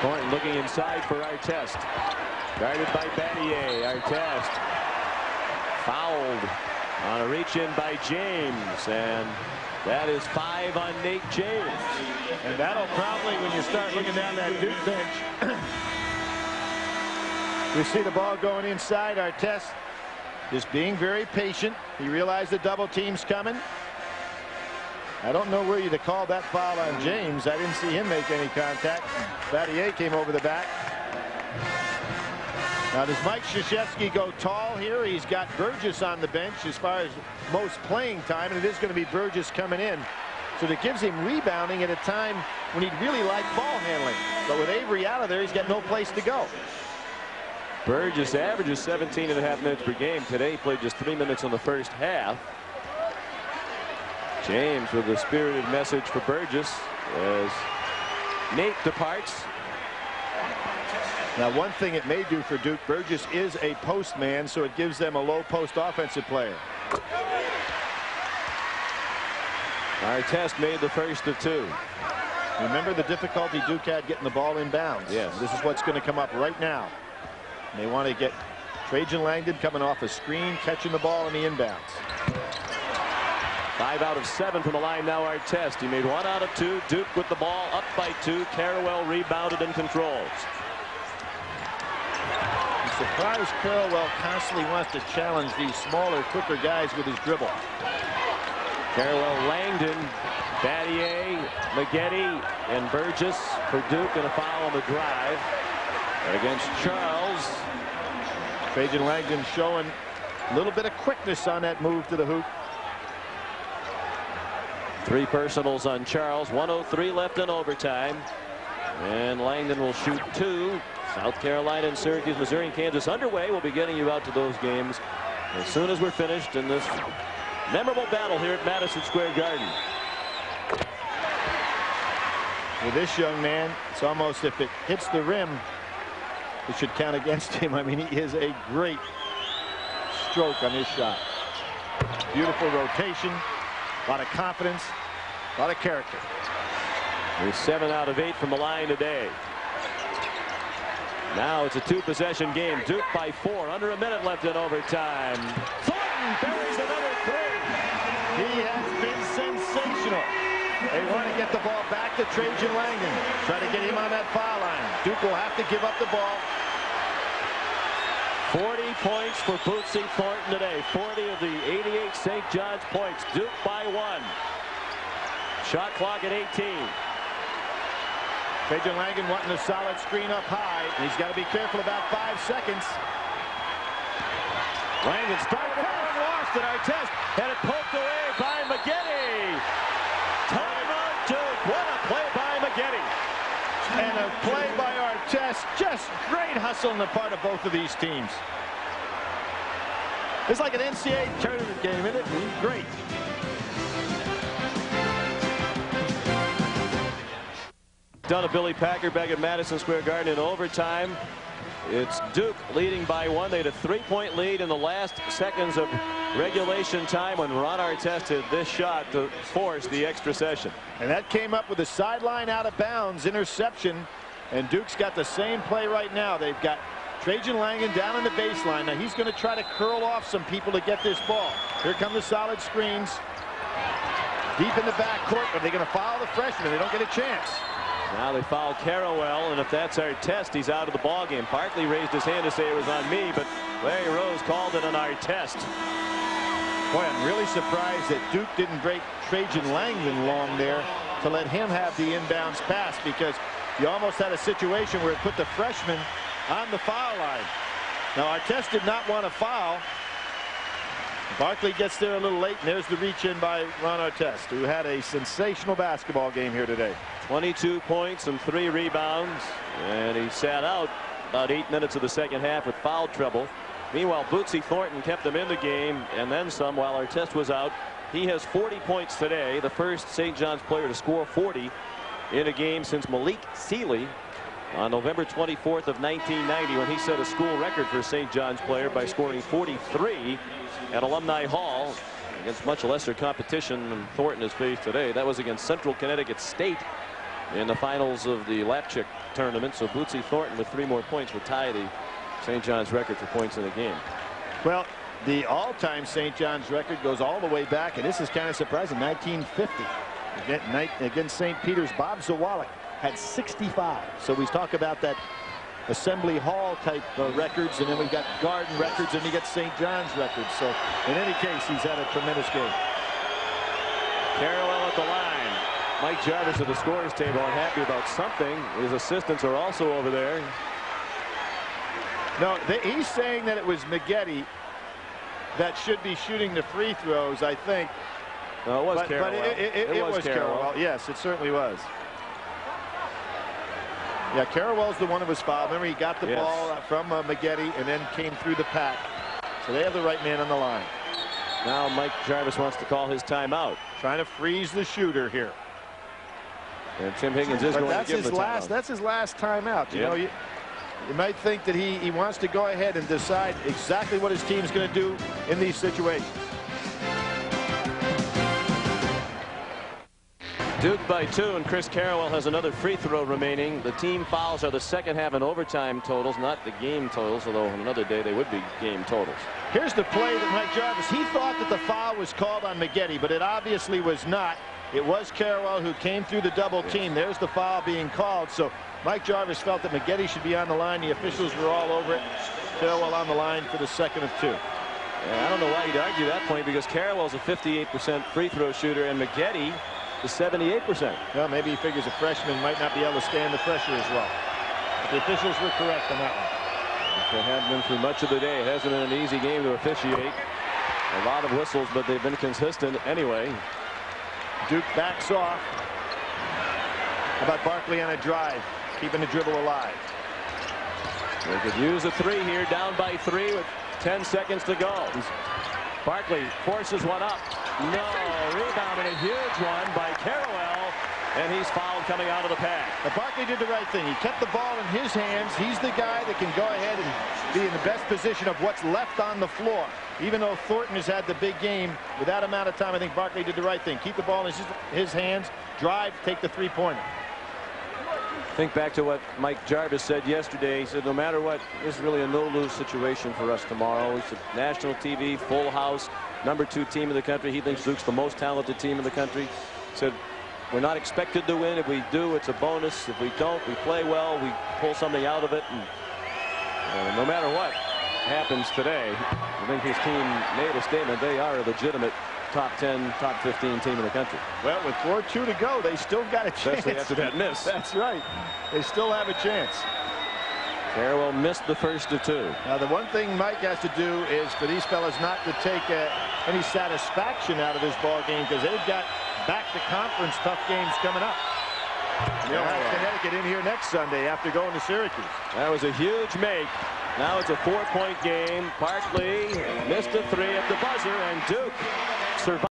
Speaker 2: Thornton looking inside for Artest. Guarded by Battier. Artest fouled on a reach-in by James. And that is 5 on Nate James.
Speaker 3: And that'll probably, when you start looking down that Duke bench, you see the ball going inside. Artest just being very patient. He realized the double team's coming. I don't know where you'd have called that foul on James. I didn't see him make any contact. Battier came over the back. Now, does Mike Krzyzewski go tall here? He's got Burgess on the bench as far as most playing time, and it is going to be Burgess coming in. So that gives him rebounding at a time when he'd really like ball handling. But with Avery out of there, he's got no place to go.
Speaker 2: Burgess averages 17.5 minutes per game. Today he played just 3 minutes in the first half. James with a spirited message for Burgess as Nate departs.
Speaker 3: Now, one thing it may do for Duke, Burgess is a post man, so it gives them a low post offensive player.
Speaker 2: Artest made the first of 2.
Speaker 3: Remember the difficulty Duke had getting the ball in bounds.
Speaker 2: Yes.
Speaker 3: This is what's going to come up right now. They want to get Trajan Langdon coming off a screen, catching the ball in the inbounds.
Speaker 2: 5 out of 7 from the line now. Artest. He made 1 out of 2. Duke with the ball up by 2. Carrawell rebounded and controls.
Speaker 3: I'm surprised Carrawell constantly wants to challenge these smaller, quicker guys with his dribble.
Speaker 2: Carrawell, Langdon, Battier, Maggette, and Burgess for Duke, and a foul on the drive against Charles.
Speaker 3: Trajan Langdon showing a little bit of quickness on that move to the hoop.
Speaker 2: 3 personals on Charles. 1:03 left in overtime. And Langdon will shoot 2. South Carolina and Syracuse, Missouri, and Kansas underway. We'll be getting you out to those games as soon as we're finished in this memorable battle here at Madison Square Garden.
Speaker 3: With this young man, it's almost, if it hits the rim, it should count against him. I mean, he is a great stroke on his shot. Beautiful rotation, a lot of confidence, a lot of character.
Speaker 2: He's 7 out of 8 from the line today. Now it's a 2-possession game. Duke by 4. Under a minute left in overtime. Thornton buries another 3.
Speaker 3: He has been sensational. They want to get the ball back to Trajan Langdon. Try to get him on that foul line. Duke will have to give up the ball.
Speaker 2: 40 points for Bootsy Thornton today. 40 of the 88 St. John's points. Duke by 1. Shot clock at 18.
Speaker 3: Trajan Langdon wanting a solid screen up high. He's got to be careful about 5 seconds.
Speaker 2: Langdon started and lost at Artest. Had it poked away by Maggette. Timeout Duke. What a play by Maggette.
Speaker 3: And a play by Artest. Just great hustle on the part of both of these teams. It's like an NCAA tournament game, isn't it? Great.
Speaker 2: Done to Billy Packer back at Madison Square Garden in overtime. It's Duke leading by 1. They had a 3-point lead in the last seconds of regulation time when Ron Artest hit this shot to force the extra session.
Speaker 3: And that came up with a sideline out of bounds interception. And Duke's got the same play right now. They've got Trajan Langdon down in the baseline. Now he's going to try to curl off some people to get this ball. Here come the solid screens. Deep in the backcourt. Are they going to foul the freshman? They don't get a chance.
Speaker 2: Now they foul Carawell, and if that's Artest, he's out of the ballgame. Barkley raised his hand to say it was on me, but Larry Rose called it an Artest.
Speaker 3: Boy, I'm really surprised that Duke didn't break Trajan Langdon long there to let him have the inbounds pass, because you almost had a situation where it put the freshman on the foul line. Now Artest did not want to foul. Barkley gets there a little late, and there's the reach in by Ron Artest, who had a sensational basketball game here today.
Speaker 2: 22 points and 3 rebounds, and he sat out about 8 minutes of the second half with foul trouble. Meanwhile, Bootsy Thornton kept them in the game and then some while Artest was out. He has 40 points today, the first St. John's player to score 40 in a game since Malik Sealy on November 24th of 1990, when he set a school record for a St. John's player by scoring 43 at Alumni Hall against much lesser competition than Thornton has faced today. That was against Central Connecticut State in the finals of the Lapchick tournament. So Bootsy Thornton with 3 more points would tie the St. John's record for points in a game.
Speaker 3: Well, the all-time St. John's record goes all the way back, and this is kind of surprising, 1950. Against St. Peter's, Bob Zawalik had 65. So we talk about that Assembly Hall type records, and then we've got Garden records, and you get St. John's records. So in any case, he's had a tremendous game.
Speaker 2: Carawell at the line. Mike Jarvis at the scorer's table unhappy about something. His assistants are also over there.
Speaker 3: No, he's saying that it was Maggette that should be shooting the free throws, I think.
Speaker 2: No, it was Carawell.
Speaker 3: But it was Carawell. Yes, it certainly was. Yeah, Carawell's the one who was fouled. Remember, he got the ball from Maggette and then came through the pack. So they have the right man on the line.
Speaker 2: Now Mike Jarvis wants to call his timeout.
Speaker 3: Trying to freeze the shooter here.
Speaker 2: And Tim Higgins is going to give him the timeout.
Speaker 3: That's his last timeout. You know, you might think that he wants to go ahead and decide exactly what his team's going to do in these situations.
Speaker 2: Duke by 2, and Chris Carawell has another free throw remaining. The team fouls are the second half and overtime totals, not the game totals, although on another day they would be game totals.
Speaker 3: Here's the play that Mike Jarvis, he thought that the foul was called on Maggette, but it obviously was not. It was Carawell who came through the double team. There's the foul being called. So Mike Jarvis felt that Maggette should be on the line. The officials were all over it. Carawell on the line for the second of 2.
Speaker 2: Yeah, I don't know why you'd argue that point, because Carawell's a 58% free throw shooter and Maggette is 78%.
Speaker 3: Well, maybe he figures a freshman might not be able to stand the pressure as well. But the officials were correct on that one.
Speaker 2: They have been through much of the day. It hasn't been an easy game to officiate. A lot of whistles, but they've been consistent anyway.
Speaker 3: Duke backs off. How about Barkley on a drive, keeping the dribble alive?
Speaker 2: They could use a three here, down by 3 with 10 seconds to go. Barkley forces one up. No, rebound, and a huge one by Carrawell, and he's fouled coming out of the pack.
Speaker 3: Now, Barkley did the right thing. He kept the ball in his hands. He's the guy that can go ahead and be in the best position of what's left on the floor. Even though Thornton has had the big game, with that amount of time, I think Barkley did the right thing. Keep the ball in his hands, drive, take the three-pointer.
Speaker 2: Think back to what Mike Jarvis said yesterday. He said, no matter what, this is really a no-lose situation for us tomorrow. He said, national TV, full house, #2 team in the country. He thinks Duke's the most talented team in the country. He said, we're not expected to win. If we do, it's a bonus. If we don't, we play well. We pull something out of it. And no matter what happens today, I think his team made a statement. They are a legitimate top 10, top 15 team in the country.
Speaker 3: Well, with 4-2 to go, they still got a chance.
Speaker 2: Especially after that miss.
Speaker 3: That's right. They still have a chance.
Speaker 2: Carrawell missed the first of 2.
Speaker 3: Now, the one thing Mike has to do is for these fellas not to take any satisfaction out of this ball game, because they've got back-to-conference tough games coming up. They'll have Connecticut in here next Sunday after going to Syracuse.
Speaker 2: That was a huge make. Now it's a 4-point game. Barkley missed a 3 at the buzzer, and Duke survived.